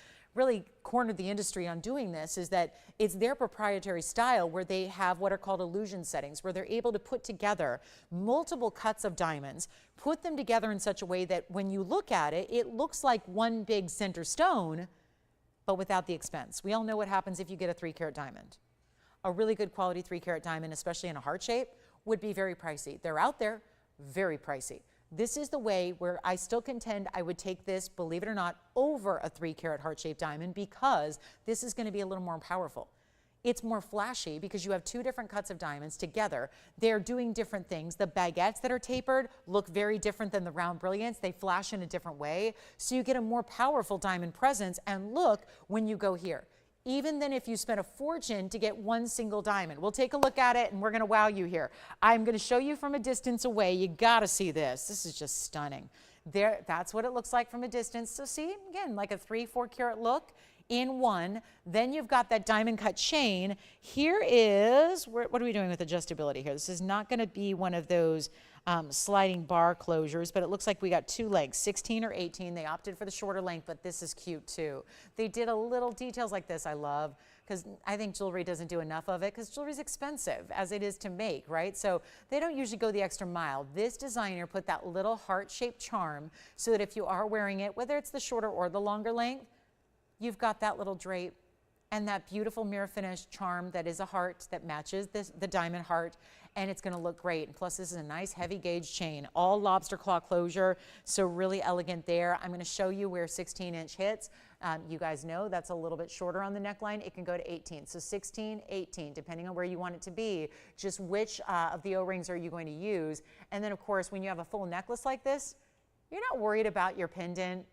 cornered the industry on doing this, is that it's their proprietary style where they have what are called illusion settings, where they're able to put together multiple cuts of diamonds, put them together in such a way that when you look at it, it looks like one big center stone, but without the expense. We all know what happens if you get a 3 carat diamond. A really good quality 3 carat diamond, especially in a heart shape, would be very pricey. They're out there, very pricey. This is the way where I still contend I would take this, believe it or not, over a 3-carat heart-shaped diamond, because this is going to be a little more powerful. It's more flashy because you have 2 different cuts of diamonds together. They're doing different things. The baguettes that are tapered look very different than the round brilliants. They flash in a different way. So you get a more powerful diamond presence. And look when you go here. Even than if you spent a fortune to get one single diamond. We'll take a look at it and we're going to wow you here. I'm going to show you from a distance away. You got to see this. This is just stunning. There, that's what it looks like from a distance. So see, again, like a 3-4 carat look in one. Then you've got that diamond cut chain. Here is, what are we doing with adjustability here? This is not going to be one of those sliding bar closures, but it looks like we got 2 lengths, 16 or 18. They opted for the shorter length, but this is cute too. They did a little details like this I love, because I think jewelry doesn't do enough of it, because jewelry is expensive as it is to make, right? So they don't usually go the extra mile. This designer put that little heart-shaped charm so that if you are wearing it, whether it's the shorter or the longer length, you've got that little drape and that beautiful mirror finish charm that is a heart that matches the diamond heart, and it's going to look great. And plus, this is a nice heavy gauge chain, all lobster claw closure, so really elegant there. I'm going to show you where 16-inch hits. You guys know that's a little bit shorter on the neckline. It can go to 18, so 16, 18, depending on where you want it to be, just which of the O-rings are you going to use. And then, of course, when you have a full necklace like this, you're not worried about your pendant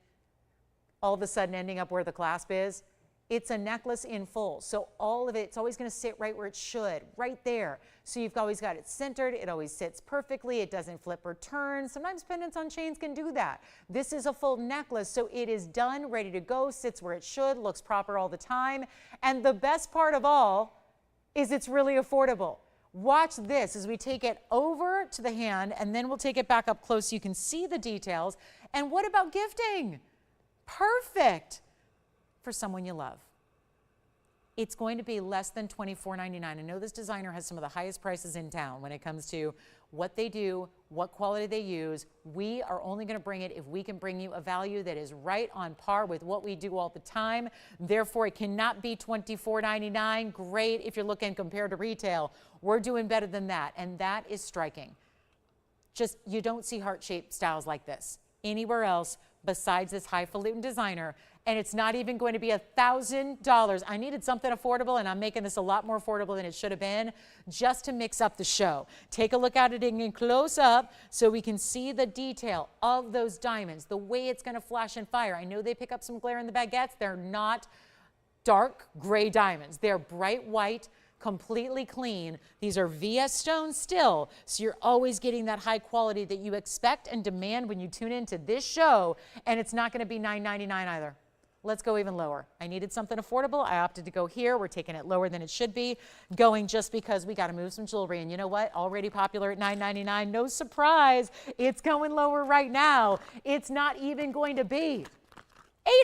all of a sudden ending up where the clasp is. It's a necklace in full, so all of it's always going to sit right where it should, right there. So you've always got it centered, it always sits perfectly, it doesn't flip or turn. Sometimes pendants on chains can do that. This is a full necklace, so it is done, ready to go, sits where it should, looks proper all the time. And the best part of all is it's really affordable. Watch this as we take it over to the hand, and then we'll take it back up close so you can see the details. And what about gifting? Perfect for someone you love. It's going to be less than $24.99. I know this designer has some of the highest prices in town when it comes to what they do, what quality they use. We are only going to bring it if we can bring you a value that is right on par with what we do all the time. Therefore, it cannot be $24.99. Great if you're looking compared to retail. We're doing better than that, and that is striking. Just, you don't see heart-shaped styles like this anywhere else besides this highfalutin designer, and it's not even going to be $1,000. I needed something affordable, and I'm making this a lot more affordable than it should have been, just to mix up the show. Take a look at it in close up so we can see the detail of those diamonds, the way it's going to flash and fire. I know they pick up some glare in the baguettes. They're not dark gray diamonds. They're bright white, completely clean. These are VS stones still, so you're always getting that high quality that you expect and demand when you tune into this show, and it's not going to be $9.99 either. Let's go even lower. I needed something affordable. I opted to go here. We're taking it lower than it should be, going just because we got to move some jewelry. And you know what? Already popular at $9.99. No surprise. It's going lower right now. It's not even going to be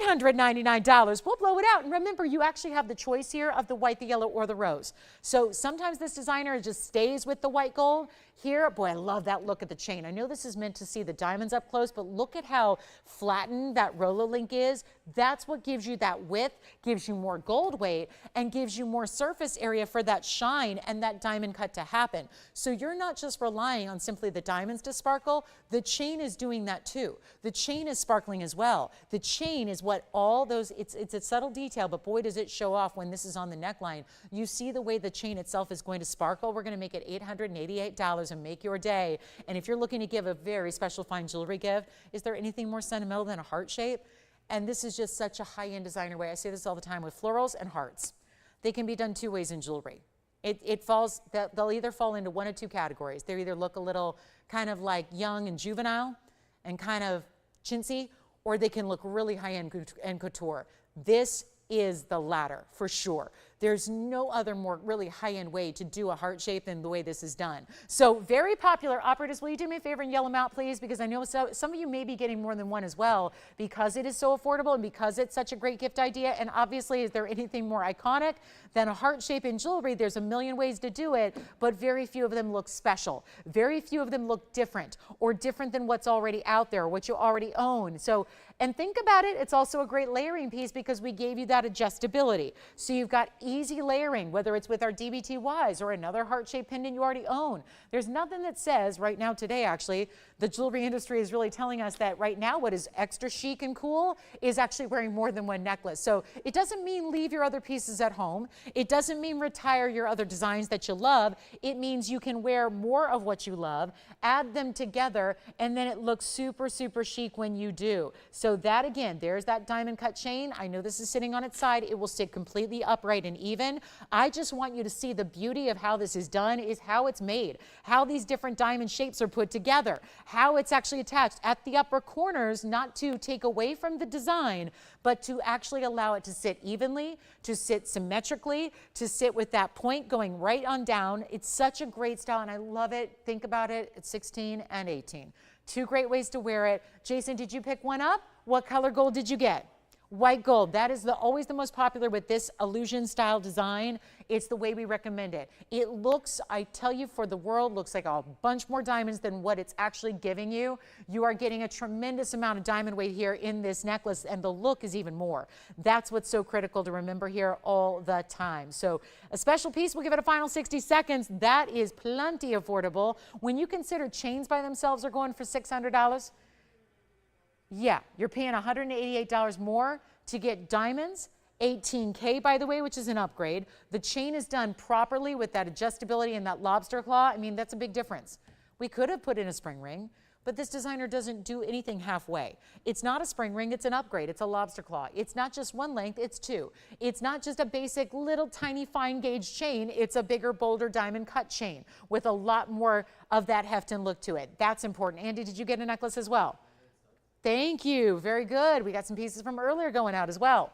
$899. We'll blow it out. And remember, you actually have the choice here of the white, the yellow, or the rose. So sometimes this designer just stays with the white gold. Here, boy, I love that look at the chain. I know this is meant to see the diamonds up close, but look at how flattened that Rolo link is. That's what gives you that width, gives you more gold weight, and gives you more surface area for that shine and that diamond cut to happen. So you're not just relying on simply the diamonds to sparkle. The chain is doing that too. The chain is sparkling as well. The chain is what all those, it's a subtle detail, but boy, does it show off when this is on the neckline. You see the way the chain itself is going to sparkle. We're going to make it $888 and make your day. And if you're looking to give a very special fine jewelry gift, is there anything more sentimental than a heart shape? And this is just such a high-end designer way. I say this all the time with florals and hearts. They can be done 2 ways in jewelry. They'll either fall into 1 of 2 categories. They either look a little kind of like young and juvenile and kind of chintzy, or they can look really high-end and couture. This is the latter for sure. There's no other more really high-end way to do a heart shape than the way this is done. So very popular. Operators, will you do me a favor and yell them out, please? Because I know some of you may be getting more than one as well, because it is so affordable and because it's such a great gift idea. And obviously, is there anything more iconic than a heart shape in jewelry? There's a million ways to do it, but very few of them look special. Very few of them look different or different than what's already out there, what you already own. So And think about it, it's also a great layering piece because we gave you that adjustability. So you've got easy layering, whether it's with our DBTYs or another heart-shaped pendant you already own. There's nothing that says right now today, actually, the jewelry industry is really telling us that right now what is extra chic and cool is actually wearing more than one necklace. So it doesn't mean leave your other pieces at home. It doesn't mean retire your other designs that you love. It means you can wear more of what you love, add them together, and then it looks super, super chic when you do. So that again, there's that diamond cut chain. I know this is sitting on its side. It will sit completely upright and even. I just want you to see the beauty of how this is done is how it's made, how these different diamond shapes are put together, how it's actually attached at the upper corners, not to take away from the design, but to actually allow it to sit evenly, to sit symmetrically, to sit with that point going right on down. It's such a great style and I love it. Think about it, it's 16 and 18. Two great ways to wear it. Jason, did you pick one up? What color gold did you get? White gold. That is always the most popular with this illusion style design. It's the way we recommend it. It looks, I tell you, for the world, looks like a bunch more diamonds than what it's actually giving you. You are getting a tremendous amount of diamond weight here in this necklace, and the look is even more. That's what's so critical to remember here all the time. So a special piece, we'll give it a final 60 seconds. That is plenty affordable. When you consider chains by themselves are going for $600, yeah, you're paying $188 more to get diamonds, 18K by the way, which is an upgrade. The chain is done properly with that adjustability and that lobster claw. I mean, that's a big difference. We could have put in a spring ring, but this designer doesn't do anything halfway. It's not a spring ring, it's an upgrade. It's a lobster claw. It's not just one length, it's two. It's not just a basic little tiny fine gauge chain. It's a bigger, bolder diamond cut chain with a lot more of that heft and look to it. That's important. Andy, did you get a necklace as well? Thank you. Very good. We got some pieces from earlier going out as well.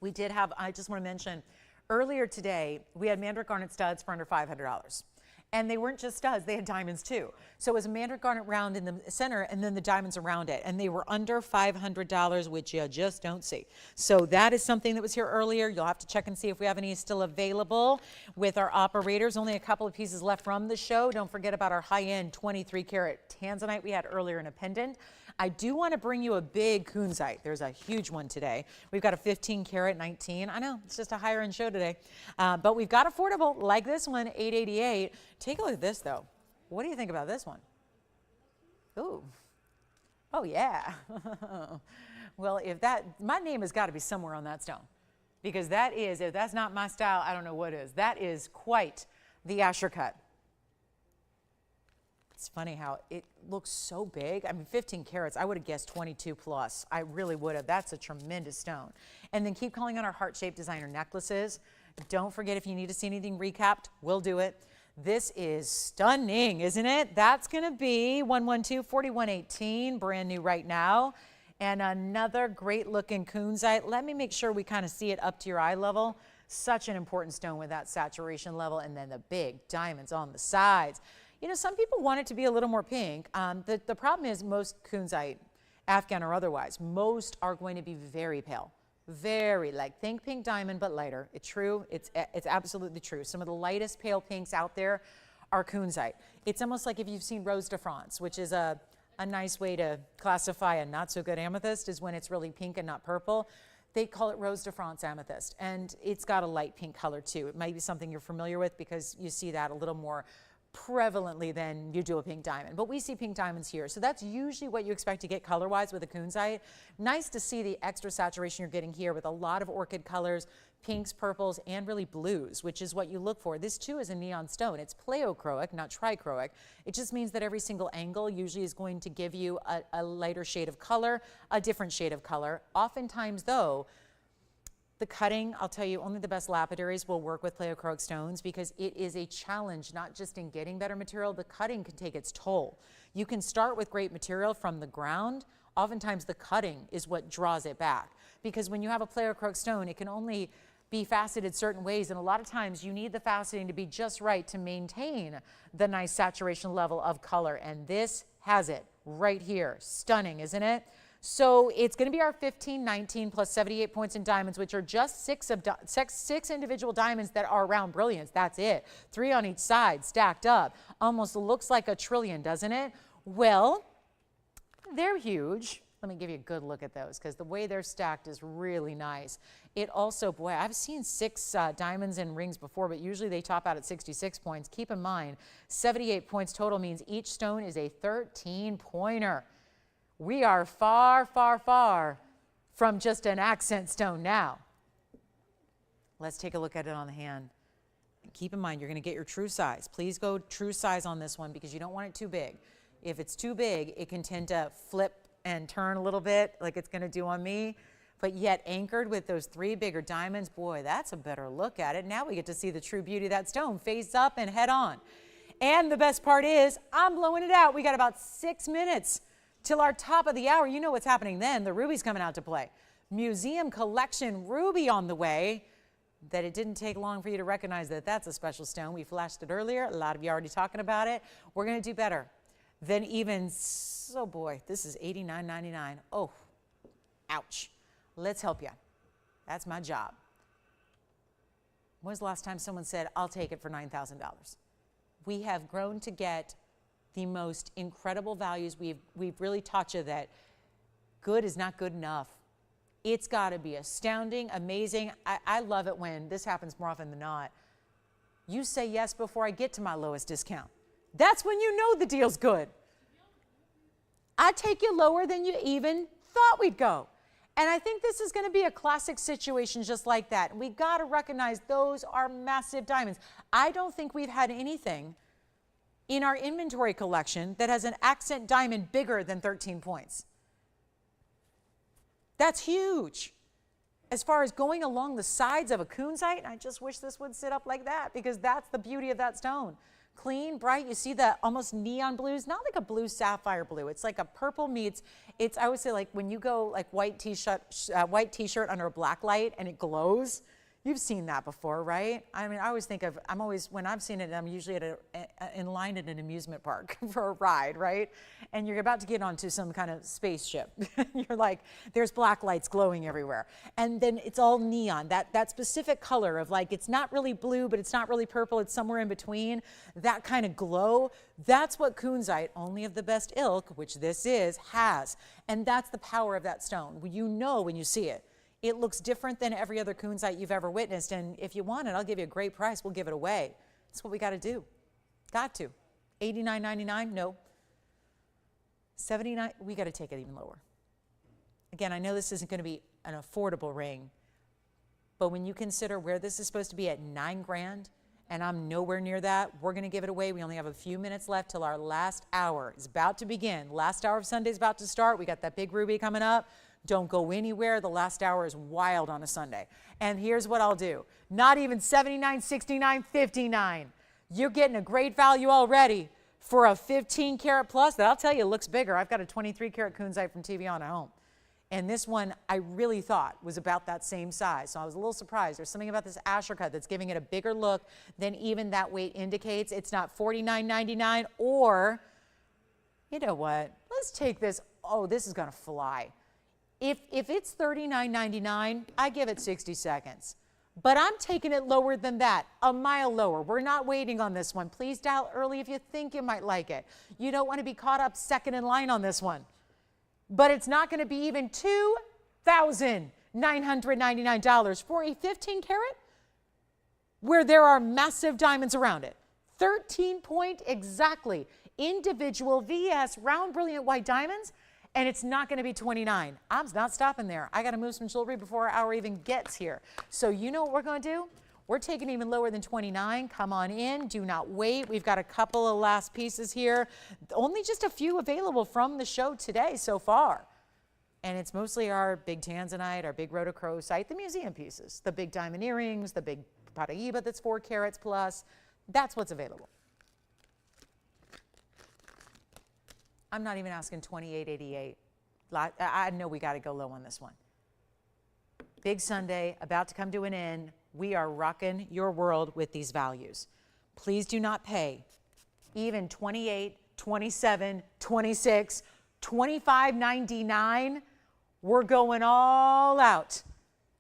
We did have, I just want to mention, earlier today, we had Mandarin garnet studs for under $500. And they weren't just studs, they had diamonds too. So it was a Mandarin garnet round in the center and then the diamonds around it. And they were under $500, which you just don't see. So that is something that was here earlier. You'll have to check and see if we have any still available with our operators. Only a couple of pieces left from the show. Don't forget about our high-end 23 karat Tanzanite we had earlier in a pendant. I do want to bring you a big kunzite. There's a huge one today. We've got a 15 karat 19. I know, it's just a higher end show today. But we've got affordable, like this one, $888. Take a look at this though. What do you think about this one? Ooh. Oh yeah. Well, if that, my name has got to be somewhere on that stone. Because that is, if that's not my style, I don't know what is. That is quite the Asher cut. It's funny how it looks so big. I mean, 15 carats, I would have guessed 22 plus. I really would have. That's a tremendous stone. And then keep calling on our heart-shaped designer necklaces. Don't forget, if you need to see anything recapped, we'll do it. This is stunning, isn't it? That's going to be 112-4118, brand new right now. And another great looking kunzite. Let me make sure we kind of see it up to your eye level. Such an important stone with that saturation level. And then the big diamonds on the sides. You know, some people want it to be a little more pink. The problem is most kunzite, Afghan or otherwise, most are going to be very pale. Very, like, think pink diamond, but lighter. It's true. It's absolutely true. Some of the lightest pale pinks out there are kunzite. It's almost like if you've seen Rose de France, which is a nice way to classify a not so good amethyst, is when it's really pink and not purple. They call it Rose de France amethyst, and it's got a light pink color too. It might be something you're familiar with because you see that a little more prevalently than you do a pink diamond, but we see pink diamonds here. So that's usually what you expect to get color-wise with a kunzite. Nice to see the extra saturation you're getting here with a lot of orchid colors, pinks, purples, and really blues, which is what you look for. This too is a neon stone. It's pleochroic, not trichroic. It just means that every single angle usually is going to give you a lighter shade of color, a different shade of color. Oftentimes though, the cutting, I'll tell you, only the best lapidaries will work with pleochroic stones because it is a challenge, not just in getting better material, the cutting can take its toll. You can start with great material from the ground. Oftentimes the cutting is what draws it back because when you have a pleochroic stone, it can only be faceted certain ways, and a lot of times you need the faceting to be just right to maintain the nice saturation level of color, and this has it right here. Stunning, isn't it? So it's going to be our 1519 plus 78 points in diamonds, which are just six individual diamonds that are round brilliance. That's it. 3 on each side stacked up. Almost looks like a trillion, doesn't it? Well, they're huge. Let me give you a good look at those because the way they're stacked is really nice. It also, boy, I've seen 6 diamonds in rings before, but usually they top out at 66 points. Keep in mind, 78 points total means each stone is a 13-pointer. We are far, far, far from just an accent stone now. Let's take a look at it on the hand. And keep in mind, you're going to get your true size. Please go true size on this one because you don't want it too big. If it's too big, it can tend to flip and turn a little bit like it's going to do on me. But yet anchored with those 3 bigger diamonds, boy, that's a better look at it. Now we get to see the true beauty of that stone face up and head on. And the best part is I'm blowing it out. We got about 6 minutes till our top of the hour. You know what's happening then. The ruby's coming out to play. Museum collection ruby on the way. That it didn't take long for you to recognize that that's a special stone. We flashed it earlier. A lot of you are already talking about it. We're going to do better than even, oh boy, this is $89.99. Oh, ouch. Let's help you. That's my job. When was the last time someone said, I'll take it for $9,000? We have grown to get the most incredible values. We've really taught you that good is not good enough. It's got to be astounding, amazing. I love it when this happens more often than not. You say yes before I get to my lowest discount. That's when you know the deal's good. I take you lower than you even thought we'd go. And I think this is going to be a classic situation just like that. We got to recognize those are massive diamonds. I don't think we've had anything in our inventory collection that has an accent diamond bigger than 13 points. That's huge. As far as going along the sides of a kunzite, I just wish this would sit up like that because that's the beauty of that stone. Clean, bright, you see the almost neon blues, not like a blue sapphire blue. It's like a purple meets, it's, I would say like when you go like white t-shirt under a black light and it glows. You've seen that before, right? I mean, I always think of, when I've seen it, I'm usually in line at an amusement park for a ride, right? And you're about to get onto some kind of spaceship. You're like, there's black lights glowing everywhere. And then it's all neon, that specific color of like, it's not really blue, but it's not really purple, it's somewhere in between. That kind of glow, that's what kunzite, only of the best ilk, which this is, has. And that's the power of that stone. You know when you see it. It looks different than every other kunzite you've ever witnessed. And if you want it, I'll give you a great price. We'll give it away. That's what we got to do. Got to. $89.99? No. $79? We got to take it even lower. Again, I know this isn't going to be an affordable ring, but when you consider where this is supposed to be at $9 grand, and I'm nowhere near that, we're going to give it away. We only have a few minutes left till our last hour is about to begin. Last hour of Sunday is about to start. We got that big ruby coming up. Don't go anywhere. The last hour is wild on a Sunday. And here's what I'll do. Not even $79, $69, $59. You're getting a great value already for a 15 karat plus that I'll tell you looks bigger. I've got a 23 karat kunzite from TVON at home. And this one I really thought was about that same size. So I was a little surprised. There's something about this Asher cut that's giving it a bigger look than even that weight indicates. It's not $49.99 or, you know what? Let's take this. Oh, this is going to fly. If it's $39.99, I give it 60 seconds. But I'm taking it lower than that, a mile lower. We're not waiting on this one. Please dial early if you think you might like it. You don't want to be caught up second in line on this one. But it's not going to be even $2,999 for a 15 karat where there are massive diamonds around it. 13 point exactly. Individual VS round brilliant white diamonds. And it's not going to be 29. I'm not stopping there. I got to move some jewelry before our hour even gets here. So you know what we're going to do? We're taking even lower than 29. Come on in. Do not wait. We've got a couple of last pieces here. Only just a few available from the show today so far. And it's mostly our big Tanzanite, our big rhodochrosite, the museum pieces, the big diamond earrings, the big paraiba that's 4 carats plus. That's what's available. I'm not even asking $28.88. I know we got to go low on this one. Big Sunday, about to come to an end. We are rocking your world with these values. Please do not pay even $28, $27, $26, $25.99. We're going all out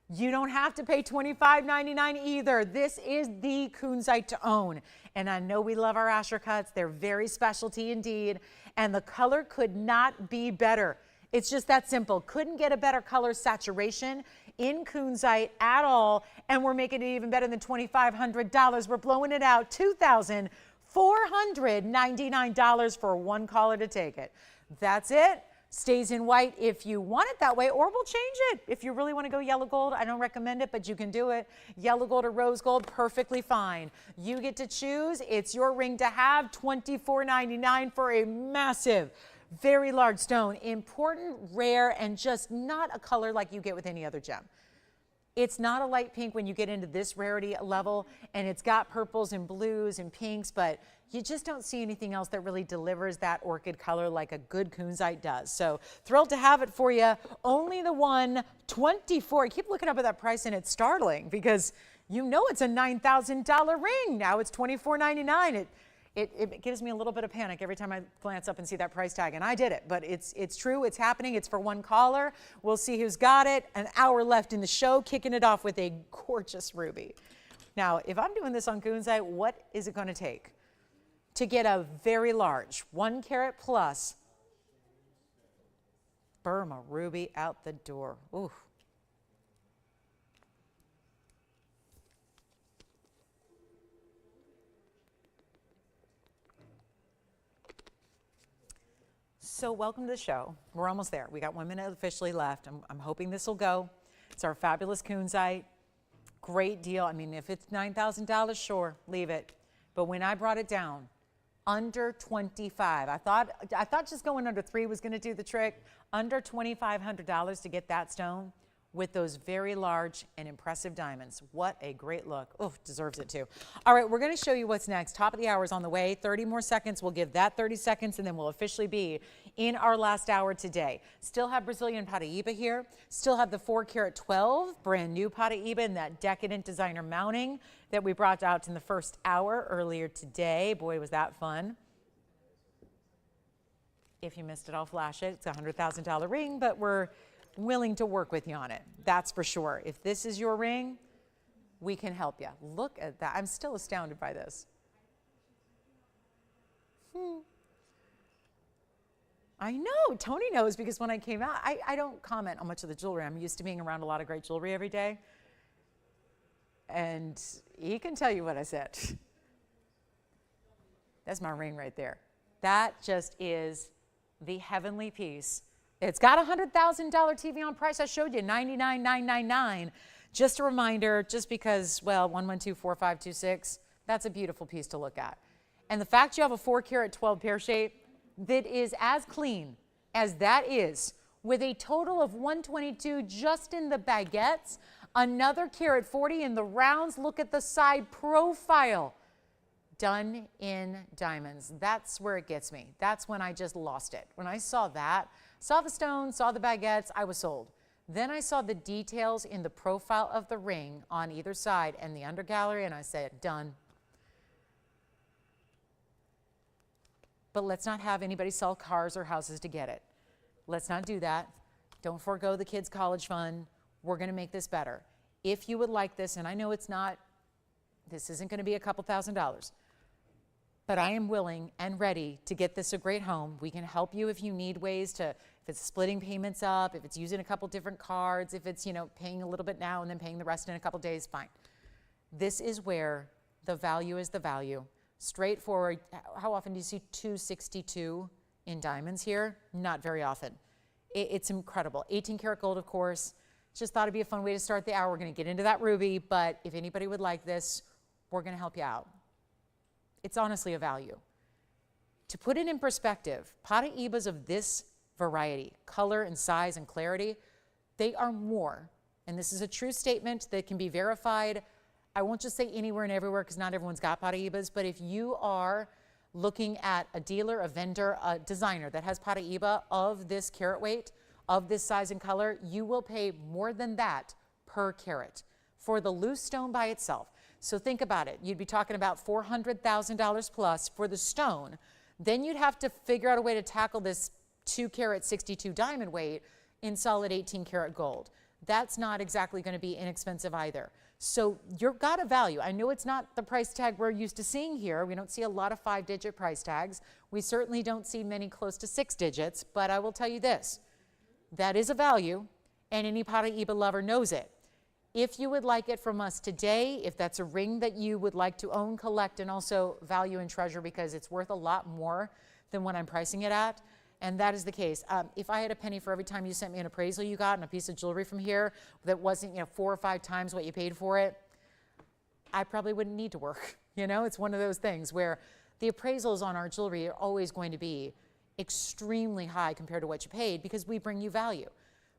You don't have to pay $25.99 either. This is the kunzite to own. And I know we love our Asher cuts. They're very specialty indeed. And the color could not be better. It's just that simple. Couldn't get a better color saturation in kunzite at all. And we're making it even better than $2,500. We're blowing it out $2,499 for one caller to take it. That's it. Stays in white if you want it that way, or we'll change it. If you really want to go yellow gold, I don't recommend it, but you can do it. Yellow gold or rose gold, perfectly fine. You get to choose. It's your ring to have. $24.99 for a massive, very large stone. Important, rare, and just not a color like you get with any other gem. It's not a light pink when you get into this rarity level, and it's got purples and blues and pinks, but you just don't see anything else that really delivers that orchid color like a good kunzite does. So thrilled to have it for you. Only the 124. I keep looking up at that price and it's startling because you know it's a $9,000 ring. Now it's $24.99. It gives me a little bit of panic every time I glance up and see that price tag, and I did it, but it's true, it's happening, it's for one caller. We'll see who's got it. An hour left in the show, kicking it off with a gorgeous ruby. Now, if I'm doing this on kunzite, what is it going to take to get a very large 1 carat plus Burma ruby out the door? Ooh. So welcome to the show. We're almost there. We got 1 minute officially left. I'm hoping this will go. It's our fabulous kunzite. Great deal. I mean, if it's $9,000, sure, leave it. But when I brought it down, under 25, I thought just going under 3 was going to do the trick. Under $2,500 to get that stone with those very large and impressive diamonds. What a great look. Oh, deserves it too. All right, we're going to show you what's next. Top of the hour is on the way. 30 more seconds. We'll give that 30 seconds, and then we'll officially be in our last hour today. Still have Brazilian paraiba here. Still have the 4 carat 12, brand new paraiba in that decadent designer mounting that we brought out in the first hour earlier today. Boy, was that fun. If you missed it, I'll flash it. It's a $100,000 ring, but we're willing to work with you on it. That's for sure. If this is your ring, we can help you. Look at that. I'm still astounded by this. I know. Tony knows because when I came out, I don't comment on much of the jewelry. I'm used to being around a lot of great jewelry every day. And he can tell you what I said. That's my ring right there. That just is the heavenly piece. It's got a $100,000 TVON price. I showed you, $99,999. Just a reminder, just because, well, 1124526, that's a beautiful piece to look at. And the fact you have a 4 carat 12 pear shape that is as clean as that is, with a total of 122 just in the baguettes, another carat 40 in the rounds. Look at the side profile. Done in diamonds. That's where it gets me. That's when I just lost it. When I saw that, saw the stones, saw the baguettes, I was sold. Then I saw the details in the profile of the ring on either side and the undergallery, and I said, done. But let's not have anybody sell cars or houses to get it. Let's not do that. Don't forego the kids' college fund. We're going to make this better. If you would like this, and I know it's not, this isn't going to be a couple $1,000s, but I am willing and ready to get this a great home. We can help you if you need ways to, if it's splitting payments up, if it's using a couple different cards, if it's, paying a little bit now and then paying the rest in a couple days, fine. This is where the value is the value. Straightforward. How often do you see 262 in diamonds here? Not very often. It's incredible. 18 karat gold, of course. Just thought it'd be a fun way to start the hour. We're going to get into that ruby, but if anybody would like this, we're going to help you out. It's honestly a value. To put it in perspective, paraibas of this variety, color and size and clarity, they are more, and this is a true statement that can be verified. I won't just say anywhere and everywhere because not everyone's got paraibas, but if you are looking at a dealer, a vendor, a designer that has paraiba of this carat weight, of this size and color, you will pay more than that per carat for the loose stone by itself. So think about it. You'd be talking about $400,000 plus for the stone. Then you'd have to figure out a way to tackle this 2 carat 62 diamond weight in solid 18 karat gold. that's not exactly going to be inexpensive either. So you've got a value. I know it's not the price tag we're used to seeing here. We don't see a lot of 5-digit price tags. We certainly don't see many close to 6 digits, but I will tell you this, that is a value, and any paraiba lover knows it. If you would like it from us today, if that's a ring that you would like to own, collect, and also value and treasure because it's worth a lot more than what I'm pricing it at, and that is the case. If I had a penny for every time you sent me an appraisal you got and a piece of jewelry from here that wasn't 4 or 5 times what you paid for it, I probably wouldn't need to work. It's one of those things where the appraisals on our jewelry are always going to be extremely high compared to what you paid because we bring you value.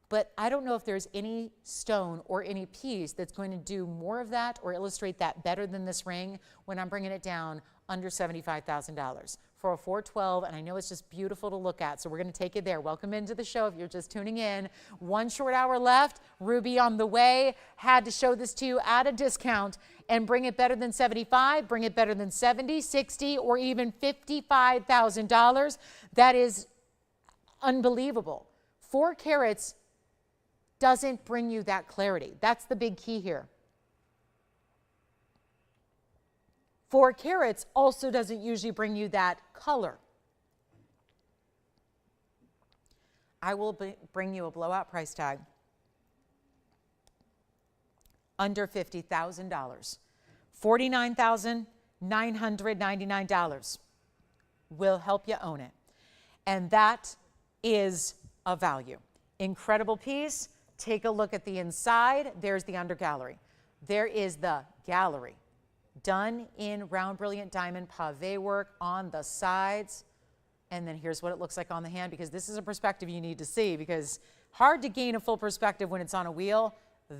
But I don't know if there's any stone or any piece that's going to do more of that or illustrate that better than this ring when I'm bringing it down under $75,000 for a 412, and I know it's just beautiful to look at, so we're going to take you there. Welcome into the show if you're just tuning in. 1 short hour left. Ruby on the way. Had to show this to you at a discount and bring it better than 75, bring it better than 70, 60, or even $55,000. That is unbelievable. 4 carats doesn't bring you that clarity. That's the big key here. 4 carats also doesn't usually bring you that color. I will bring you a blowout price tag under $50,000. $49,999 will help you own it. And that is a value. Incredible piece. Take a look at the inside. There's the under gallery. There is the gallery. Done in round brilliant diamond pave work on the sides. And then here's what it looks like on the hand, because this is a perspective you need to see, because hard to gain a full perspective when it's on a wheel.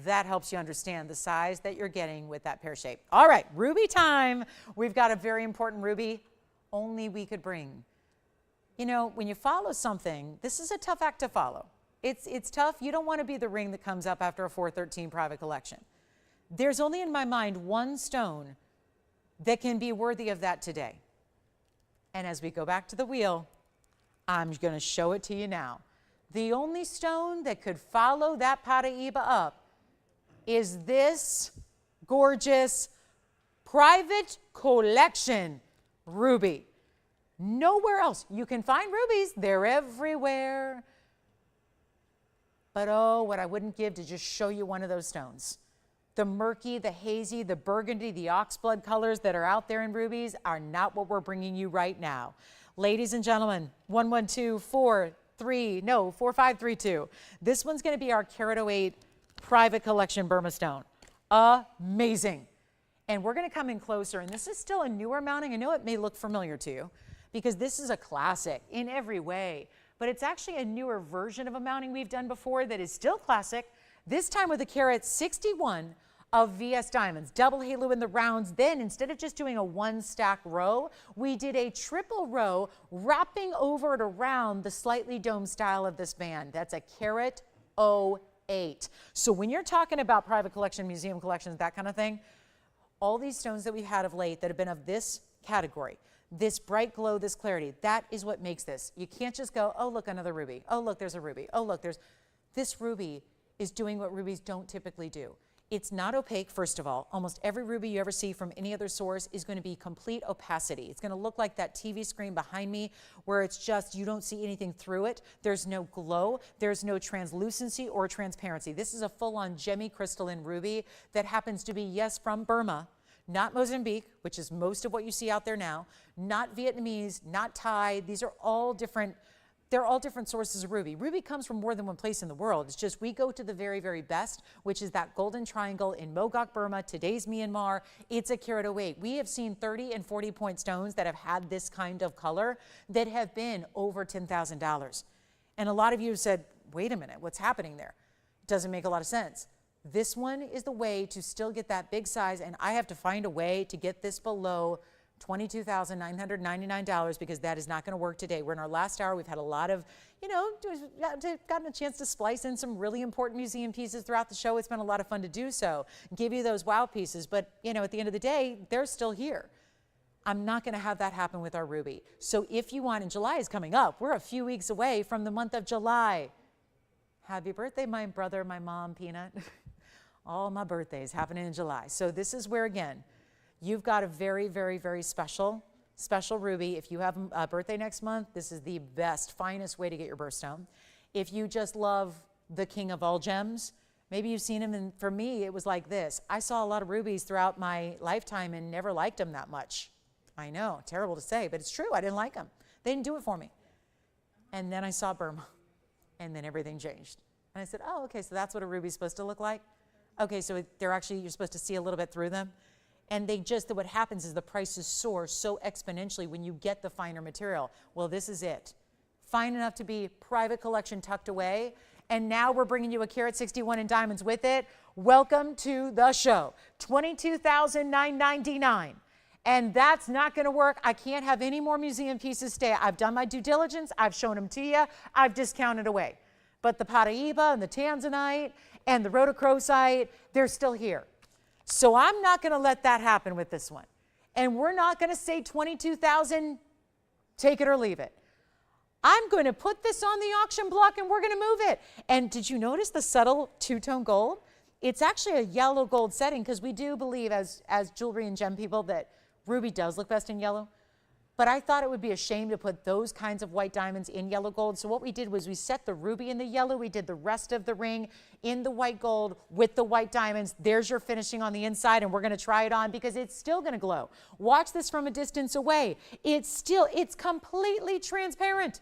That helps you understand the size that you're getting with that pear shape. All right, ruby time. We've got a very important ruby only we could bring. When you follow something, this is a tough act to follow. It's tough. You don't want to be the ring that comes up after a 413 private collection. There's only in my mind one stone that can be worthy of that today. And as we go back to the wheel, I'm going to show it to you now. The only stone that could follow that paraiba up is this gorgeous private collection ruby. Nowhere else. You can find rubies. They're everywhere. But oh, what I wouldn't give to just show you one of those stones. The murky, the hazy, the burgundy, the oxblood colors that are out there in rubies are not what we're bringing you right now. Ladies and gentlemen, 4532. This one's going to be our carat 08 private collection Burma stone. Amazing. And we're going to come in closer, and this is still a newer mounting. I know it may look familiar to you because this is a classic in every way, but it's actually a newer version of a mounting we've done before that is still classic, this time with a carat 61 of VS diamonds, double halo in the rounds. Then instead of just doing a 1-stack row, we did a triple row wrapping over it around the slightly domed style of this band. That's a carat 08. So when you're talking about private collection, museum collections, that kind of thing, all these stones that we've had of late that have been of this category, this bright glow, this clarity, that is what makes this. You can't just go, oh, look, another ruby. Oh, look, there's a ruby. Oh, look, this ruby is doing what rubies don't typically do. It's not opaque, first of all. Almost every ruby you ever see from any other source is going to be complete opacity. It's going to look like that TV screen behind me where it's just, you don't see anything through it. There's no glow. There's no translucency or transparency. This is a full-on gemmy crystalline ruby that happens to be, yes, from Burma, not Mozambique, which is most of what you see out there now, not Vietnamese, not Thai. These are all different. They're all different sources of ruby. Ruby comes from more than one place in the world. It's just we go to the very, very best, which is that golden triangle in Mogok, Burma, today's Myanmar. It's a carat 08. We have seen 30 and 40 point stones that have had this kind of color that have been over $10,000. And a lot of you have said, wait a minute, what's happening there? It doesn't make a lot of sense. This one is the way to still get that big size, and I have to find a way to get this below $22,999 because that is not going to work today. We're in our last hour. We've had a lot of, gotten a chance to splice in some really important museum pieces throughout the show. It's been a lot of fun to do so, give you those wow pieces. But, at the end of the day, they're still here. I'm not going to have that happen with our ruby. So if you want, and July is coming up. We're a few weeks away from the month of July. Happy birthday, my brother, my mom, Peanut. All my birthdays happening in July. So this is where, again, you've got a very, very, very special ruby. If you have a birthday next month, this is the best, finest way to get your birthstone. If you just love the king of all gems, maybe you've seen him, and for me, it was like this. I saw a lot of rubies throughout my lifetime and never liked them that much. I know, terrible to say, but it's true. I didn't like them. They didn't do it for me. And then I saw Burma, and then everything changed. And I said, oh, okay, so that's what a ruby's supposed to look like? Okay, so they're actually, you're supposed to see a little bit through them. And what happens is the prices soar so exponentially when you get the finer material. Well, this is it. Fine enough to be private collection tucked away. And now we're bringing you a carat 61 in diamonds with it. Welcome to the show. $22,999. And that's not going to work. I can't have any more museum pieces stay. I've done my due diligence. I've shown them to you. I've discounted away. But the paraiba and the Tanzanite and the rhodochrosite, they're still here. So I'm not going to let that happen with this one. And we're not going to say 22,000, take it or leave it. I'm going to put this on the auction block and we're going to move it. And did you notice the subtle two-tone gold? It's actually a yellow gold setting because we do believe as jewelry and gem people that ruby does look best in yellow. But I thought it would be a shame to put those kinds of white diamonds in yellow gold. So what we did was we set the ruby in the yellow. We did the rest of the ring in the white gold with the white diamonds. There's your finishing on the inside, and we're going to try it on because it's still going to glow. Watch this from a distance away. It's completely transparent.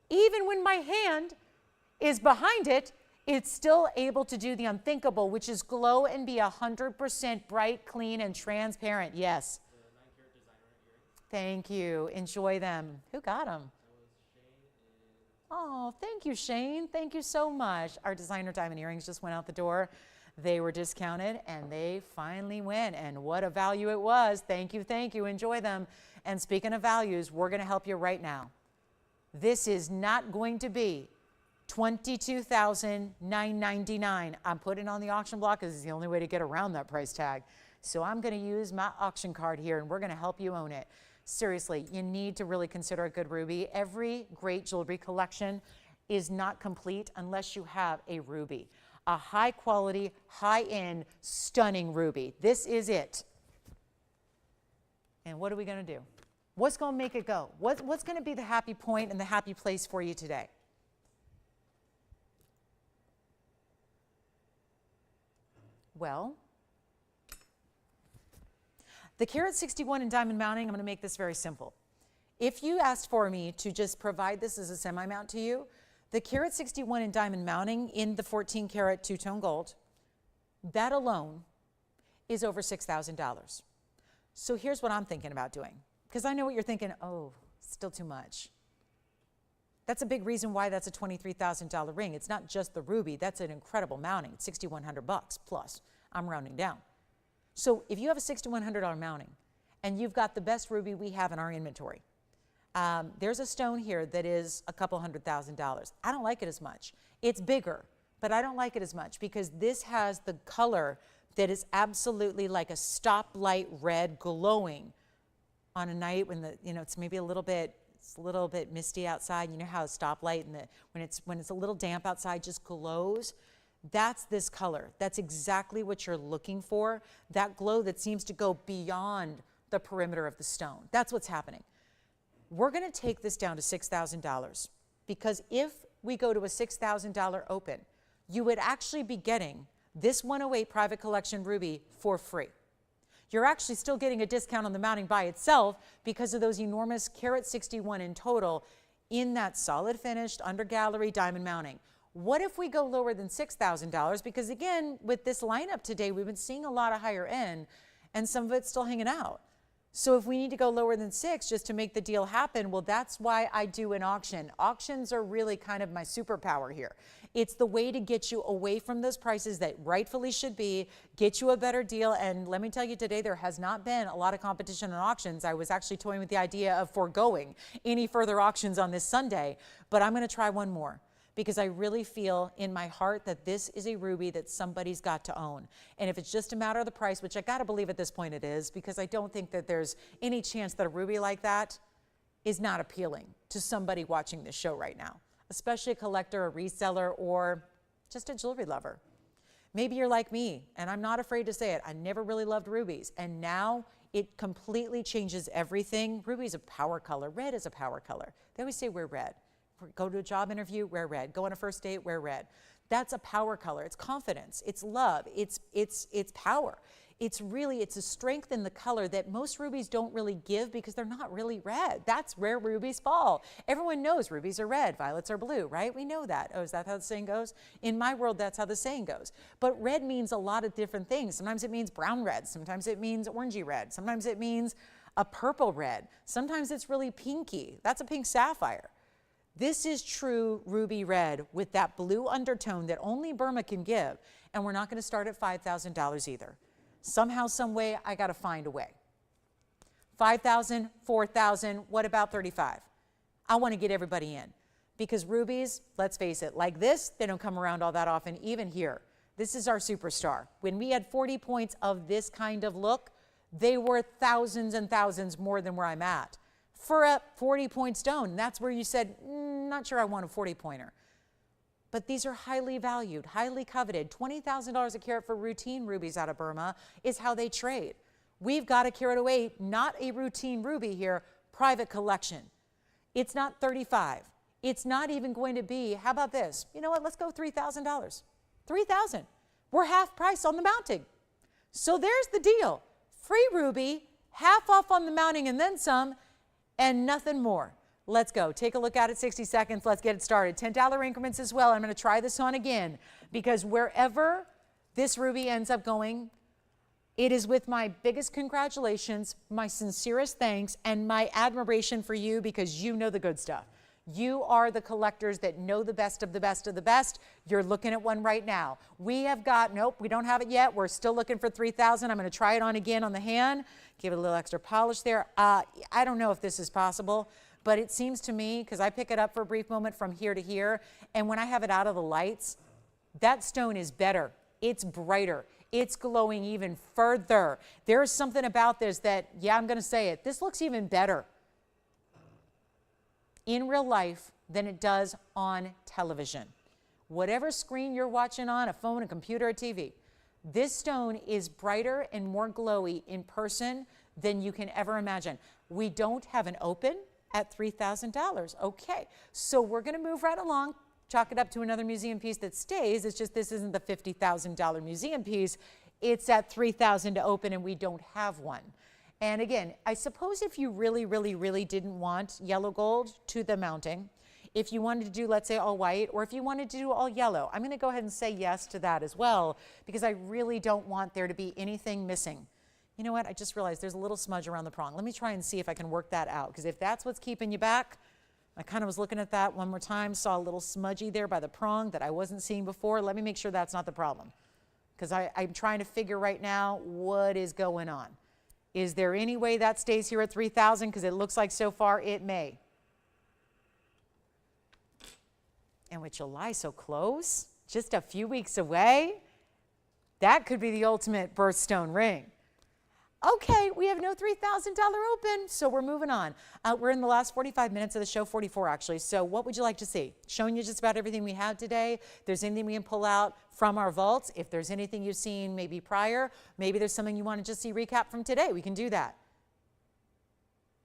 Even when my hand is behind it, it's still able to do the unthinkable, which is glow and be 100% bright, clean, and transparent. Yes. Thank you. Enjoy them. Who got them? Oh, thank you, Shane. Thank you so much. Our designer diamond earrings just went out the door. They were discounted, and they finally went. And what a value it was. Thank you, thank you. Enjoy them. And speaking of values, we're going to help you right now. This is not going to be $22,999. I'm putting it on the auction block because it's the only way to get around that price tag. So I'm going to use my auction card here, and we're going to help you own it. Seriously, you need to really consider a good ruby. Every great jewelry collection is not complete unless you have a ruby. A high quality, high-end, stunning ruby. This is it. And what are we going to do? What's going to make it go? What's going to be the happy point and the happy place for you today? Well, the carat 61 in diamond mounting, I'm going to make this very simple. If you asked for me to just provide this as a semi-mount to you, the carat 61 in diamond mounting in the 14 karat two-tone gold, that alone is over $6,000. So here's what I'm thinking about doing, because I know what you're thinking, oh, still too much. That's a big reason why that's a $23,000 ring. It's not just the ruby. That's an incredible mounting. It's $6,100 plus. I'm rounding down. So if you have a $6,100 mounting and you've got the best ruby we have in our inventory, there's a stone here that is a couple $100,000. I don't like it as much. It's bigger, but I don't like it as much because this has the color that is absolutely like a stoplight red glowing on a night when it's maybe a little bit misty outside. You know how a stoplight and when it's a little damp outside just glows. That's this color. That's exactly what you're looking for. That glow that seems to go beyond the perimeter of the stone. That's what's happening. We're going to take this down to $6,000 because if we go to a $6,000 open, you would actually be getting this 108 private collection ruby for free. You're actually still getting a discount on the mounting by itself because of those enormous carat 61 in total in that solid finished under gallery diamond mounting. What if we go lower than $6,000? Because again, with this lineup today, we've been seeing a lot of higher end and some of it's still hanging out. So if we need to go lower than $6,000 just to make the deal happen, well, that's why I do an auction. Auctions are really kind of my superpower here. It's the way to get you away from those prices that rightfully should be, get you a better deal. And let me tell you today, there has not been a lot of competition on auctions. I was actually toying with the idea of foregoing any further auctions on this Sunday, but I'm going to try one more, because I really feel in my heart that this is a ruby that somebody's got to own. And if it's just a matter of the price, which I got to believe at this point it is, because I don't think that there's any chance that a ruby like that is not appealing to somebody watching this show right now. especially a collector, a reseller, or just a jewelry lover. Maybe you're like me, and I'm not afraid to say it. I never really loved rubies, and now it completely changes everything. Ruby is a power color. Red is a power color. They always say wear red. Go to a job interview, wear red. Go on a first date, wear red. That's a power color. It's confidence. It's love. It's power. It's a strength in the color that most rubies don't really give because they're not really red. That's where rubies fall. Everyone knows rubies are red, violets are blue, right? We know that. Oh, is that how the saying goes? In my world, that's how the saying goes. But red means a lot of different things. Sometimes it means brown red. Sometimes it means orangey red. Sometimes it means a purple red. Sometimes it's really pinky. That's a pink sapphire. This is true ruby red with that blue undertone that only Burma can give. And we're not going to start at $5,000 either. Somehow, some way, I got to find a way. 5,000, 4,000, what about 35? I want to get everybody in because rubies, let's face it, like this, they don't come around all that often, even here. This is our superstar. When we had 40 points of this kind of look, they were thousands and thousands more than where I'm at. For a 40-point stone, that's where you said, not sure I want a 40-pointer. But these are highly valued, highly coveted. $20,000 a carat for routine rubies out of Burma is how they trade. We've got a carat away, not a routine ruby here, private collection. It's not 35. It's not even going to be, how about this? You know what, let's go $3,000. $3,000. We're half price on the mounting. So there's the deal. Free ruby, half off on the mounting and then some, and nothing more. Let's go. Take a look at it, 60 seconds. Let's get it started. $10 increments as well. I'm going to try this on again because wherever this ruby ends up going, it is with my biggest congratulations, my sincerest thanks, and my admiration for you because you know the good stuff. You are the collectors that know the best of the best of the best. You're looking at one right now. We have got, nope, we don't have it yet. We're still looking for 3,000. I'm going to try it on again on the hand. Give it a little extra polish there. I don't know if this is possible. But it seems to me, because I pick it up for a brief moment from here to here, and when I have it out of the lights, that stone is better. It's brighter. It's glowing even further. There's something about this that, yeah, I'm going to say it. This looks even better in real life than it does on television. Whatever screen you're watching on, a phone, a computer, a TV, this stone is brighter and more glowy in person than you can ever imagine. We don't have an open at $3,000. Okay, so we're going to move right along, chalk it up to another museum piece that stays. It's just this isn't the $50,000 museum piece. It's at $3,000 to open, and we don't have one. And again, I suppose if you really, really, really didn't want yellow gold to the mounting, if you wanted to do, let's say, all white, or if you wanted to do all yellow, I'm going to go ahead and say yes to that as well, because I really don't want there to be anything missing. You know what? I just realized there's a little smudge around the prong. Let me try and see if I can work that out, because if that's what's keeping you back, I kind of was looking at that one more time, saw a little smudgy there by the prong that I wasn't seeing before. Let me make sure that's not the problem, because I'm trying to figure right now what is going on. Is there any way that stays here at 3,000? Because it looks like so far it may. And with July so close, just a few weeks away, that could be the ultimate birthstone ring. Okay, we have no $3,000 open, so we're moving on. We're in the last 45 minutes of the show, 44 actually, so what would you like to see? Showing you just about everything we have today. If there's anything we can pull out from our vaults, if there's anything you've seen maybe prior, maybe there's something you want to just see recap from today, we can do that.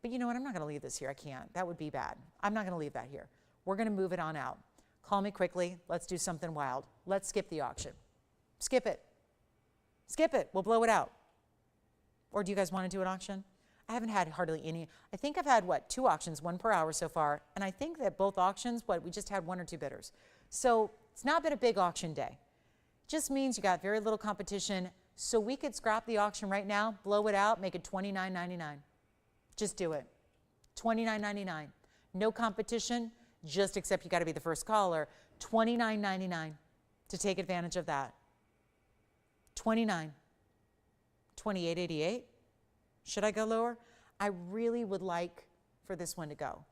But you know what, I'm not going to leave this here, I can't. That would be bad. I'm not going to leave that here. We're going to move it on out. Call me quickly, let's do something wild. Let's skip the auction. Skip it. Skip it, we'll blow it out. Or do you guys want to do an auction? I haven't had hardly any. I think I've had, what, 2 auctions, 1 per hour so far. And I think that both auctions, we just had 1 or 2 bidders. So it's not been a big auction day. Just means you got very little competition. So we could scrap the auction right now, blow it out, make it $29.99. Just do it. $29.99. No competition, just except you got to be the first caller. $29.99 to take advantage of that. $29. $28.88. Should I go lower? I really would like for this one to go.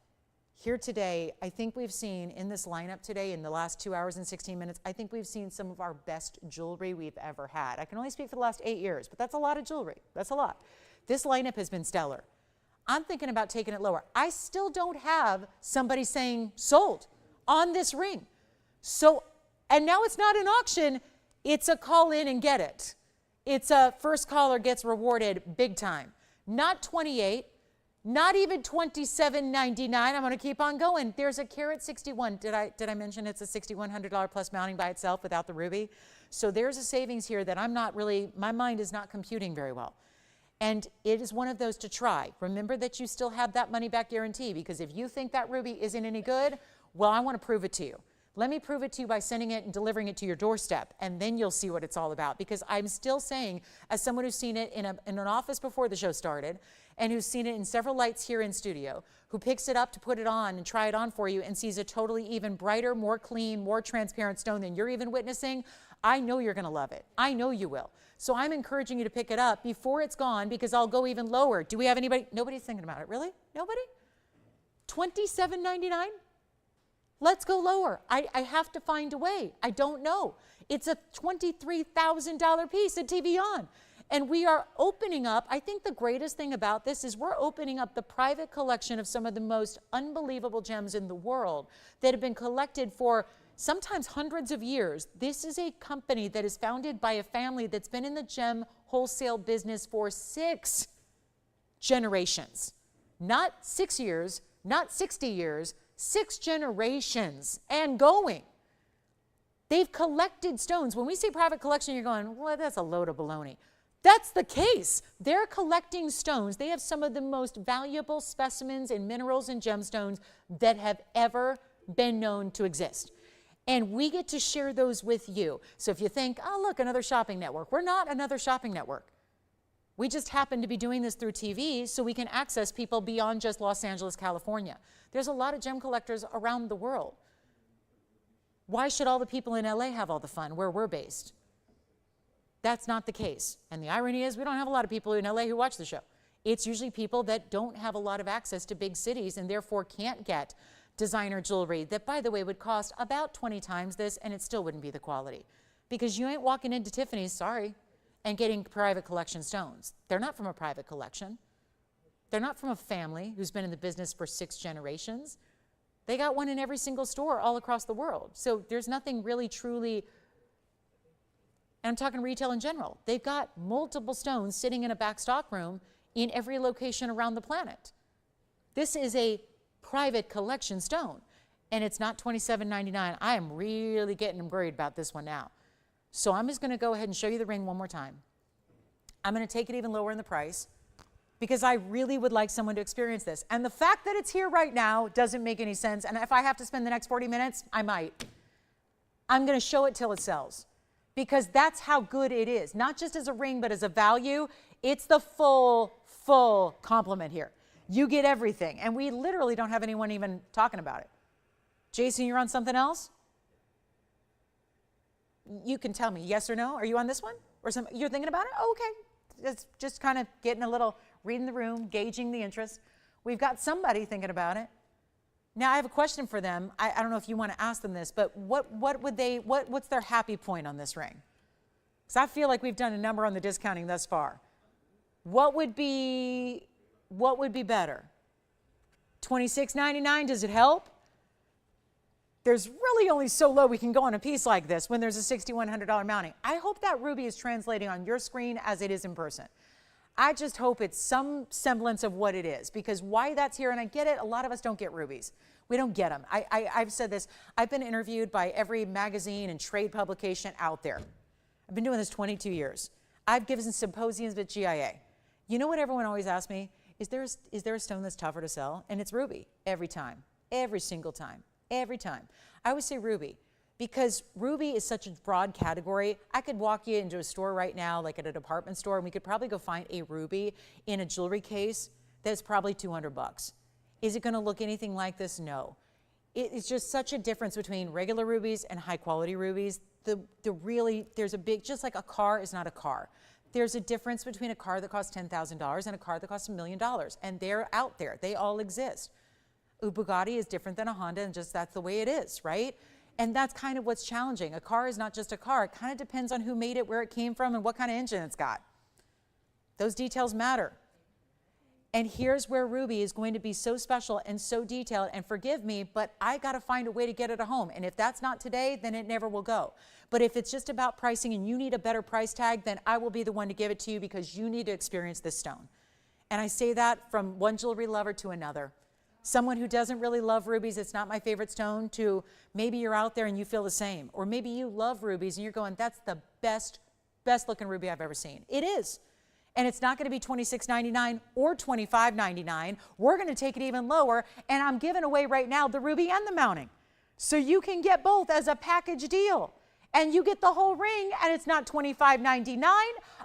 Here today, I think we've seen in this lineup today, in the last 2 hours and 16 minutes, I think we've seen some of our best jewelry we've ever had. I can only speak for the last 8 years, but that's a lot of jewelry. That's a lot. This lineup has been stellar. I'm thinking about taking it lower. I still don't have somebody saying sold. on this ring. So, and now it's not an auction, it's a call in and get it. It's a first caller gets rewarded big time. Not 28, not even $27.99. I'm going to keep on going. There's a carat 61. Did I mention it's a $6,100 plus mounting by itself without the ruby? So there's a savings here that I'm not really, my mind is not computing very well. And it is one of those to try. Remember that you still have that money back guarantee, because if you think that ruby isn't any good, well, I want to prove it to you. Let me prove it to you by sending it and delivering it to your doorstep, and then you'll see what it's all about. Because I'm still saying, as someone who's seen it in an office before the show started, and who's seen it in several lights here in studio, who picks it up to put it on and try it on for you and sees a totally even brighter, more clean, more transparent stone than you're even witnessing, I know you're going to love it. I know you will. So I'm encouraging you to pick it up before it's gone, because I'll go even lower. Do we have anybody? Nobody's thinking about it. Really? Nobody? $27.99? Let's go lower. I have to find a way. I don't know. It's a $23,000 piece at TVON. And we are opening up, I think the greatest thing about this is we're opening up the private collection of some of the most unbelievable gems in the world that have been collected for sometimes hundreds of years. This is a company that is founded by a family that's been in the gem wholesale business for 6 generations. Not 6 years, not 60 years, 6 generations and going. They've collected stones. When we say private collection, you're going, well, that's a load of baloney. That's the case. They're collecting stones. They have some of the most valuable specimens and minerals and gemstones that have ever been known to exist. And we get to share those with you. So if you think, oh, look, another shopping network. We're not another shopping network. We just happen to be doing this through TV so we can access people beyond just Los Angeles, California. There's a lot of gem collectors around the world. Why should all the people in LA have all the fun where we're based? That's not the case. And the irony is we don't have a lot of people in LA who watch the show. It's usually people that don't have a lot of access to big cities and therefore can't get designer jewelry that, by the way, would cost about 20 times this, and it still wouldn't be the quality. Because you ain't walking into Tiffany's, sorry, and getting private collection stones. They're not from a private collection. They're not from a family who's been in the business for 6 generations. They got one in every single store all across the world. So there's nothing really truly, and I'm talking retail in general. They've got multiple stones sitting in a back stock room in every location around the planet. This is a private collection stone, and it's not $27.99. I am really getting worried about this one now. So I'm just going to go ahead and show you the ring one more time. I'm going to take it even lower in the price because I really would like someone to experience this. And the fact that it's here right now doesn't make any sense. And if I have to spend the next 40 minutes, I might. I'm going to show it till it sells because that's how good it is. Not just as a ring, but as a value. It's the full complement here. You get everything. And we literally don't have anyone even talking about it. Jason, you're on something else? You can tell me yes or no. Are you on this one? Or you're thinking about it? Oh, okay. It's just kind of getting a little, reading the room, gauging the interest. We've got somebody thinking about it. Now I have a question for them. I don't know if you want to ask them this, but what's their happy point on this ring? Because I feel like we've done a number on the discounting thus far. What would be better? $26.99, does it help? There's really only so low we can go on a piece like this when there's a $6,100 mounting. I hope that ruby is translating on your screen as it is in person. I just hope it's some semblance of what it is, because why that's here, and I get it, a lot of us don't get rubies. We don't get them. I've said this. I've been interviewed by every magazine and trade publication out there. I've been doing this 22 years. I've given symposiums at GIA. You know what everyone always asks me? Is there a stone that's tougher to sell? And it's ruby every time, every single time. Every time. I always say ruby because ruby is such a broad category. I could walk you into a store right now, like at a department store, and we could probably go find a ruby in a jewelry case that's probably $200. Is it going to look anything like this? No. It's just such a difference between regular rubies and high quality rubies. There's a big, just like a car is not a car. There's a difference between a car that costs $10,000 and a car that costs $1 million. And they're out there. They all exist. A Bugatti is different than a Honda, and just that's the way it is, right? And that's kind of what's challenging. A car is not just a car. It kind of depends on who made it, where it came from, and what kind of engine it's got. Those details matter. And here's where ruby is going to be so special and so detailed, and forgive me, but I got to find a way to get it at home. And if that's not today, then it never will go. But if it's just about pricing and you need a better price tag, then I will be the one to give it to you because you need to experience this stone. And I say that from one jewelry lover to another. Someone who doesn't really love rubies, it's not my favorite stone, to maybe you're out there and you feel the same. Or maybe you love rubies and you're going, that's the best looking ruby I've ever seen. It is. And it's not going to be $26.99 or $25.99. We're going to take it even lower, and I'm giving away right now the ruby and the mounting. So you can get both as a package deal. And you get the whole ring, and it's not $25.99.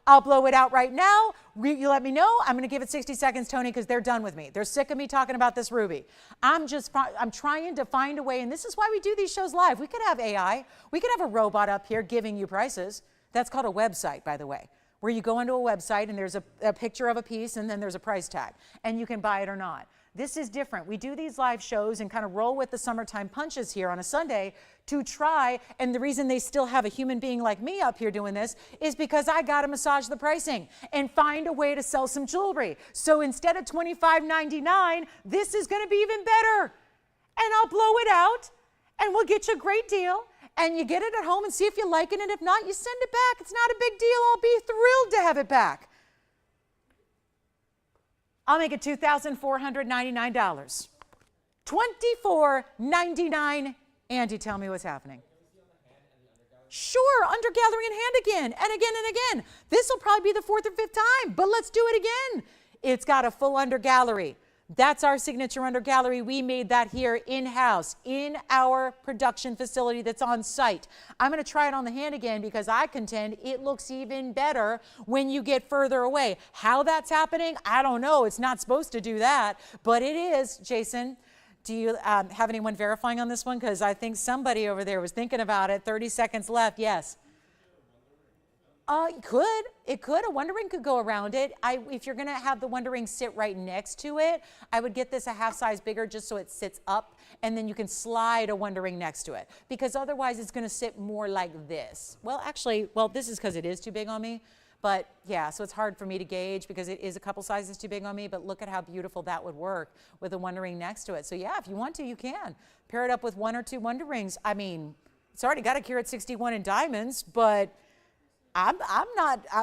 I'll blow it out right now. You let me know. I'm going to give it 60 seconds, Tony, because they're done with me. They're sick of me talking about this ruby. I'm trying to find a way, and this is why we do these shows live. We could have AI. We could have a robot up here giving you prices. That's called a website, by the way, where you go onto a website and there's a picture of a piece and then there's a price tag and you can buy it or not. This is different. We do these live shows and kind of roll with the summertime punches here on a Sunday to try, and the reason they still have a human being like me up here doing this is because I got to massage the pricing and find a way to sell some jewelry. So instead of $25.99, this is going to be even better. And I'll blow it out and we'll get you a great deal. And you get it at home and see if you like it, and if not, you send it back. It's not a big deal. I'll be thrilled to have it back. I'll make it $2,499. $24.99. Andy, tell me what's happening. Sure, under gallery and hand again, and again and again. This will probably be the 4th or 5th time, but let's do it again. It's got a full under gallery. That's our signature under gallery. We made that here in-house, in our production facility that's on site. I'm going to try it on the hand again because I contend it looks even better when you get further away. How that's happening, I don't know. It's not supposed to do that, but it is. Jason, do you have anyone verifying on this one? Because I think somebody over there was thinking about it. 30 seconds left. Yes. It could. It could. A wonder ring could go around it. If you're going to have the wonder ring sit right next to it, I would get this a half size bigger just so it sits up, and then you can slide a wonder ring next to it. Because otherwise it's going to sit more like this. Well, actually, this is because it is too big on me. But yeah, so it's hard for me to gauge because it is a couple sizes too big on me. But look at how beautiful that would work with a wonder ring next to it. So yeah, if you want to, you can. Pair it up with 1 or 2 wonder rings. I mean, it's already got a carat 61 in diamonds, but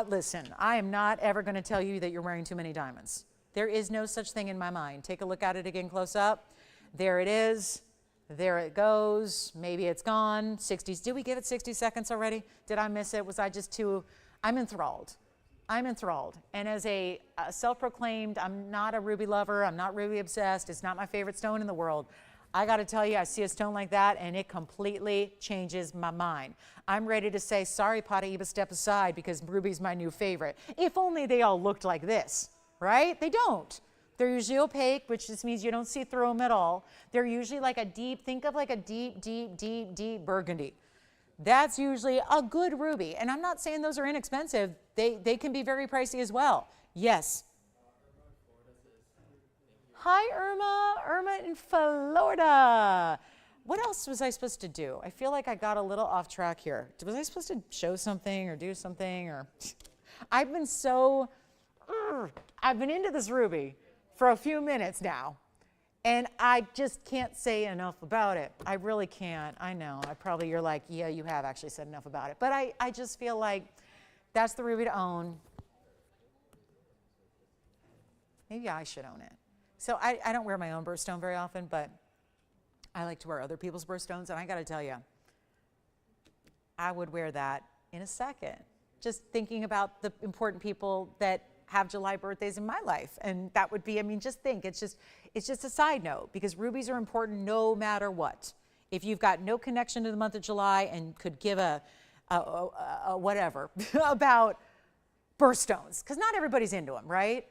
listen, I am not ever going to tell you that you're wearing too many diamonds. There is no such thing in my mind. Take a look at it again close up. There it is. There it goes. Maybe it's gone. 60s. Did we give it 60 seconds already? Did I miss it? Was I just too? I'm enthralled. I'm enthralled. And as a self-proclaimed, I'm not a ruby lover. I'm not ruby obsessed. It's not my favorite stone in the world. I got to tell you, I see a stone like that, and it completely changes my mind. I'm ready to say, sorry, paraiba, step aside, because ruby's my new favorite. If only they all looked like this, right? They don't. They're usually opaque, which just means you don't see through them at all. They're usually like a deep, think of like a deep, deep, deep, deep burgundy. That's usually a good ruby. And I'm not saying those are inexpensive. They can be very pricey as well. Yes. Hi, Irma. Irma in Florida. What else was I supposed to do? I feel like I got a little off track here. Was I supposed to show something or do something? Or I've been into this ruby for a few minutes now, and I just can't say enough about it. I really can't. I know. You're like, yeah, you have actually said enough about it. But I just feel like that's the ruby to own. Maybe I should own it. So I don't wear my own birthstone very often, but I like to wear other people's birthstones. And I got to tell you, I would wear that in a second. Just thinking about the important people that have July birthdays in my life. And that would be, I mean, just think, it's just a side note, because rubies are important no matter what. If you've got no connection to the month of July and could give a whatever about birthstones, because not everybody's into them, right?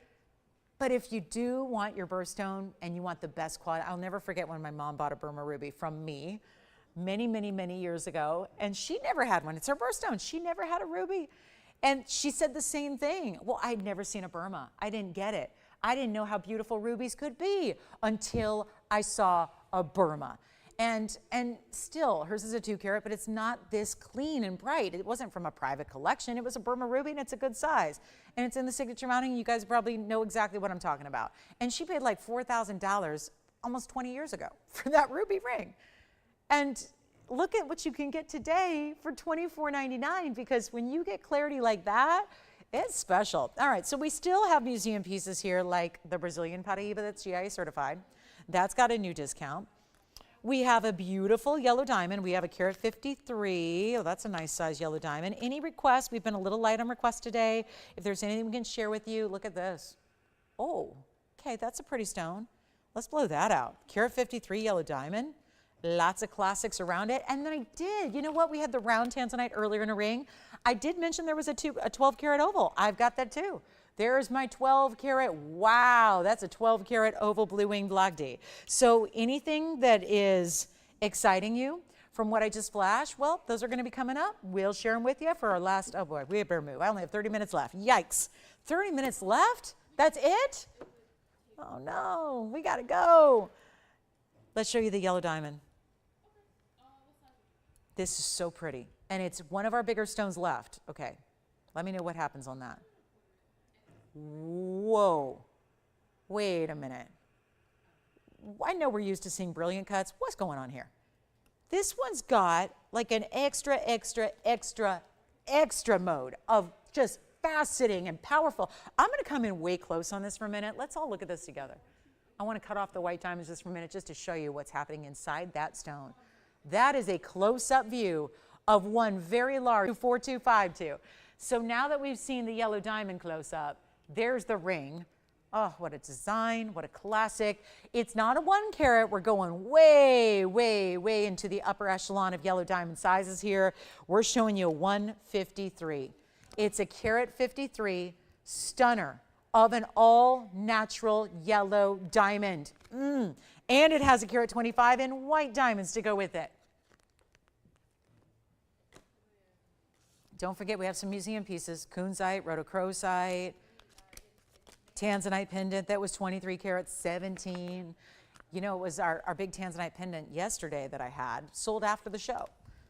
But if you do want your birthstone and you want the best quality, I'll never forget when my mom bought a Burma ruby from me many, many, many years ago, and she never had one. It's her birthstone. She never had a ruby. And she said the same thing. Well, I'd never seen a Burma. I didn't get it. I didn't know how beautiful rubies could be until I saw a Burma. And still, hers is a 2 carat, but it's not this clean and bright. It wasn't from a private collection. It was a Burma ruby, and it's a good size. And it's in the signature mounting. You guys probably know exactly what I'm talking about. And she paid like $4,000 almost 20 years ago for that ruby ring. And look at what you can get today for $24.99, because when you get clarity like that, it's special. All right, so we still have museum pieces here like the Brazilian paraiba that's GIA certified. That's got a new discount. We have a beautiful yellow diamond. We have a carat 53. Oh, that's a nice size yellow diamond. Any requests? We've been a little light on requests today. If there's anything we can share with you, look at this. Oh, okay, that's a pretty stone. Let's blow that out. Carat 53 yellow diamond. Lots of classics around it. And then you know what? We had the round Tanzanite earlier in a ring. I did mention there was a 12 carat oval. I've got that too. There's my 12 carat. Wow, that's a 12 carat oval blue winged Blagdi. So anything that is exciting you from what I just flashed, well, those are going to be coming up. We'll share them with you for our last, oh boy, we better move. I only have 30 minutes left. Yikes. 30 minutes left? That's it? Oh no, we got to go. Let's show you the yellow diamond. This is so pretty. And it's one of our bigger stones left. Okay, let me know what happens on that. Whoa, wait a minute. I know we're used to seeing brilliant cuts. What's going on here? This one's got like an extra mode of just faceting and powerful. I'm going to come in way close on this for a minute. Let's all look at this together. I want to cut off the white diamonds just for a minute just to show you what's happening inside that stone. That is a close-up view of one very large 4252. So now that we've seen the yellow diamond close-up, there's the ring. Oh, what a design, what a classic. It's not a 1 carat. We're going way, way, way into the upper echelon of yellow diamond sizes here. We're showing you a 153. It's a carat 53 stunner of an all-natural yellow diamond. And it has a carat 25 and white diamonds to go with it. Don't forget, we have some museum pieces. Kunzite, rhodochrosite, Tanzanite pendant that was 23 carats, 17. You know, it was our big Tanzanite pendant yesterday that I had, sold after the show.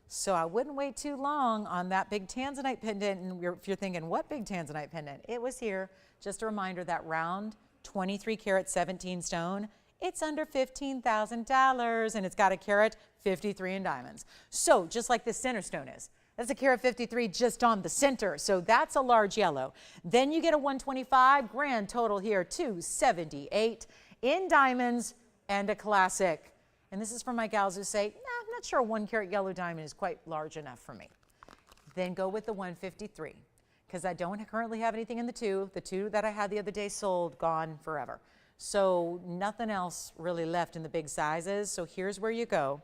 So I wouldn't wait too long on that big Tanzanite pendant. And if you're thinking, what big Tanzanite pendant? It was here. Just a reminder, that round 23 carat 17 stone, it's under $15,000, and it's got a carat 53 in diamonds. So just like this center stone is. That's a carat 53 just on the center. So that's a large yellow. Then you get a 125, grand total here, 278 in diamonds and a classic. And this is for my gals who say, nah, I'm not sure a 1 carat yellow diamond is quite large enough for me. Then go with the 153, because I don't currently have anything in the 2. The 2 that I had the other day sold, gone forever. So nothing else really left in the big sizes. So here's where you go.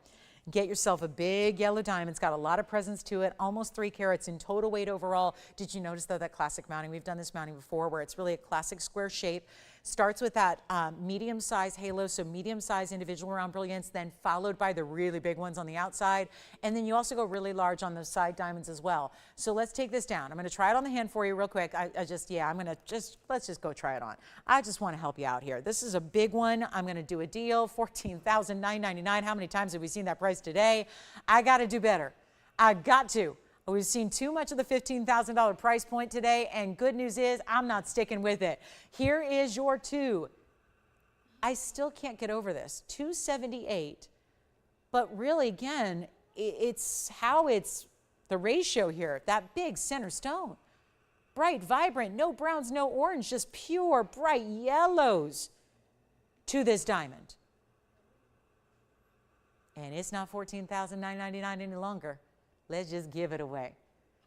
Get yourself a big yellow diamond. It's got a lot of presence to it, almost 3 carats in total weight overall. Did you notice, though, that classic mounting? We've done this mounting before where it's really a classic square shape. Starts with that medium-sized halo, so medium-sized individual round brilliance, then followed by the really big ones on the outside. And then you also go really large on those side diamonds as well. So let's take this down. I'm going to try it on the hand for you real quick. let's just go try it on. I just want to help you out here. This is a big one. I'm going to do a deal, $14,999. How many times have we seen that price today? I got to do better. I got to. We've seen too much of the $15,000 price point today, and good news is I'm not sticking with it. Here is your 2. I still can't get over this, 278. But really, again, it's how it's the ratio here, that big center stone. Bright, vibrant, no browns, no orange, just pure, bright yellows to this diamond. And it's not $14,999 any longer. Let's just give it away.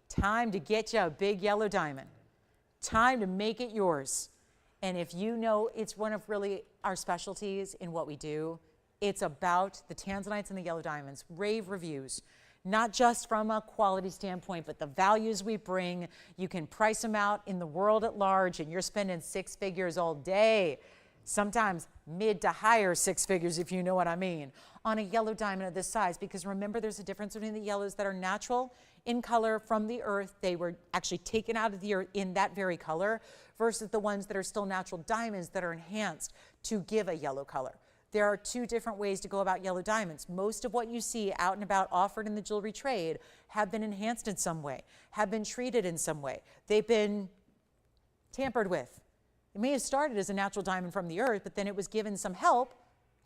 Time to get you a big yellow diamond. Time to make it yours. And if you know it's one of really our specialties in what we do, it's about the Tanzanites and the yellow diamonds. Rave reviews, not just from a quality standpoint, but the values we bring. You can price them out in the world at large, and you're spending 6 figures all day. Sometimes mid to higher 6 figures, if you know what I mean, on a yellow diamond of this size. Because remember, there's a difference between the yellows that are natural in color from the earth. They were actually taken out of the earth in that very color, versus the ones that are still natural diamonds that are enhanced to give a yellow color. There are two different ways to go about yellow diamonds. Most of what you see out and about offered in the jewelry trade have been enhanced in some way, have been treated in some way. They've been tampered with. It may have started as a natural diamond from the earth, but then it was given some help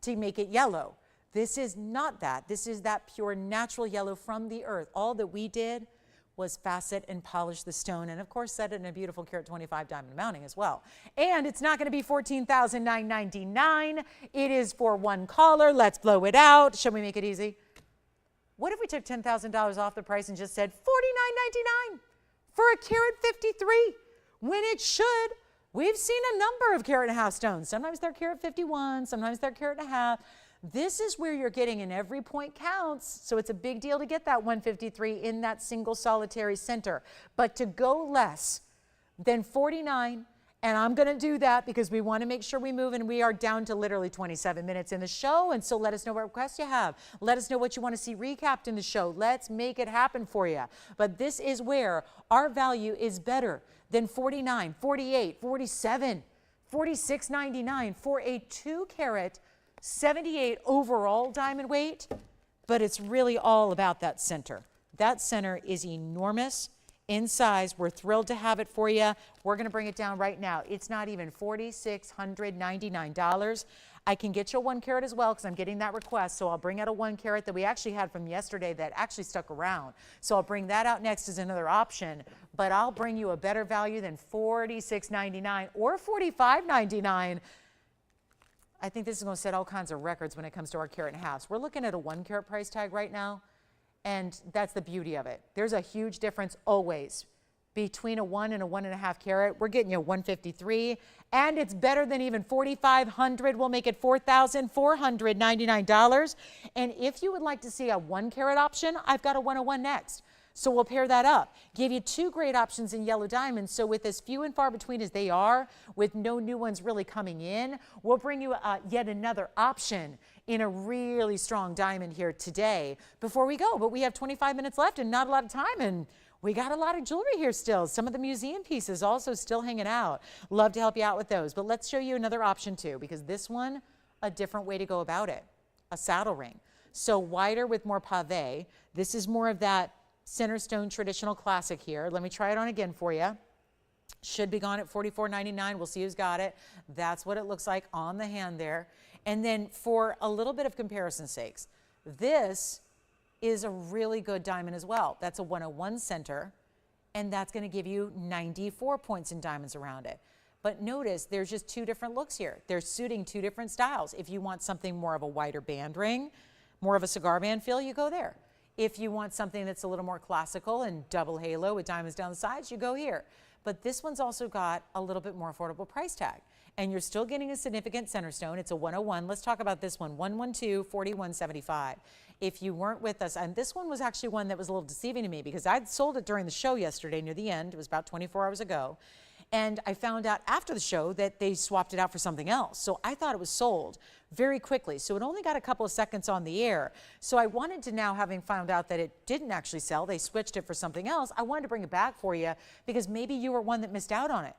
to make it yellow. This is not that. This is that pure natural yellow from the earth. All that we did was facet and polish the stone, and of course set it in a beautiful carat 25 diamond mounting as well. And it's not going to be $14,999. It is for one caller. Let's blow it out. Shall we make it easy? What if we took $10,000 off the price and just said $49.99 for a carat 53? When it should. We've seen a number of carat and a half stones. Sometimes they're carat 51, sometimes they're carat and a half. This is where you're getting, and every point counts, so it's a big deal to get that 153 in that single solitary center. But to go less than 49, and I'm going to do that because we want to make sure we move, and we are down to literally 27 minutes in the show, and so let us know what requests you have. Let us know what you want to see recapped in the show. Let's make it happen for you. But this is where our value is better than 49, 48, 47, 46.99 for a 2 carat 78 overall diamond weight, but it's really all about that center. That center is enormous in size. We're thrilled to have it for you. We're going to bring it down right now. It's not even $4,699. I can get you a 1 carat as well because I'm getting that request. So I'll bring out a 1 carat that we actually had from yesterday that actually stuck around. So I'll bring that out next as another option, but I'll bring you a better value than $46.99 or $45.99. I think this is going to set all kinds of records when it comes to our carat and a halves. We're looking at a 1 carat price tag right now, and that's the beauty of it. There's a huge difference always between a 1 and a 1.5 carat. We're getting you a 153, and it's better than even $4,500. We'll make it $4,499. And if you would like to see a 1 carat option, I've got a 101 next. So we'll pair that up. Give you 2 great options in yellow diamonds. So with as few and far between as they are, with no new ones really coming in, we'll bring you yet another option in a really strong diamond here today before we go. But we have 25 minutes left and not a lot of time, and we got a lot of jewelry here still. Some of the museum pieces also still hanging out. Love to help you out with those. But let's show you another option too, because this one, a different way to go about it. A saddle ring. So wider with more pave. This is more of that center stone traditional classic here. Let me try it on again for you. Should be gone at $44.99. We'll see who's got it. That's what it looks like on the hand there. And then for a little bit of comparison sakes, this is a really good diamond as well. That's a 101 center, and that's going to give you 94 points in diamonds around it. But notice there's just 2 different looks here. They're suiting 2 different styles. If you want something more of a wider band ring, more of a cigar band feel, you go there. If you want something that's a little more classical and double halo with diamonds down the sides, you go here. But this one's also got a little bit more affordable price tag. And you're still getting a significant center stone. It's a 101. Let's talk about this one, 112, 4175. If you weren't with us, and this one was actually one that was a little deceiving to me because I'd sold it during the show yesterday near the end. It was about 24 hours ago. And I found out after the show that they swapped it out for something else. So I thought it was sold very quickly. So it only got a couple of seconds on the air. So I wanted to now, having found out that it didn't actually sell, they switched it for something else, I wanted to bring it back for you because maybe you were one that missed out on it.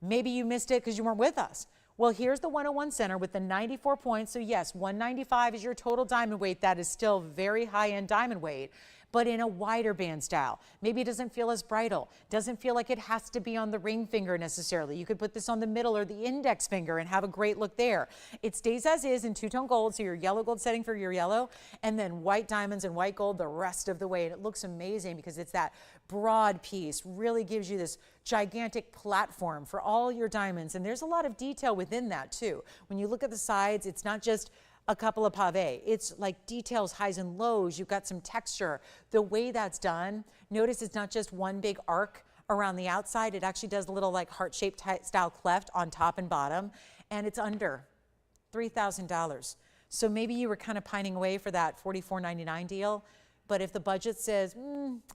Maybe you missed it because you weren't with us. Well, here's the 101 center with the 94 points. So yes, 195 is your total diamond weight. That is still very high-end diamond weight, but in a wider band style. Maybe it doesn't feel as bridal, doesn't feel like it has to be on the ring finger necessarily. You could put this on the middle or the index finger and have a great look there. It stays as is in 2-tone gold, so your yellow gold setting for your yellow, and then white diamonds and white gold the rest of the way. And it looks amazing because it's that broad piece, really gives you this gigantic platform for all your diamonds. And there's a lot of detail within that too. When you look at the sides, it's not just a couple of pave. It's like details, highs and lows. You've got some texture. The way that's done, notice it's not just one big arc around the outside. It actually does a little like heart-shaped style cleft on top and bottom, and it's under $3,000. So maybe you were kind of pining away for that $44.99 deal, but if the budget says,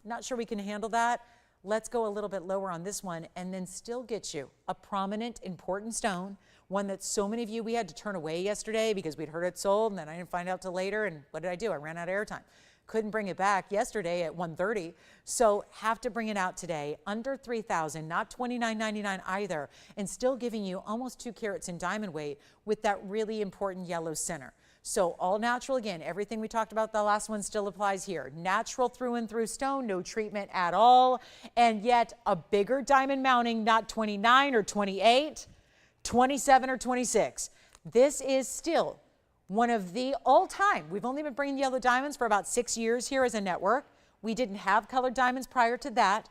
not sure we can handle that, let's go a little bit lower on this one and then still get you a prominent, important stone, one that so many of you, we had to turn away yesterday because we'd heard it sold and then I didn't find out till later, and what did I do? I ran out of airtime. Couldn't bring it back yesterday at 1:30, so have to bring it out today. Under 3,000, not $29.99 either, and still giving you almost 2 carats in diamond weight with that really important yellow center. So all natural again, everything we talked about, the last one still applies here. Natural through and through stone, no treatment at all, and yet a bigger diamond mounting, not 29 or 28, 27 or 26. This is still one of the all-time, we've only been bringing yellow diamonds for about 6 years here as a network. We didn't have colored diamonds prior to that,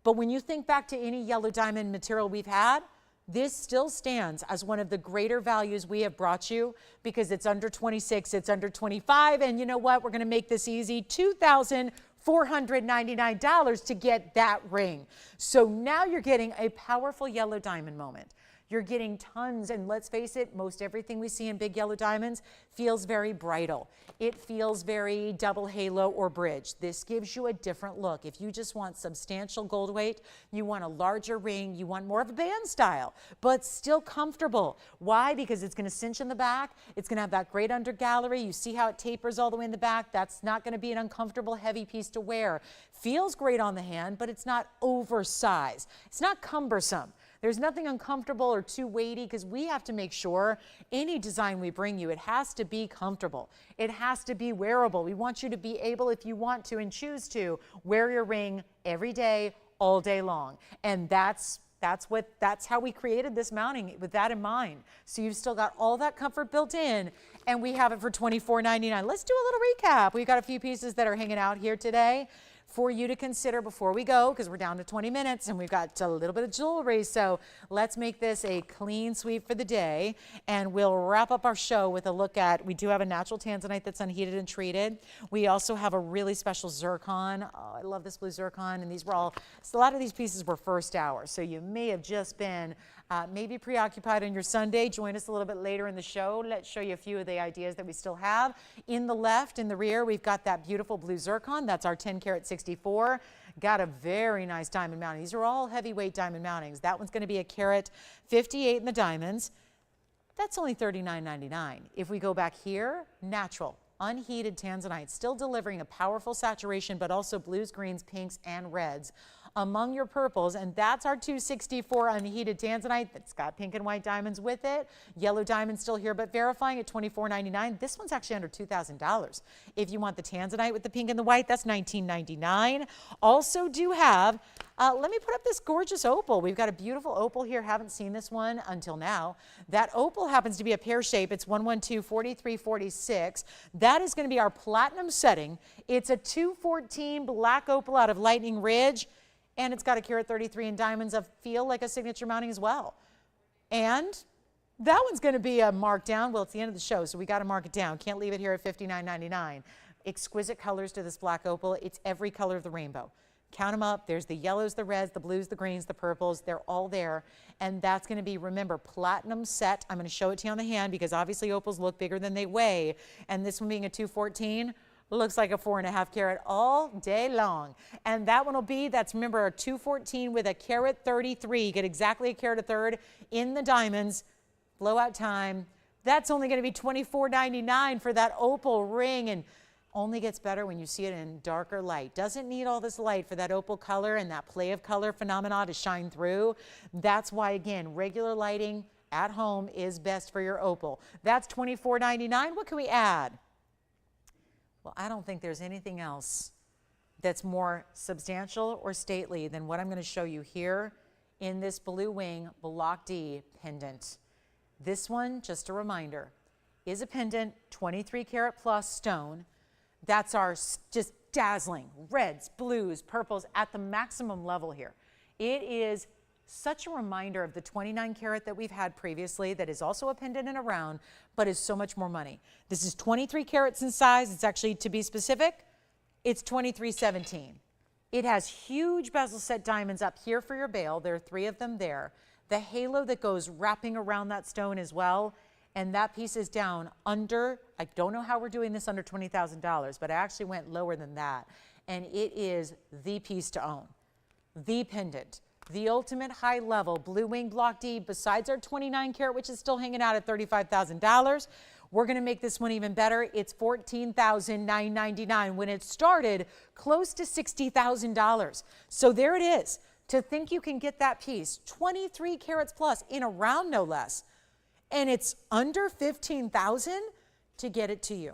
but when you think back to any yellow diamond material we've had, this still stands as one of the greater values we have brought you because it's under 26, it's under 25, and you know what? We're going to make this easy, $2,499 to get that ring. So now you're getting a powerful yellow diamond moment. You're getting tons, and let's face it, most everything we see in big yellow diamonds feels very bridal. It feels very double halo or bridge. This gives you a different look. If you just want substantial gold weight, you want a larger ring, you want more of a band style, but still comfortable. Why? Because it's going to cinch in the back. It's going to have that great under gallery. You see how it tapers all the way in the back. That's not going to be an uncomfortable, heavy piece to wear. Feels great on the hand, but it's not oversized. It's not cumbersome. There's nothing uncomfortable or too weighty because we have to make sure any design we bring you, it has to be comfortable. It has to be wearable. We want you to be able, if you want to and choose to, wear your ring every day, all day long. And that's how we created this mounting with that in mind. So you've still got all that comfort built in, and we have it for $24.99. Let's do a little recap. We've got a few pieces that are hanging out here today for you to consider before we go, because we're down to 20 minutes and we've got a little bit of jewelry. So let's make this a clean sweep for the day, and we'll wrap up our show with a look at, we do have a natural Tanzanite that's unheated and treated. We also have a really special zircon. Oh, I love this blue zircon, and these were all, so a lot of these pieces were first hour. So you may have just been maybe preoccupied on your Sunday. Join us a little bit later in the show. Let's show you a few of the ideas that we still have. In the left, in the rear, we've got that beautiful blue zircon. That's our 10 karat 64. Got a very nice diamond mounting. These are all heavyweight diamond mountings. That one's going to be a carat 58 in the diamonds. That's only $39.99. If we go back here, natural, unheated Tanzanite, still delivering a powerful saturation, but also blues, greens, pinks, and reds among your purples, and that's our 264 unheated Tanzanite that's got pink and white diamonds with it. Yellow diamonds still here, but verifying at $24.99. This one's actually under $2,000. If you want the Tanzanite with the pink and the white, that's $19.99. Also do have, let me put up this gorgeous opal. We've got a beautiful opal here. Haven't seen this one until now. That opal happens to be a pear shape. It's 112-4346. That is going to be our platinum setting. It's a 214 black opal out of Lightning Ridge. And it's got a carat 33 in diamonds of feel like a signature mounting as well. And that one's going to be a markdown. Well, it's the end of the show, so we got to mark it down. Can't leave it here at $59.99. Exquisite colors to this black opal. It's every color of the rainbow. Count them up. There's the yellows, the reds, the blues, the greens, the purples. They're all there. And that's going to be, remember, platinum set. I'm going to show it to you on the hand because obviously opals look bigger than they weigh. And this one being a 214. Looks like a 4.5 carat all day long. And that one will be, that's, remember, a 214 with a carat 33. You get exactly a carat a third in the diamonds. Blowout time. That's only going to be $24.99 for that opal ring, and only gets better when you see it in darker light. Doesn't need all this light for that opal color and that play of color phenomena to shine through. That's why, again, regular lighting at home is best for your opal. That's $24.99. What can we add? Well, I don't think there's anything else that's more substantial or stately than what I'm going to show you here in this blue wing Block D pendant. This one, just a reminder, is a pendant, 23 karat plus stone. That's our just dazzling reds, blues, purples at the maximum level here. It is such a reminder of the 29 karat that we've had previously that is also a pendant and a round, but is so much more money. This is 23 carats in size. It's actually, to be specific, it's 2317. It has huge bezel set diamonds up here for your bail. There are 3 of them there. The halo that goes wrapping around that stone as well, and that piece is down under, I don't know how we're doing this under $20,000, but I actually went lower than that. And it is the piece to own, the pendant. The ultimate high level blue wing Block D, besides our 29 karat, which is still hanging out at $35,000. We're going to make this one even better. It's $14,999 when it started close to $60,000. So there it is. To think you can get that piece, 23 carats plus in a round no less, and it's under $15,000 to get it to you.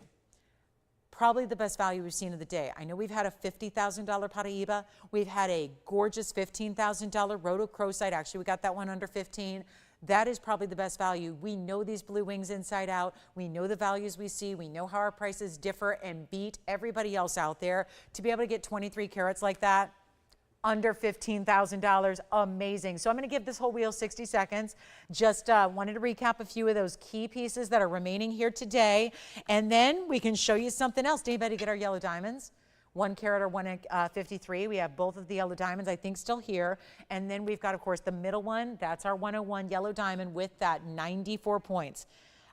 Probably the best value we've seen of the day. I know we've had a $50,000 paraiba. We've had a gorgeous $15,000 rhodochrosite. Actually, we got that one under 15. That is probably the best value. We know these blue wings inside out. We know the values we see. We know how our prices differ and beat everybody else out there. To be able to get 23 carats like that, under $15,000, amazing. So I'm going to give this whole wheel 60 seconds. Just wanted to recap a few of those key pieces that are remaining here today. And then we can show you something else. Did anybody get our yellow diamonds? 1 carat or 153. We have both of the yellow diamonds, I think, still here. And then we've got, of course, the middle one. That's our 101 yellow diamond with that 94 points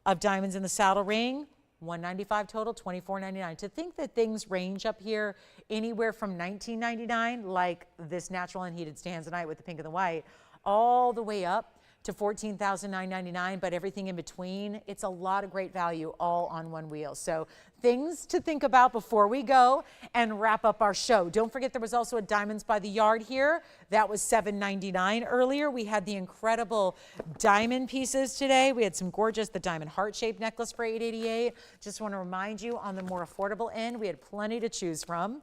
of diamonds in the saddle ring. 195 total, 24.99. To think that things range up here anywhere from $19.99, like this natural unheated Tanzanite with the pink and the white, all the way up to $14,999, but everything in between, it's a lot of great value all on one wheel. So things to think about before we go and wrap up our show. Don't forget there was also a Diamonds by the Yard here. That was $7.99 earlier. We had the incredible diamond pieces today. We had some gorgeous, the diamond heart-shaped necklace for $888. Just want to remind you on the more affordable end, we had plenty to choose from.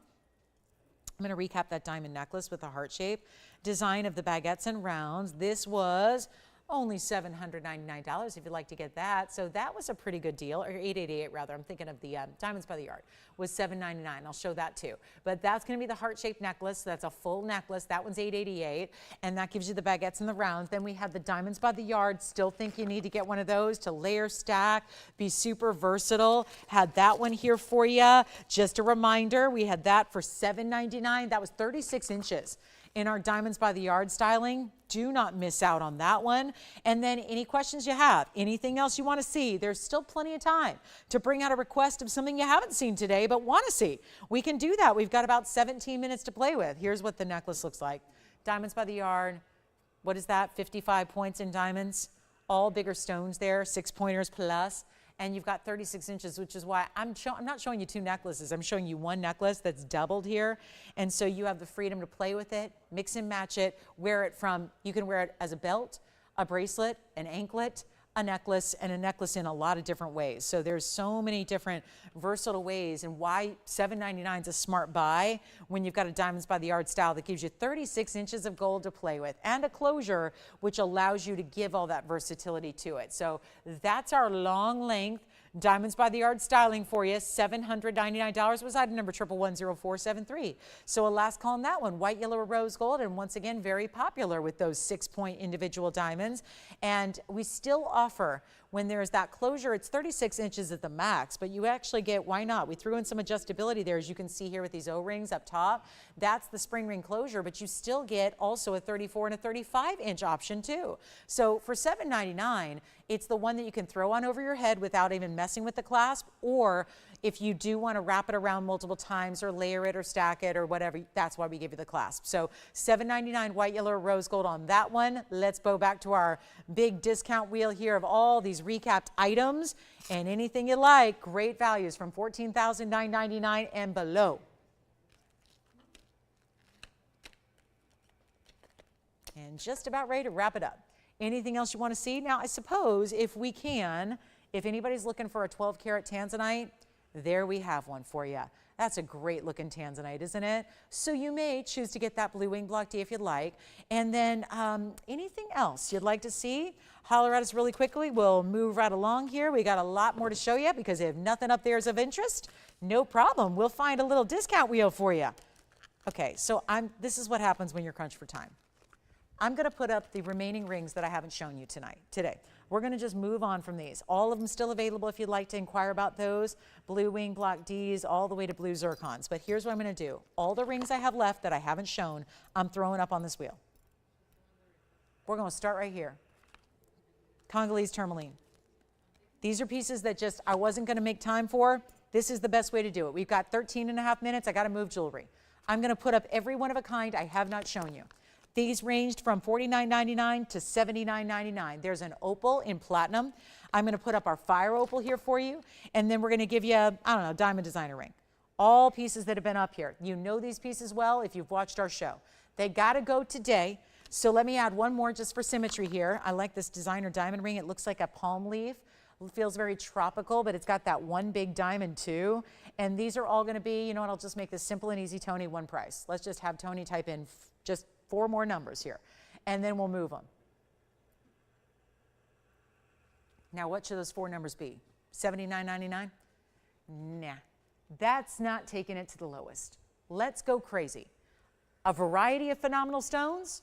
I'm going to recap that diamond necklace with the heart-shaped design of the baguettes and rounds. This was only $799 if you'd like to get that. So that was a pretty good deal, or $888 rather. I'm thinking of the Diamonds by the Yard was $799. I'll show that too. But that's going to be the heart-shaped necklace. That's a full necklace. That one's $888, and that gives you the baguettes and the rounds. Then we have the Diamonds by the Yard. Still think you need to get one of those to layer, stack, be super versatile. Had that one here for you. Just a reminder, we had that for $799. That was 36 inches. In our Diamonds by the Yard styling. Do not miss out on that one. And then any questions you have, anything else you want to see, there's still plenty of time to bring out a request of something you haven't seen today but want to see. We can do that. We've got about 17 minutes to play with. Here's what the necklace looks like. Diamonds by the Yard. What is that? 55 points in diamonds. All bigger stones there, 6 pointers plus. And you've got 36 inches, which is why I'm not showing you 2 necklaces. I'm showing you 1 necklace that's doubled here. And so you have the freedom to play with it, mix and match it, wear it from, you can wear it as a belt, a bracelet, an anklet, a necklace, and a necklace in a lot of different ways. So there's so many different versatile ways, and why $799 is a smart buy when you've got a Diamonds by the Yard style that gives you 36 inches of gold to play with and a closure which allows you to give all that versatility to it. So that's our long length Diamonds by the Yard styling for you. $799 was item number 1110473. So a last call on that one, white, yellow, or rose gold, and once again very popular with those 6-point individual diamonds. And we still offer, when there's that closure, it's 36 inches at the max, but you actually get, why not? We threw in some adjustability there, as you can see here with these O-rings up top. That's the spring ring closure, but you still get also a 34 and a 35-inch option too. So for $799, it's the one that you can throw on over your head without even messing with the clasp, or if you do want to wrap it around multiple times or layer it or stack it or whatever, that's why we give you the clasp. So $799 white, yellow, or rose gold on that one. Let's go back to our big discount wheel here of all these recapped items, and anything you like, great values from $14,999 and below. And just about ready to wrap it up. Anything else you want to see? Now, I suppose if we can, if anybody's looking for a 12 karat Tanzanite, there we have one for you. That's a great looking Tanzanite, isn't it? So you may choose to get that blue wing block D if you'd like. And then anything else you'd like to see, holler at us really quickly. We'll move right along here. We got a lot more to show you, because if nothing up there is of interest, no problem. We'll find a little discount wheel for you. Okay, so this is what happens when you're crunched for time. I'm going to put up the remaining rings that I haven't shown you today. We're going to just move on from these. All of them still available if you'd like to inquire about those. Blue wing block Ds all the way to blue zircons. But here's what I'm going to do. All the rings I have left that I haven't shown, I'm throwing up on this wheel. We're going to start right here. Congolese tourmaline. These are pieces that just I wasn't going to make time for. This is the best way to do it. We've got 13 and a half minutes. I got to move jewelry. I'm going to put up every one of a kind I have not shown you. These ranged from $49.99 to $79.99. There's an opal in platinum. I'm going to put up our fire opal here for you, and then we're going to give you a, I don't know, diamond designer ring. All pieces that have been up here. You know these pieces well if you've watched our show. They got to go today. So let me add one more just for symmetry here. I like this designer diamond ring. It looks like a palm leaf. It feels very tropical, but it's got that one big diamond too. And these are all going to be, you know what, I'll just make this simple and easy, Tony, one price. Let's just have Tony type in just 4 more numbers here, and then we'll move them. Now, what should those 4 numbers be? $79.99? Nah, that's not taking it to the lowest. Let's go crazy. A variety of phenomenal stones,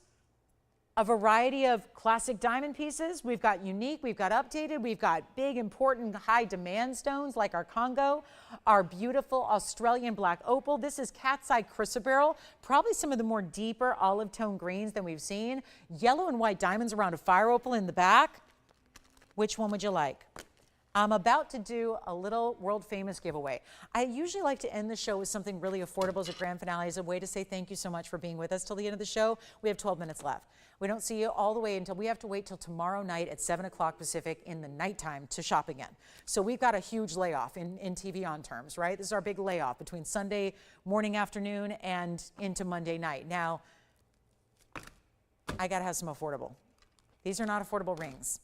a variety of classic diamond pieces. We've got unique, we've got updated, we've got big, important, high demand stones like our Congo, our beautiful Australian black opal. This is cat's eye chrysoberyl, probably some of the more deeper olive tone greens than we've seen. Yellow and white diamonds around a fire opal in the back. Which one would you like? I'm about to do a little world famous giveaway. I usually like to end the show with something really affordable as a grand finale, as a way to say thank you so much for being with us till the end of the show. We have 12 minutes left. We don't see you all the way until we have to wait till tomorrow night at 7 o'clock Pacific in the nighttime to shop again. So we've got a huge layoff in TVON terms, right? This is our big layoff between Sunday morning, afternoon, and into Monday night. Now, I gotta have some affordable. These are not affordable rings.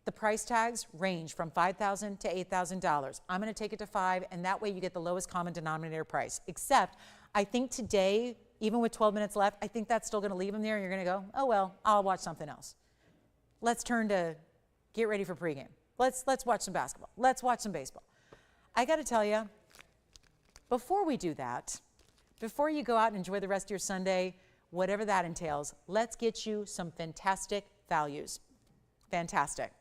The price tags range from $5,000 to $8,000. I'm going to take it to 5, and that way you get the lowest common denominator price. Except, I think today, even with 12 minutes left, I think that's still going to leave them there, and you're going to go, oh, well, I'll watch something else. Let's turn to get ready for pregame. Let's watch some basketball. Let's watch some baseball. I got to tell you, before we do that, before you go out and enjoy the rest of your Sunday, whatever that entails, let's get you some fantastic values. Fantastic.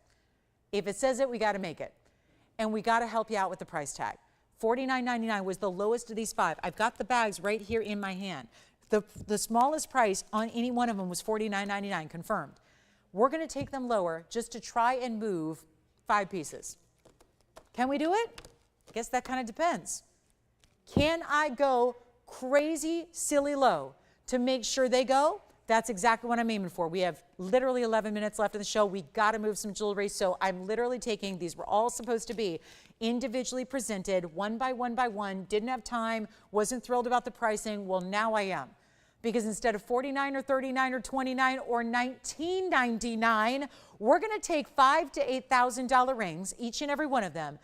If it says it, we got to make it. And we got to help you out with the price tag. $49.99 was the lowest of these 5. I've got the bags right here in my hand. The smallest price on any one of them was $49.99, confirmed. We're going to take them lower just to try and move 5 pieces. Can we do it? I guess that kind of depends. Can I go crazy, silly low to make sure they go? That's exactly what I'm aiming for. We have literally 11 minutes left in the show. We got to move some jewelry. So I'm literally taking, these were all supposed to be individually presented, one by one by one. Didn't have time, wasn't thrilled about the pricing. Well, now I am. Because instead of $49 or $39 or $29 or $19.99, we're going to take $5,000 to $8,000 rings, each and every one of them.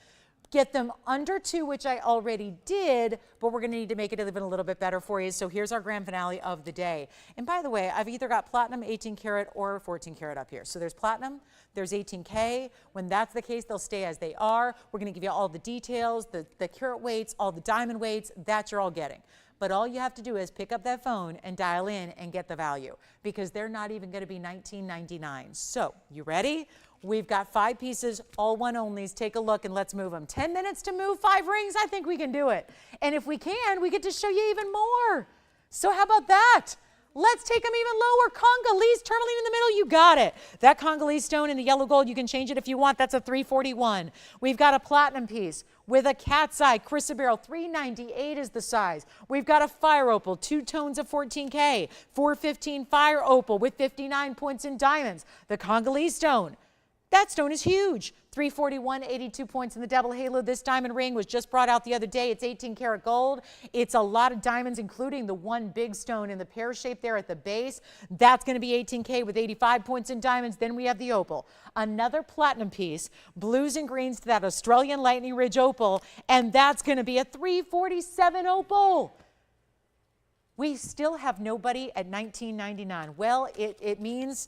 Get them under 2, which I already did, but we're going to need to make it even a little bit better for you. So here's our grand finale of the day. And by the way, I've either got platinum 18 karat or 14 karat up here. So there's platinum, there's 18K. When that's the case, they'll stay as they are. We're going to give you all the details, the carat weights, all the diamond weights, that you're all getting. But all you have to do is pick up that phone and dial in and get the value, because they're not even going to be $19.99. So you ready? We've got 5 pieces, all one onlys. Take a look and let's move them. 10 minutes to move 5 rings? I think we can do it. And if we can, we get to show you even more. So how about that? Let's take them even lower. Congolese, tourmaline in the middle, you got it. That Congolese stone in the yellow gold, you can change it if you want. That's a $341. We've got a platinum piece with a cat's eye chrysoberyl, $398 is the size. We've got a fire opal, 2 tones of 14K, 415 fire opal with 59 points in diamonds. The Congolese stone. That stone is huge. 341, 82 points in the double halo. This diamond ring was just brought out the other day. It's 18 karat gold. It's a lot of diamonds, including the one big stone in the pear shape there at the base. That's going to be 18K with 85 points in diamonds. Then we have the opal. Another platinum piece, blues and greens to that Australian Lightning Ridge opal, and that's going to be a 347 opal. We still have nobody at $19.99. Well, it means...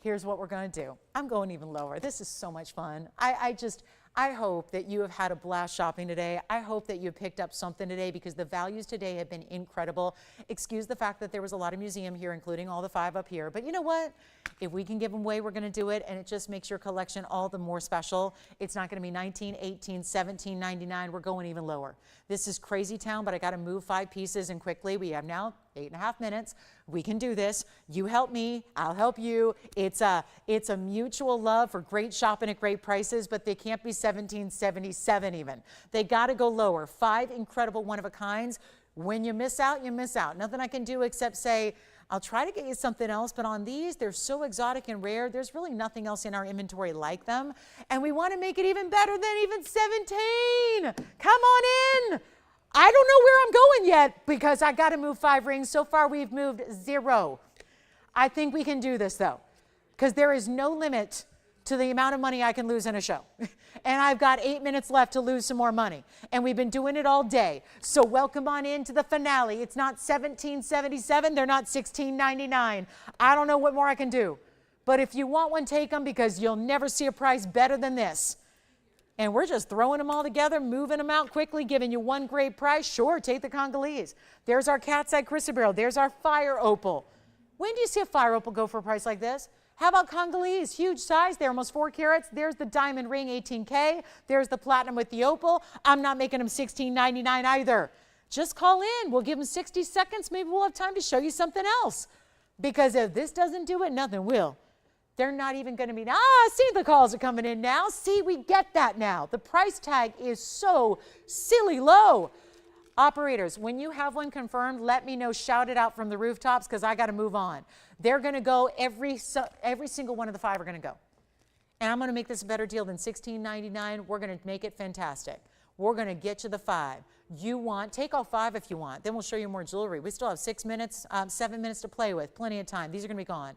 Here's what we're going to do. I'm going even lower. This is so much fun. I hope that you have had a blast shopping today. I hope that you picked up something today, because the values today have been incredible. Excuse the fact that there was a lot of museum here, including all the 5 up here. But you know what? If we can give them away, we're going to do it, and it just makes your collection all the more special. It's not going to be $19, $18, $17.99. We're going even lower. This is crazy town, but I got to move 5 pieces and quickly. We have now 8.5 minutes. We can do this. You help me, I'll help you. It's a mutual love for great shopping at great prices, but they can't be $17.77 even. They got to go lower. 5 incredible one-of-a-kinds. When you miss out, you miss out. Nothing I can do except say, I'll try to get you something else, but on these, they're so exotic and rare, there's really nothing else in our inventory like them. And we want to make it even better than even 17. Come on in. I don't know where I'm going yet because I got to move 5 rings. So far, we've moved 0. I think we can do this, though, because there is no limit to the amount of money I can lose in a show. And I've got 8 minutes left to lose some more money. And we've been doing it all day. So welcome on into the finale. It's not $17.77. They're not $16.99. I don't know what more I can do. But if you want one, take them because you'll never see a price better than this. And we're just throwing them all together, moving them out quickly, giving you one great price. Sure, take the Congolese. There's our cat's eye chrysoberyl. There's our fire opal. When do you see a fire opal go for a price like this? How about Congolese? Huge size. They're almost 4 carats. There's the diamond ring, 18K. There's the platinum with the opal. I'm not making them $16.99 either. Just call in. We'll give them 60 seconds. Maybe we'll have time to show you something else. Because if this doesn't do it, nothing will. They're not even going to be, see, the calls are coming in now. See, we get that now. The price tag is so silly low. Operators, when you have one confirmed, let me know, shout it out from the rooftops because I got to move on. They're going to go, every single one of the 5 are going to go. And I'm going to make this a better deal than $16.99. We're going to make it fantastic. We're going to get you the 5. You want, take all 5 if you want. Then we'll show you more jewelry. We still have 6 minutes, 7 minutes to play with, plenty of time. These are going to be gone.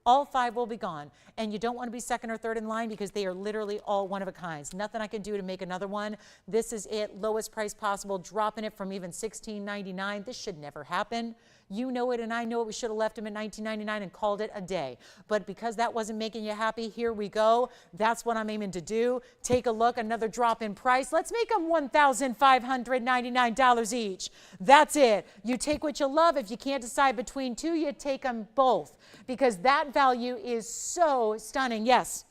All 5 will be gone. And you don't want to be second or third in line because they are literally all one of a kind. Nothing I can do to make another one. This is it, lowest price possible, dropping it from even $16.99. This should never happen. You know it and I know it. We should have left them at $19.99 and called it a day. But because that wasn't making you happy, here we go. That's what I'm aiming to do. Take a look, another drop in price. Let's make them $1,599 each. That's it. You take what you love. If you can't decide between 2, you take them both because that value is so stunning. Yes.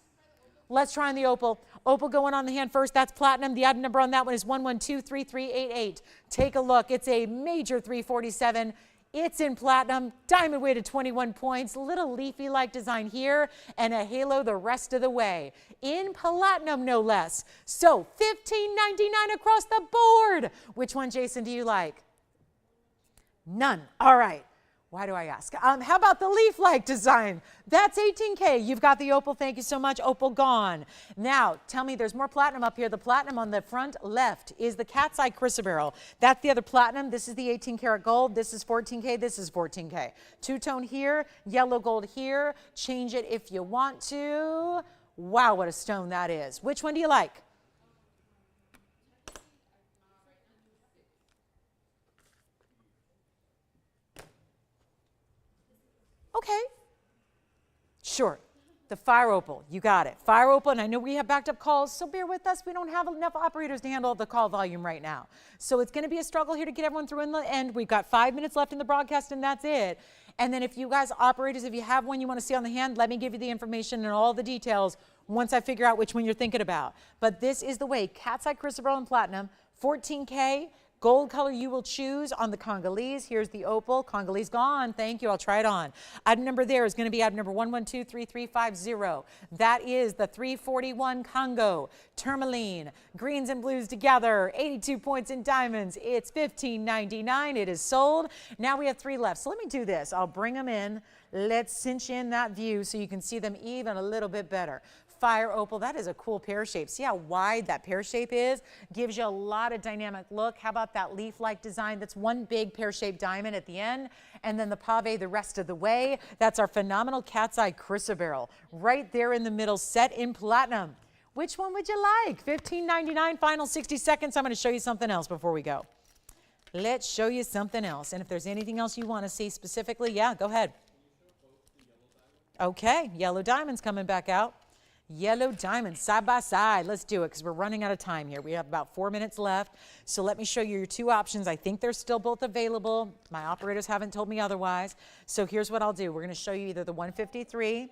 Let's try on the opal. Opal going on the hand first. That's platinum. The item number on that one is 1123388. Take a look. It's a major 347. It's in platinum, diamond weighted 21 points, little leafy-like design here, and a halo the rest of the way. In platinum, no less. So $15.99 across the board. Which one, Jason, do you like? None. All right. Why do I ask? How about the leaf-like design? That's 18K. You've got the opal. Thank you so much. Opal gone. Now, tell me, there's more platinum up here. The platinum on the front left is the cat's eye chrysoberyl. That's the other platinum. This is the 18-karat gold. This is 14K. This is 14K. Two-tone here, yellow gold here. Change it if you want to. Wow, what a stone that is. Which one do you like? Okay. Sure. The fire opal. You got it. Fire opal, and I know we have backed up calls, so bear with us. We don't have enough operators to handle the call volume right now. So it's going to be a struggle here to get everyone through in the end. We've got 5 minutes left in the broadcast, and that's it. And then if you guys, operators, if you have one you want to see on the hand, let me give you the information and all the details once I figure out which one you're thinking about. But this is the way. Cat's eye chrysoberyl and platinum, 14K. Gold color you will choose on the Congolese. Here's the opal. Congolese gone. Thank you. I'll try it on. Item number there is going to be item number 1123350. That is the 341 Congo. Tourmaline. Greens and blues together. 82 points in diamonds. It's $15.99. It is sold. Now we have 3 left. So let me do this. I'll bring them in. Let's cinch in that view so you can see them even a little bit better. Fire opal, that is a cool pear shape. See how wide that pear shape is? Gives you a lot of dynamic look. How about that leaf-like design? That's one big pear-shaped diamond at the end, and then the pave the rest of the way. That's our phenomenal cat's eye chrysoberyl. Right there in the middle, set in platinum. Which one would you like? $15.99, final 60 seconds. I'm going to show you something else before we go. Let's show you something else. And if there's anything else you want to see specifically, yeah, go ahead. Okay, yellow diamonds coming back out. Yellow diamonds side by side. Let's do it because we're running out of time here. We have about 4 minutes left. So let me show you your 2 options. I think they're still both available. My operators haven't told me otherwise. So here's what I'll do. We're going to show you either the 153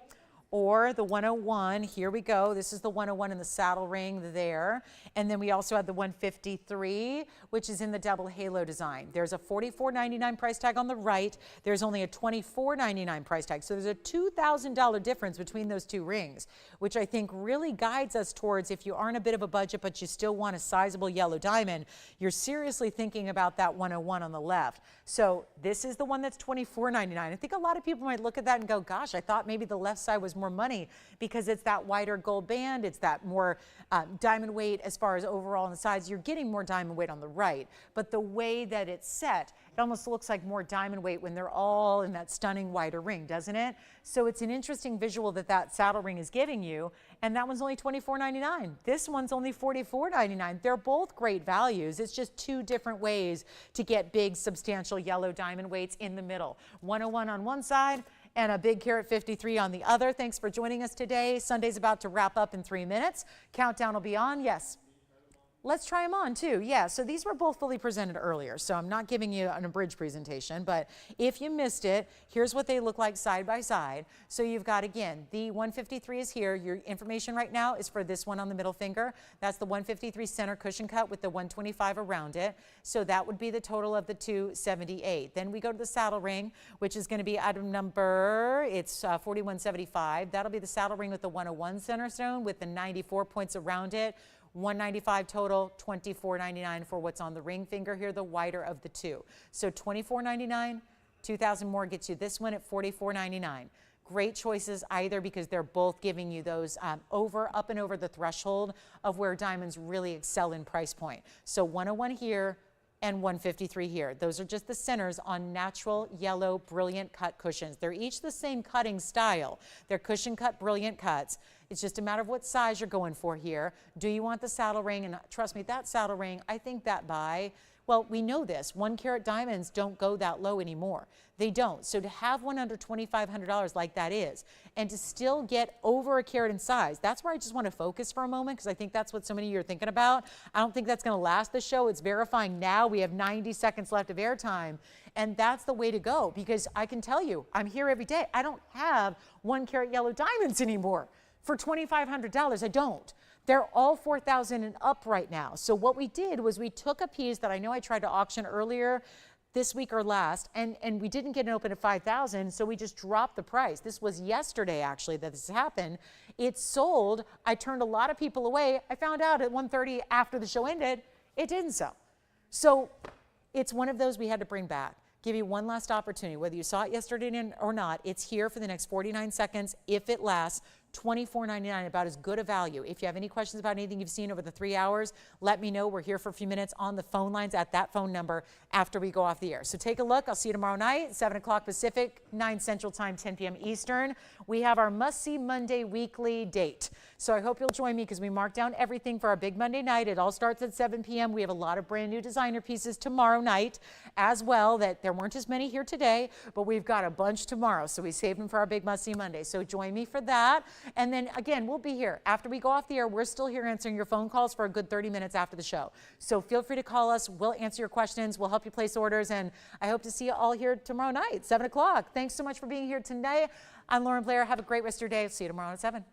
or the 101. Here we go. This is the 101 in the saddle ring there. And then we also have the 153, which is in the double halo design. There's a $44.99 price tag on the right. There's only a $24.99 price tag. So there's a $2,000 difference between those two rings, which I think really guides us towards, if you aren't a bit of a budget, but you still want a sizable yellow diamond, you're seriously thinking about that 101 on the left. So this is the one that's $24.99. I think a lot of people might look at that and go, gosh, I thought maybe the left side was more money, because it's that wider gold band, it's that more diamond weight as far as overall on the sides. You're getting more diamond weight on the right, but the way that it's set, it almost looks like more diamond weight when they're all in that stunning wider ring, doesn't it? So it's an interesting visual that that saddle ring is giving you, and that one's only $24.99. This one's only $44.99. They're both great values. It's just two different ways to get big, substantial yellow diamond weights in the middle. 101 on one side and a big carat 53 on the other. Thanks for joining us today. Sunday's about to wrap up in 3 minutes. Countdown will be on. Yes. Let's try them on too. Yeah, so these were both fully presented earlier, so I'm not giving you an abridged presentation, but if you missed it, here's what they look like side by side. So you've got, again, the 153 is here. Your information right now is for this one on the middle finger. That's the 153 center cushion cut with the 125 around it. So that would be the total of the 278. Then we go to the saddle ring, which is going to be item number, it's 4175. That'll be the saddle ring with the 101 center stone with the 94 points around it. 195 total, $24.99 for what's on the ring finger here, the wider of the two. So $24.99, 2,000 more gets you this one at $44.99. Great choices either, because they're both giving you those up and over the threshold of where diamonds really excel in price point. So 101 here and 153 here. Those are just the centers on natural yellow brilliant cut cushions. They're each the same cutting style. They're cushion cut brilliant cuts. It's just a matter of what size you're going for here. Do you want the saddle ring? And trust me, that saddle ring, I think that well, we know this, 1 carat diamonds don't go that low anymore. They don't. So to have one under $2,500 like that is, and to still get over a carat in size, that's where I just want to focus for a moment, because I think that's what so many of you are thinking about. I don't think that's going to last the show. It's verifying now. We have 90 seconds left of airtime, and that's the way to go, because I can tell you, I'm here every day. I don't have 1 carat yellow diamonds anymore for $2,500. I don't. They're all 4,000 and up right now. So what we did was we took a piece that I know I tried to auction earlier this week or last, and we didn't get it open at 5,000, so we just dropped the price. This was yesterday, actually, that this happened. It sold. I turned a lot of people away. I found out at 1:30 after the show ended, it didn't sell. So it's one of those we had to bring back. Give you one last opportunity, whether you saw it yesterday or not. It's here for the next 49 seconds. If it lasts, $24.99, about as good a value. If you have any questions about anything you've seen over the 3 hours, let me know. We're here for a few minutes on the phone lines at that phone number after we go off the air. So take a look. I'll see you tomorrow night, 7 o'clock Pacific, 9 Central Time, 10 p.m. Eastern. We have our must-see Monday weekly date. So I hope you'll join me, because we mark down everything for our big Monday night. It all starts at 7 p.m. We have a lot of brand new designer pieces tomorrow night as well, that there weren't as many here today, but we've got a bunch tomorrow. So we saved them for our big must-see Monday. So join me for that. And then again, we'll be here. After we go off the air, we're still here answering your phone calls for a good 30 minutes after the show. So feel free to call us. We'll answer your questions. We'll help you place orders. And I hope to see you all here tomorrow night, 7 o'clock. Thanks so much for being here tonight. I'm Lauren Blair. Have a great rest of your day. See you tomorrow at 7.